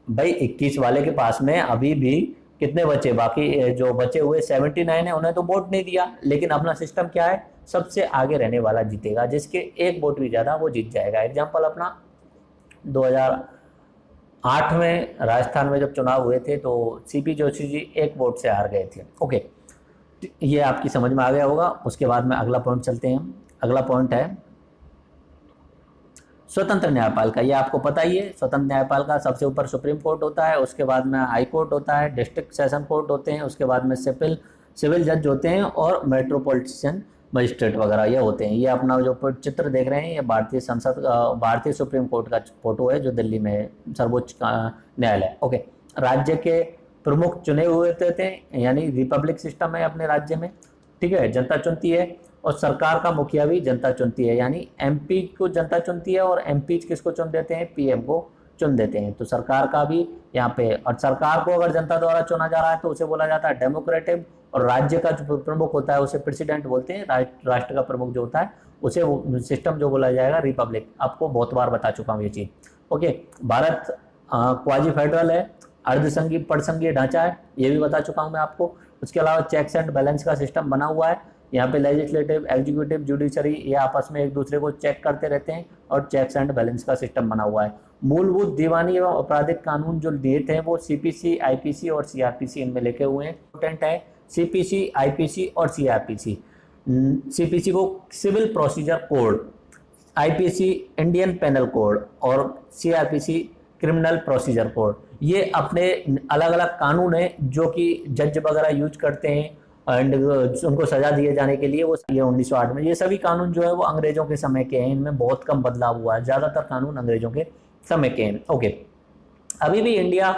भाई 21 वाले के पास में अभी भी कितने बचे? बाकी जो बचे हुए 79 है, उन्हें तो वोट नहीं दिया। लेकिन अपना सिस्टम क्या है? सबसे आगे रहने वाला जीतेगा, जिसके एक वोट भी ज्यादा वो जीत जाएगा। एग्जाम्पल अपना 2008 में राजस्थान में जब चुनाव हुए थे तो सीपी जोशी जी 1 वोट से हार गए थे। ओके, ये आपकी समझ में आ गया होगा। उसके बाद में अगला पॉइंट चलते हैं। अगला पॉइंट है स्वतंत्र न्यायपालिका। ये आपको पता ही है, स्वतंत्र न्यायपालिका सबसे ऊपर सुप्रीम कोर्ट होता है, उसके बाद में हाई कोर्ट होता है, डिस्ट्रिक्ट सेशन कोर्ट होते हैं, उसके बाद में सिविल जज होते हैं और मेट्रोपॉलिटन मजिस्ट्रेट वगैरह ये होते हैं। ये अपना जो चित्र देख रहे हैं ये भारतीय सुप्रीम कोर्ट का फोटो है जो दिल्ली में सर्वोच्च न्यायालय। ओके, राज्य के प्रमुख चुने हुए होते थे, यानी रिपब्लिक सिस्टम है अपने राज्य में। ठीक है, जनता चुनती है और सरकार का मुखिया भी जनता चुनती है, यानी एमपी को जनता चुनती है और एमपी किसको चुन देते हैं? पीएम को चुन देते हैं। तो सरकार का भी यहाँ पे, और सरकार को अगर जनता द्वारा चुना जा रहा है तो उसे बोला जाता है डेमोक्रेटिक, और राज्य का जो प्रमुख होता है उसे प्रेसिडेंट बोलते हैं। राष्ट्र का प्रमुख जो होता है उसे सिस्टम जो बोला जाएगा रिपब्लिक। आपको बहुत बार बता चुका हूँ ये चीज़। ओके, भारत क्वाजी फेडरल है, अर्धसंघीय परसंघीय ढांचा है, ये भी बता चुका हूँ मैं आपको। उसके अलावा चेक्स एंड बैलेंस का सिस्टम बना हुआ है। यहाँ पे लेजिस्लेटिव, एग्जीक्यूटिव, जुडिशरी ये आपस में एक दूसरे को चेक करते रहते हैं और चेक्स एंड बैलेंस का सिस्टम बना हुआ है। मूलभूत दीवानी एवं आपराधिक कानून जो दिए थे वो सीपीसी, आईपीसी और सीआरपीसी इनमें लिखे हुए हैं। इंपॉर्टेंट है सीपीसी, आईपीसी और सीआरपीसी। सीपीसी को civil procedure code, IPC Indian penal code और सीआरपीसी क्रिमिनल प्रोसीजर कोड। ये अपने अलग अलग कानून हैं जो कि जज वगैरह यूज करते हैं एंड उनको सजा दिए जाने के लिए। वो ये 1908 में, ये सभी कानून जो है वो अंग्रेजों के समय के हैं, इनमें बहुत कम बदलाव हुआ है, ज़्यादातर कानून अंग्रेजों के समय के हैं। ओके, अभी भी इंडिया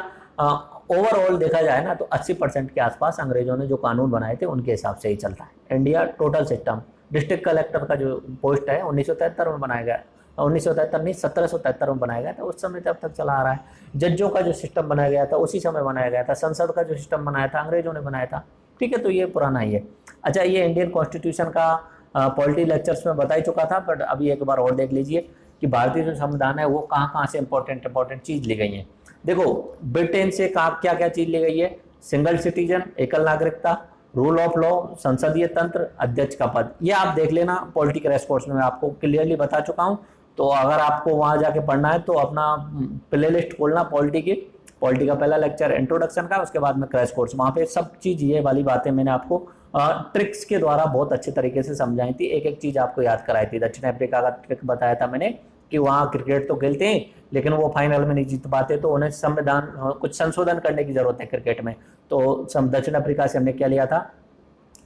ओवरऑल देखा जाए ना तो 80% के आसपास अंग्रेजों ने जो कानून बनाए थे उनके हिसाब से ही चलता है India. Total system district collector का जो पोस्ट है 1973 में बनाया गया, 1973 नहीं 1773 में बनाया गया था, उस समय तब तक चला आ रहा है। जजों का जो सिस्टम बनाया गया था उसी समय बनाया गया था। संसद का जो सिस्टम बनाया था अंग्रेजों ने बनाया था। ठीक है, तो ये पुराना ही है। अच्छा, ये इंडियन कॉन्स्टिट्यूशन का पॉलिटी लेक्चर्स में बता ही चुका था, बट अभी एक बार और देख लीजिए कि भारतीय जो संविधान है वो कहाँ कहाँ से इंपॉर्टेंट चीज़ ली गई है। देखो, ब्रिटेन से क्या क्या चीज़ ली गई है? सिंगल सिटीजन, एकल नागरिकता, रूल ऑफ लॉ, संसदीय तंत्र, अध्यक्ष का पद। ये आप देख लेना पॉलिटी क्रैश कोर्स में, मैं आपको क्लियरली बता चुका हूँ। तो अगर आपको वहाँ जाके पढ़ना है तो अपना प्ले लिस्ट खोलना पॉलिटी का पहला लेक्चर इंट्रोडक्शन का, उसके बाद में क्रैश कोर्स, वहाँ पे सब चीज़ ये वाली बातें मैंने आपको ट्रिक्स के द्वारा बहुत अच्छे तरीके से समझाई थी। एक एक चीज़ आपको याद कराई थी। दक्षिण अफ्रीका का ट्रिक बताया था मैंने कि वहाँ क्रिकेट तो खेलते हैं लेकिन वो फाइनल में नहीं जीत पाते, तो उन्हें संविधान कुछ संशोधन करने की जरूरत है क्रिकेट में। तो दक्षिण अफ्रीका से हमने क्या लिया था?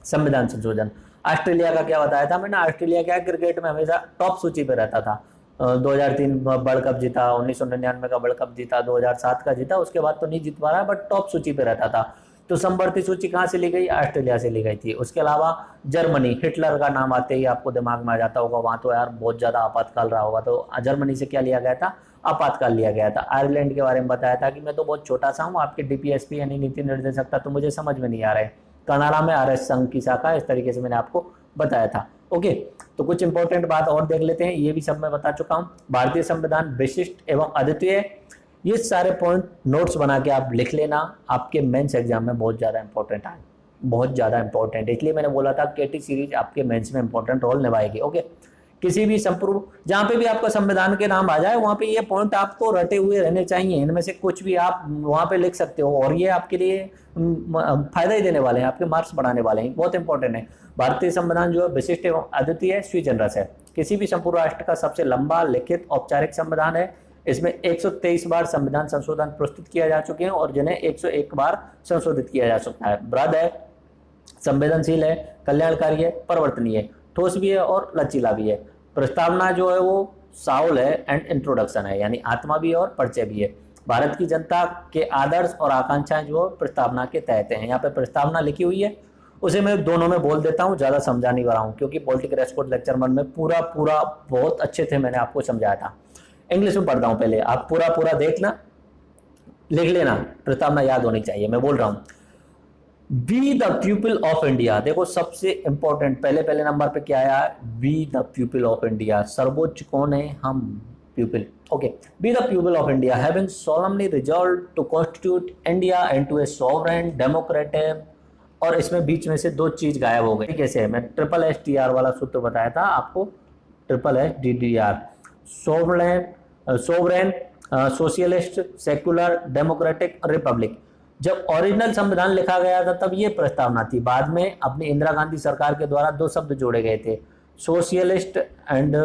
संविधान संशोधन। ऑस्ट्रेलिया का क्या बताया था मैंने? ऑस्ट्रेलिया क्या क्रिकेट में हमेशा टॉप सूची पे रहता था। 2003 वर्ल्ड कप जीता, 1999 का वर्ल्ड कप जीता, 2007 का जीता, उसके बाद तो नहीं जीत पा रहा बट टॉप सूची पे रहता था। तो समवर्ती सूची कहाँ से ली गई? ऑस्ट्रेलिया से ली गई थी। उसके अलावा जर्मनी, हिटलर का नाम आते ही आपको दिमाग में आ जाता होगा, वहाँ तो यार बहुत ज़्यादा आपातकाल रहा होगा, तो जर्मनी से क्या लिया गया था? आपातकाल लिया गया था। आयरलैंड के बारे में बताया था कि मैं तो बहुत छोटा सा हूँ, आपके डीपीएसपी यानी नीति निर्देशकता तो मुझे समझ में नहीं आ रहे। कनाडा में आरएस संघ की शाखा, इस तरीके से मैंने आपको बताया था। ओके, तो कुछ इंपॉर्टेंट बात और देख लेते हैं, ये भी सब मैं बता चुका हूँ। भारतीय संविधान विशिष्ट एवं अद्वितीय, ये सारे पॉइंट नोट्स बना के आप लिख लेना, आपके मेंस एग्जाम में बहुत ज़्यादा इंपॉर्टेंट आए। बहुत ज़्यादा इंपॉर्टेंट है, इसलिए मैंने बोला था केटी सीरीज आपके मेंस में इंपॉर्टेंट रोल निभाएगी। ओके, किसी भी संपूर्ण जहाँ पे भी आपका संविधान के नाम आ जाए वहाँ पे ये पॉइंट आपको रटे हुए रहने चाहिए, इनमें से कुछ भी आप वहाँ पे लिख सकते हो और ये आपके लिए फायदा ही देने वाले हैं, आपके मार्क्स बढ़ाने वाले हैं, बहुत इंपॉर्टेंट है। भारतीय संविधान जो है विशिष्ट एवं अद्वितीय है, स्वी जनरस है, किसी भी संपूर्ण राष्ट्र का सबसे लंबा लिखित औपचारिक संविधान है। इसमें 123 बार संविधान संशोधन प्रस्तुत किया जा चुके हैं और जिन्हें 101 बार संशोधित किया जा सकता है। बृहद है, संवेदनशील है, कल्याणकारी है, परिवर्तनीय है, ठोस भी है और लचीला भी है। प्रस्तावना जो है वो साउल है एंड इंट्रोडक्शन है, यानी आत्मा भी है और परिचय भी है। भारत की जनता के आदर्श और आकांक्षाएं जो प्रस्तावना के तहत हैं। यहाँ पे प्रस्तावना लिखी हुई है, उसे मैं दोनों में बोल देता हूँ, ज़्यादा समझा नहीं रहा हूँ क्योंकि पॉलिटिकल रेस्पोर्ट लेक्चर 1 में पूरा पूरा बहुत अच्छे से मैंने आपको समझाया था। इंग्लिश में पढ़ता हूँ, पहले आप पूरा पूरा देखना, लिख लेना, प्रस्तावना याद होनी चाहिए। मैं बोल रहा हूँ, be the people of India. देखो सबसे इंपॉर्टेंट पहले नंबर पे क्या आया, be the people of India. सर्वोच्च कौन है, हम, people. Okay, be the people of India having solemnly resolved to constitute India into a sovereign democratic, और इसमें बीच में से 2 चीज गायब हो गई। कैसे है, मैं SSSTR वाला सूत्र बताया था आपको, SSSDDR, sovereign, socialist, secular, democratic, Republic. जब ओरिजिनल संविधान लिखा गया था तब ये प्रस्तावना थी, बाद में अपनी इंदिरा गांधी सरकार के द्वारा 2 शब्द जोड़े गए थे, सोशलिस्ट एंड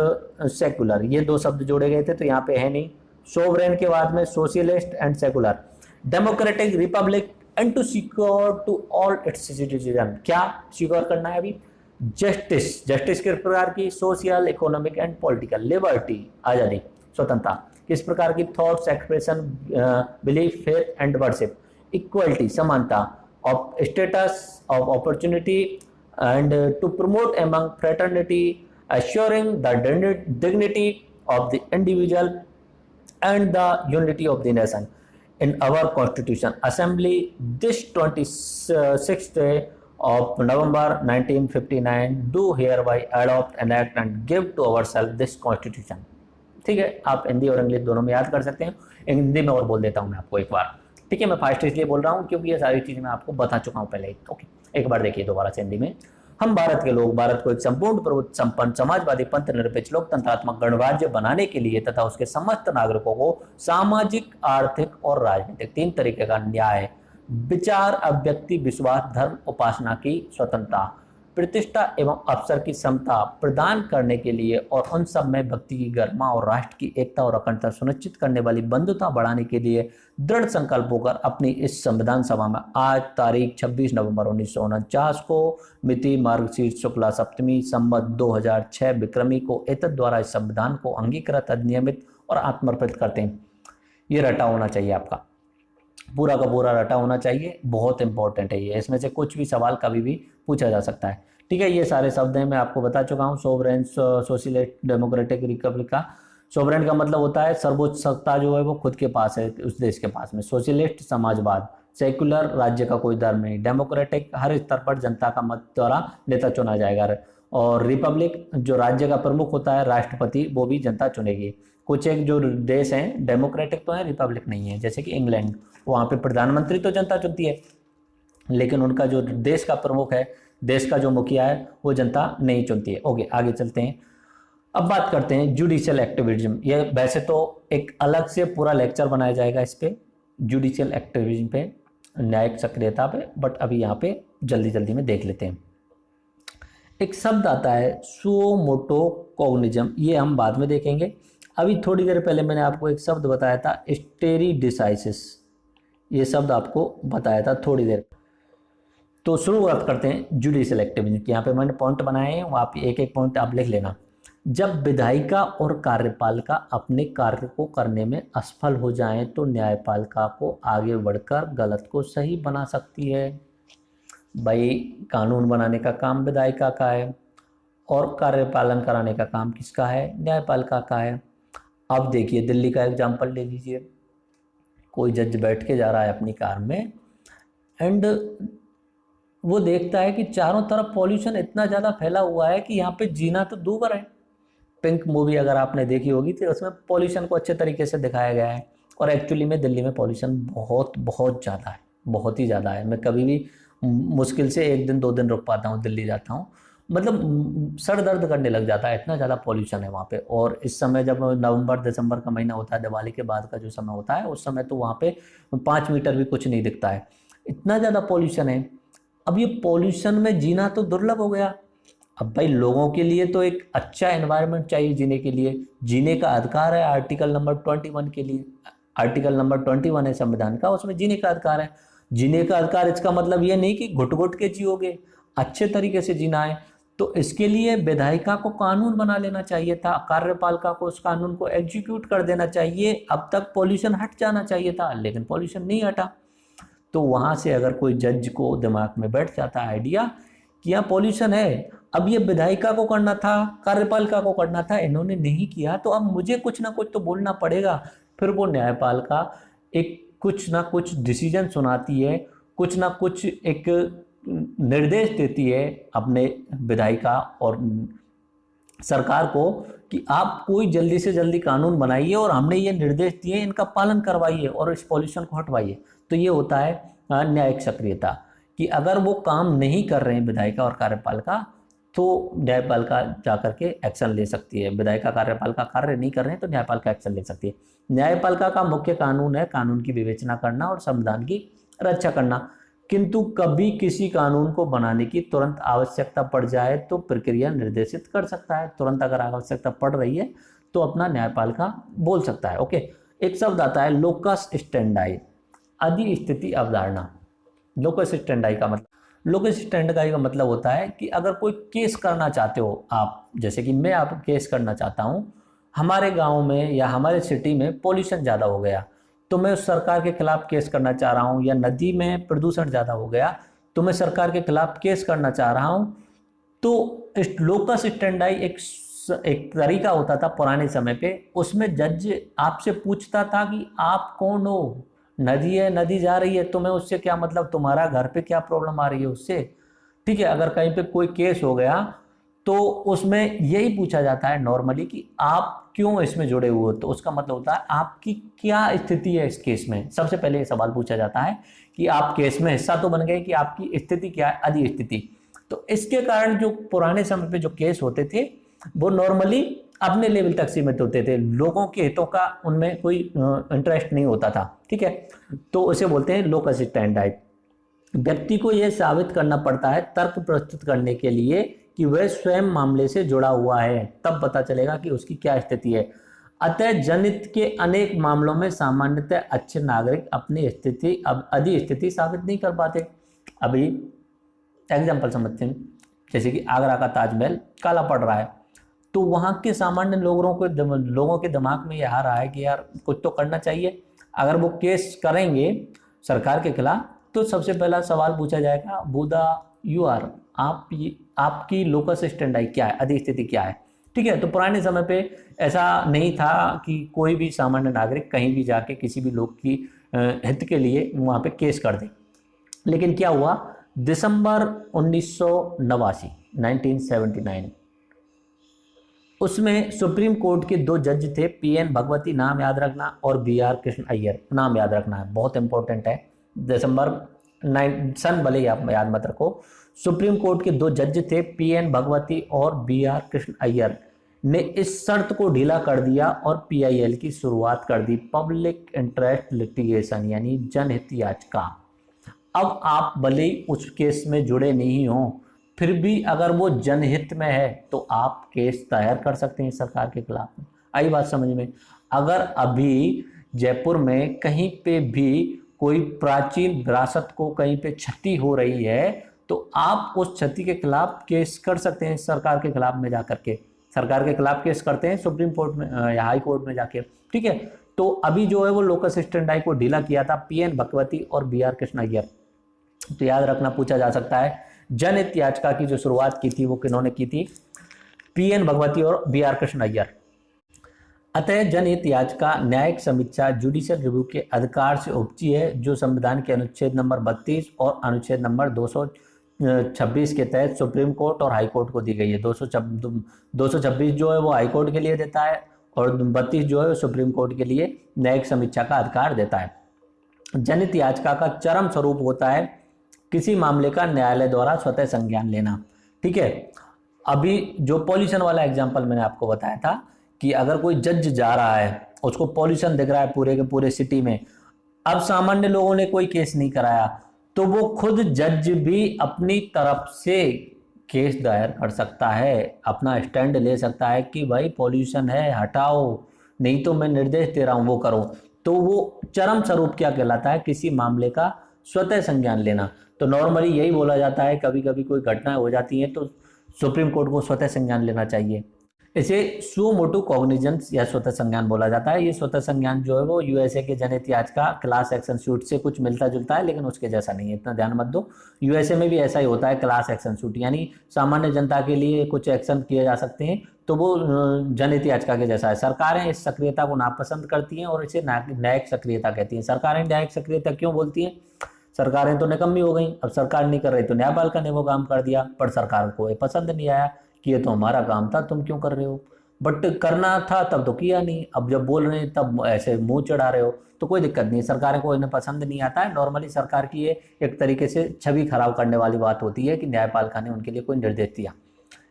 सेक्युलर, ये 2 शब्द जोड़े गए थे, तो यहाँ पे है नहीं। सोवरेन के बाद में socialist and secular, democratic, republic, and to secure to all its citizen. क्या सिक्योर करना है अभी, जस्टिस, जस्टिस किस प्रकार की, social, economic and political, liberty, आजादी, स्वतंत्रता, किस प्रकार की, thoughts, expression, belief, faith and worship, equality, समानता, of status of opportunity and to promote among fraternity, assuring the dignity of the individual and the unity of the nation. In our Constitution Assembly, this 26th day of November 1959, do hereby adopt, enact and give to ourselves this Constitution. ठीक है, आप हिंदी और English दोनों में याद कर सकते हैं, हिंदी में और बोल देता हूँ मैं आपको एक बार। ठीक है, मैं फास्ट इसलिए बोल रहा हूँ क्योंकि ये सारी चीज़ें मैं आपको बता चुका हूँ पहले। ओके, एक बार देखिए दोबारा से हिंदी में। हम भारत के लोग भारत को एक संपूर्ण प्रभुत्व संपन्न समाजवादी पंथ निरपेक्ष लोकतंत्रात्मक गणराज्य बनाने के लिए तथा उसके समस्त नागरिकों को सामाजिक, आर्थिक और राजनीतिक 3 तरीके का न्याय, विचार, अभिव्यक्ति, विश्वास, धर्म, उपासना की स्वतंत्रता, प्रतिष्ठा एवं अवसर की समता प्रदान करने के लिए और उन सब में भक्ति की गरिमा और राष्ट्र की एकता और अखंडता सुनिश्चित करने वाली बंधुता बढ़ाने के लिए दृढ़ संकल्प होकर अपनी इस संविधान सभा में आज तारीख 26 नवंबर 1949 को मिति मार्गशीर्ष शुक्ला सप्तमी संवत 2006 विक्रमी को एतद द्वारा इस संविधान को अंगीकृत, अधिनियमित और आत्मर्पित करते हैं। ये रटा होना चाहिए आपका, पूरा का पूरा रटा होना चाहिए, बहुत इंपॉर्टेंट है ये, इसमें से कुछ भी सवाल कभी भी पूछा जा सकता है। ठीक है, ये सारे शब्द हैं, मैं आपको बता चुका हूँ। सोवरेन, सोशलिस्ट, डेमोक्रेटिक, रिपब्लिक का सोवरेन का मतलब होता है सर्वोच्च सत्ता जो है वो खुद के पास है, उस देश के पास में। सोशलिस्ट, समाजवाद। सेक्युलर, राज्य का कोई धर्म नहीं। डेमोक्रेटिक, हर स्तर पर जनता का मत द्वारा नेता चुना जाएगा। और रिपब्लिक, जो राज्य का प्रमुख होता है, राष्ट्रपति, वो भी जनता चुनेगी। कुछ एक जो देश हैं डेमोक्रेटिक तो है, रिपब्लिक नहीं है, जैसे कि इंग्लैंड, वहाँ पे प्रधानमंत्री तो जनता चुनती है लेकिन उनका जो देश का प्रमुख है, देश का जो मुखिया है, वो जनता नहीं चुनती है। ओके, आगे चलते हैं। अब बात करते हैं जुडिशियल एक्टिविज्म। ये वैसे तो एक अलग से पूरा लेक्चर बनाया जाएगा इस पे, जुडिशियल एक्टिविज्म पे, न्यायिक सक्रियता पे, बट अभी यहाँ पे जल्दी जल्दी में देख लेते हैं। एक शब्द आता है सुओ मोटो कॉग्निज्म, ये हम बाद में देखेंगे। अभी थोड़ी देर पहले मैंने आपको एक शब्द बताया था स्टेरी डिसाइसिस, ये शब्द आपको बताया था थोड़ी देर। तो शुरुआत करते हैं जुडिशियल एक्टिविज्म की। यहाँ पे मैंने पॉइंट बनाए हैं, वो आप एक एक पॉइंट आप लिख लेना। जब विधायिका और कार्यपालिका अपने कार्य को करने में असफल हो जाएं तो न्यायपालिका को आगे बढ़कर गलत को सही बना सकती है। भाई, कानून बनाने का काम विधायिका का है और कार्यपालन कराने का काम किसका है, न्यायपालिका का है। अब देखिए दिल्ली का एग्जाम्पल ले लीजिए, कोई जज बैठ के जा रहा है अपनी कार में एंड वो देखता है कि चारों तरफ पॉल्यूशन इतना ज़्यादा फैला हुआ है कि यहाँ पे जीना तो दूभर है। पिंक मूवी अगर आपने देखी होगी तो उसमें पॉल्यूशन को अच्छे तरीके से दिखाया गया है और एक्चुअली में दिल्ली में पॉल्यूशन बहुत बहुत ज़्यादा है, बहुत ही ज़्यादा है। मैं कभी भी मुश्किल से 1 दिन 2 दिन रुक पाता हूँ, दिल्ली जाता हूँ। मतलब सर दर्द करने लग जाता है, इतना ज़्यादा पॉल्यूशन है वहाँ पे। और इस समय जब नवंबर दिसंबर का महीना होता है, दिवाली के बाद का जो समय होता है, उस समय तो वहाँ पे 5 मीटर भी कुछ नहीं दिखता है, इतना ज़्यादा पॉल्यूशन है। अब ये पॉल्यूशन में जीना तो दुर्लभ हो गया। अब भाई लोगों के लिए तो एक अच्छा एनवायरनमेंट चाहिए जीने के लिए, जीने का अधिकार है आर्टिकल नंबर 21 के लिए। आर्टिकल नंबर 21 है संविधान का, उसमें जीने का अधिकार है। जीने का अधिकार, इसका मतलब ये नहीं कि घुट घुट के जियोगे, अच्छे तरीके से जीना है। तो इसके लिए विधायिका को कानून बना लेना चाहिए था, कार्यपालिका को उस कानून को एग्जीक्यूट कर देना चाहिए। अब तक पॉल्यूशन हट जाना चाहिए था, लेकिन पॉल्यूशन नहीं हटा। तो वहां से अगर कोई जज को दिमाग में बैठ जाता है आइडिया कि यहाँ पॉल्यूशन है, अब ये विधायिका को करना था, कार्यपालिका को करना था, इन्होंने नहीं किया, तो अब मुझे कुछ ना कुछ तो बोलना पड़ेगा। फिर वो न्यायपालिका एक कुछ ना कुछ डिसीजन सुनाती है, कुछ ना कुछ एक निर्देश देती है अपने विधायिका और सरकार को कि आप कोई जल्दी से जल्दी कानून बनाइए और हमने ये निर्देश दिए, इनका पालन करवाइए और इस पॉल्यूशन को हटवाइए। तो ये होता है न्यायिक सक्रियता, कि अगर वो काम नहीं कर रहे हैं विधायिका और कार्यपालिका, तो न्यायपालिका जाकर के एक्शन ले सकती है। विधायिका कार्यपालिका कार्य नहीं कर रहे हैं तो न्यायपालिका एक्शन ले सकती है। न्यायपालिका का मुख्य कानून है कानून की विवेचना करना और संविधान की रक्षा करना। किंतु कभी किसी कानून को बनाने की तुरंत आवश्यकता पड़ जाए तो प्रक्रिया निर्देशित कर सकता है। तुरंत अगर आवश्यकता पड़ रही है तो अपना न्यायपालिका बोल सकता है। ओके, एक शब्द आता है लोकस स्टैंडाई, अधिस्थिति अवधारणा। लोकस स्टैंडाई का मतलब, लोकस स्टैंडाई का मतलब होता है कि अगर कोई केस करना चाहते हो आप, जैसे कि मैं आप केस करना चाहता हूँ, हमारे गांव में या हमारे सिटी में पोल्यूशन ज़्यादा हो गया, तो मैं उस सरकार के खिलाफ केस करना चाह रहा हूँ। या नदी में प्रदूषण ज़्यादा हो गया तो मैं सरकार के खिलाफ केस करना चाह रहा हूँ। तो लोकस स्टैंडाई एक तरीका होता था पुराने समय पे, उसमें जज आपसे पूछता था कि आप कौन हो। नदी है, नदी जा रही है, तुम्हें उससे क्या मतलब, तुम्हारा घर पे क्या प्रॉब्लम आ रही है उससे, ठीक है। अगर कहीं पे कोई केस हो गया तो उसमें यही पूछा जाता है नॉर्मली कि आप क्यों इसमें जुड़े हुए हो। तो उसका मतलब होता है आपकी क्या स्थिति है इस केस में। सबसे पहले ये सवाल पूछा जाता है कि आप केस में हिस्सा तो बन गए, कि आपकी स्थिति क्या है, अधि स्थिति। तो इसके कारण जो पुराने समय पे जो केस होते थे वो नॉर्मली अपने लेवल तक सीमित होते थे, लोगों के हितों का उनमें कोई इंटरेस्ट नहीं होता था, ठीक है। तो उसे बोलते हैं लोकस स्टैंडाई। व्यक्ति को यह साबित करना पड़ता है तर्क प्रस्तुत करने के लिए कि वह स्वयं मामले से जुड़ा हुआ है, तब पता चलेगा कि उसकी क्या स्थिति है। अतः जनहित के अनेक मामलों में सामान्यतः अच्छे नागरिक अपनी स्थिति अधि स्थिति साबित नहीं कर पाते। अभी एग्जाम्पल समझते हैं, जैसे कि आगरा का ताजमहल काला पड़ रहा है, तो वहाँ के सामान्य लोगों के दिमाग में यह आ रहा है कि यार कुछ तो करना चाहिए। अगर वो केस करेंगे सरकार के खिलाफ तो सबसे पहला सवाल पूछा जाएगा, बुदा यू आर, आपकी लोकस स्टैंडाई क्या है, अधि स्थिति क्या है, ठीक है। तो पुराने समय पे ऐसा नहीं था कि कोई भी सामान्य नागरिक कहीं भी जाके किसी भी लोग की हित के लिए वहाँ पे केस कर दे। लेकिन क्या हुआ, दिसंबर 1979 उसमें सुप्रीम कोर्ट के 2 जज थे, PN भगवती, नाम याद रखना, और BR कृष्ण अय्यर, नाम याद रखना है, बहुत इंपॉर्टेंट है। दिसंबर सन भले ही आप याद मत रखो। सुप्रीम कोर्ट के 2 जज थे, PN भगवती और BR कृष्ण अय्यर, ने इस शर्त को ढीला कर दिया और PIL की शुरुआत कर दी, पब्लिक इंटरेस्ट लिटिगेशन, यानी जनहित याचिका। अब आप भले ही उस केस में जुड़े नहीं हो, फिर भी अगर वो जनहित में है तो आप केस दायर कर सकते हैं सरकार के खिलाफ। आई बात समझ में। अगर अभी जयपुर में कहीं पे भी कोई प्राचीन विरासत को कहीं पे क्षति हो रही है तो आप उस क्षति के खिलाफ केस कर सकते हैं सरकार के खिलाफ में जाकर के। सरकार के खिलाफ केस करते हैं सुप्रीम कोर्ट में या हाई कोर्ट में जाके, ठीक है। तो अभी जो है वो लोकस स्टैंडाई को ढीला किया था PN भगवती और BR कृष्ण अय्यर। तो याद रखना, पूछा जा सकता है जनहित याचिका की जो शुरुआत की थी वो किन्होंने की थी, PN भगवती और BR कृष्ण अय्यर। अतः जनहित याचिका न्यायिक समीक्षा जुडिशियल रिव्यू के अधिकार से उपजी है, जो संविधान के अनुच्छेद नंबर 32 और अनुच्छेद नंबर 226 के तहत सुप्रीम कोर्ट और हाई कोर्ट को दी गई है। 226 जो है वो हाई कोर्ट के लिए देता है और 32 जो है वो सुप्रीम कोर्ट के लिए न्यायिक समीक्षा का अधिकार देता है। जनहित याचिका का चरम स्वरूप होता है किसी मामले का न्यायालय द्वारा स्वतः संज्ञान लेना। ठीक है, अभी जो पॉल्यूशन वाला एग्जांपल मैंने आपको बताया था कि अगर कोई जज जा रहा है, उसको पॉल्यूशन दिख रहा है पूरे के पूरे सिटी में, अब सामान्य लोगों ने कोई केस नहीं कराया, तो वो खुद जज भी अपनी तरफ से केस दायर कर सकता है, अपना स्टैंड ले सकता है कि भाई पॉल्यूशन है हटाओ, नहीं तो मैं निर्देश दे रहा हूं वो करो। तो वो चरम स्वरूप क्या कहलाता है, किसी मामले का स्वतः संज्ञान लेना। तो नॉर्मली यही बोला जाता है, कभी कभी कोई घटनाएं हो जाती हैं तो सुप्रीम कोर्ट को स्वतः संज्ञान लेना चाहिए। इसे सुओ मोटो कॉग्निजेंस या स्वतः संज्ञान बोला जाता है। ये स्वतः संज्ञान जो है वो यूएसए के जनहित याचिका का क्लास एक्शन सूट से कुछ मिलता जुलता है, लेकिन उसके जैसा नहीं है, इतना ध्यान मत दो। यूएसए में भी ऐसा ही होता है, क्लास एक्शन सूट, यानी सामान्य जनता के लिए कुछ एक्शन किए जा सकते हैं, तो वो जनहित याचिका के जैसा है। सरकारें इस सक्रियता को नापसंद करती हैं और इसे न्यायिक सक्रियता कहती हैं। सरकारें न्यायिक सक्रियता क्यों बोलती हैं? सरकारें तो निकम्मी हो गई, अब सरकार नहीं कर रही तो न्यायपालिका ने वो काम कर दिया, पर सरकार को ये पसंद नहीं आया कि ये तो हमारा काम था, तुम क्यों कर रहे हो, बट करना था तब तो किया नहीं, अब जब बोल रहे हैं तब ऐसे मुंह चढ़ा रहे हो, तो कोई दिक्कत नहीं है। सरकारें को इन्हें पसंद नहीं आता है। नॉर्मली सरकार की ये एक तरीके से छवि खराब करने वाली बात होती है कि न्यायपालिका ने उनके लिए कोई निर्देश दिया।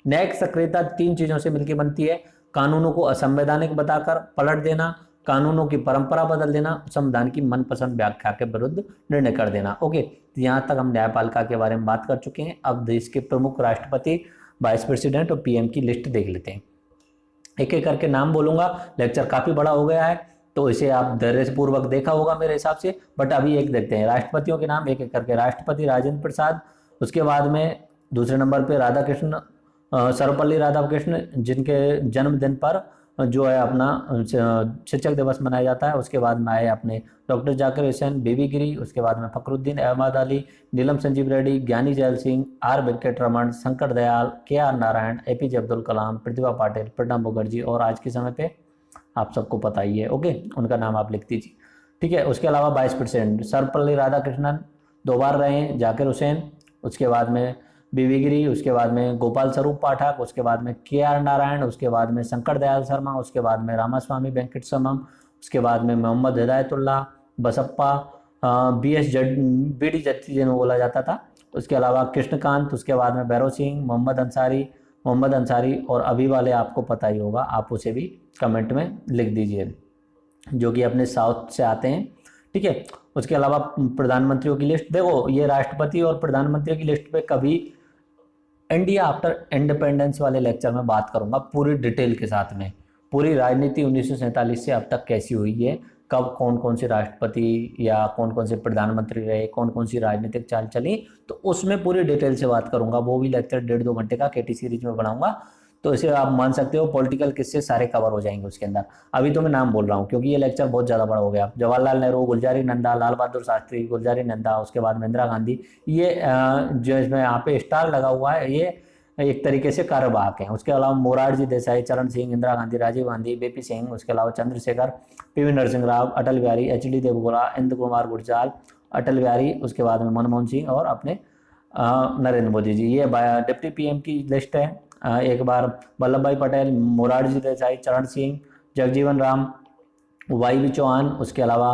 न्यायिक सक्रियता 3 चीजों से मिलकर बनती है: कानूनों को असंवैधानिक बताकर पलट देना, कानूनों की परंपरा बदल देना, संविधान की मनपसंद व्याख्या के विरुद्ध निर्णय कर देना। ओके, तो यहाँ तक हम न्यायपालिका के बारे में बात कर चुके हैं। अब देश के प्रमुख राष्ट्रपति, वाइस प्रेसिडेंट और पीएम की लिस्ट देख लेते हैं। एक एक करके नाम बोलूंगा, लेक्चर काफी बड़ा हो गया है तो इसे आप धैर्य पूर्वक देखा होगा मेरे हिसाब से, बट अभी एक देखते हैं राष्ट्रपतियों के नाम एक एक करके। राष्ट्रपति राजेंद्र प्रसाद, उसके बाद में दूसरे नंबर पे राधाकृष्ण, सर्वपल्ली राधाकृष्ण, जिनके जन्मदिन पर जो है अपना शिक्षक दिवस मनाया जाता है। उसके बाद में आए अपने डॉक्टर जाकिर हुसैन, बीबी गिरी, उसके बाद में फखरुद्दीन अहमद अली, नीलम संजीव रेड्डी, ज्ञानी जैल सिंह, आर वेंकट रमन, शंकर दयाल, के आर नारायण, एपीजे अब्दुल कलाम, प्रतिभा पाटिल, प्रणब मुखर्जी, और आज के समय पे आप सबको पता ही है। ओके, उनका नाम आप लिख दीजिए। ठीक है, उसके अलावा वाइस प्रेसिडेंट सर्वपल्ली राधाकृष्णन 2 बार रहे हैं, जाकिर हुसैन, उसके बाद में बीबी गिरी, उसके बाद में गोपाल स्वरूप पाठक, उसके बाद में के आर नारायण, उसके बाद में शंकर दयाल शर्मा, उसके बाद में रामास्वामी वेंकट समम, उसके बाद में मोहम्मद हिदायतुल्ला, बसप्पा, बी डी जत्ती जिन्हें बोला जाता था, उसके अलावा कृष्णकांत, उसके बाद में भैरव सिंह, मोहम्मद अंसारी, और अभी वाले आपको पता ही होगा, आप उसे भी कमेंट में लिख दीजिए, जो कि अपने साउथ से आते हैं। ठीक है, उसके अलावा प्रधानमंत्रियों की लिस्ट देखो, ये राष्ट्रपति और प्रधानमंत्री की लिस्ट पे कभी इंडिया आफ्टर इंडिपेंडेंस वाले लेक्चर में बात करूंगा पूरी डिटेल के साथ में, पूरी राजनीति 1947 से अब तक कैसी हुई है, कब कौन कौन से राष्ट्रपति या कौन कौन से प्रधानमंत्री रहे, कौन कौन सी राजनीतिक चाल चली, तो उसमें पूरी डिटेल से बात करूंगा। वो भी लेक्चर 1.5-2 घंटे का केटी सीरीज में बनाऊंगा, तो इसे आप मान सकते हो पॉलिटिकल किस्से सारे कवर हो जाएंगे उसके अंदर। अभी तो मैं नाम बोल रहा हूँ क्योंकि ये लेक्चर बहुत ज़्यादा बड़ा हो गया। जवाहरलाल नेहरू, गुलजारी नंदा, लाल बहादुर शास्त्री, गुलजारी नंदा, उसके बाद में इंदिरा गांधी, ये जो इसमें यहाँ पे स्टार लगा हुआ है ये एक तरीके से कार्यवाहक हैं। उसके अलावा मोरारजी देसाई, चरण सिंह, इंदिरा गांधी, राजीव गांधी, बीपी सिंह, उसके अलावा चंद्रशेखर, पीवी नरसिंह राव, अटल बिहारी, एच.डी. देवगौड़ा, इंद्र कुमार गुजराल, अटल बिहारी, उसके बाद में मनमोहन सिंह और अपने नरेंद्र मोदी जी। ये डिप्टी पीएम की लिस्ट है। एक बार वल्लभ भाई पटेल, मोरारजी देसाई, चरण सिंह, जगजीवन राम, वाई चौहान, उसके अलावा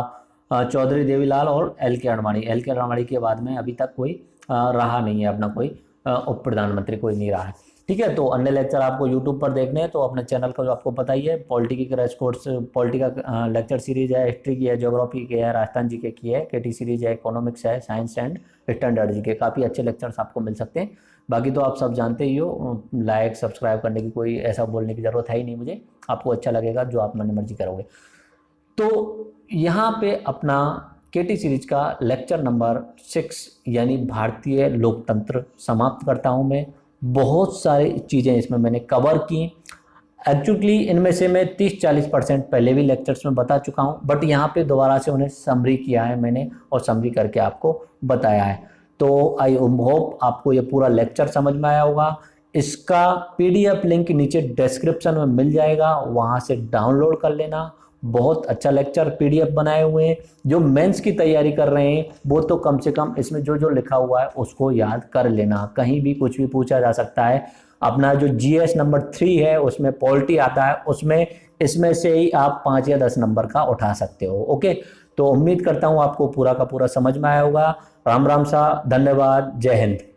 चौधरी देवीलाल और एल.के. अडवाणी के बाद में अभी तक कोई रहा नहीं है, अपना कोई उप प्रधानमंत्री कोई नहीं रहा है। ठीक है, तो अन्य लेक्चर आपको यूट्यूब पर देखने हैं तो अपने चैनल का जो आपको पता ही है, पॉलिटी के क्रैश कोर्स, पॉलिटी का लेक्चर सीरीज है, हिस्ट्री की है, ज्योग्राफी की है, राजस्थान जी के की है, केटी सीरीज है, इकोनॉमिक्स है, साइंस एंड स्टैंडर्ड जी के, काफ़ी अच्छे लेक्चर्स आपको मिल सकते हैं। बाकी तो आप सब जानते ही हो, लाइक सब्सक्राइब करने की कोई ऐसा बोलने की ज़रूरत है ही नहीं मुझे, आपको अच्छा लगेगा जो आप मन मर्जी करोगे। तो यहाँ पे अपना केटी सीरीज का लेक्चर नंबर 6 यानी भारतीय लोकतंत्र समाप्त करता हूँ मैं। बहुत सारी चीज़ें इसमें मैंने कवर की। एक्चुअली इनमें से मैं 30-40% पहले भी लेक्चर्स में बता चुका हूँ, बट यहाँ पे दोबारा से उन्हें समरी किया है मैंने और समरी करके आपको बताया है। तो आई होप आपको ये पूरा लेक्चर समझ में आया होगा। इसका PDF लिंक नीचे डिस्क्रिप्शन में मिल जाएगा, वहाँ से डाउनलोड कर लेना। बहुत अच्छा लेक्चर PDF बनाए हुए हैं। जो मेंस की तैयारी कर रहे हैं वो तो कम से कम इसमें जो जो लिखा हुआ है उसको याद कर लेना, कहीं भी कुछ भी पूछा जा सकता है। अपना जो GS नंबर 3 है उसमें पॉलिटी आता है, उसमें इसमें से ही आप 5 या 10 नंबर का उठा सकते हो। ओके, तो उम्मीद करता हूँ आपको पूरा का पूरा समझ में आया होगा। राम राम सा, धन्यवाद, जय हिंद।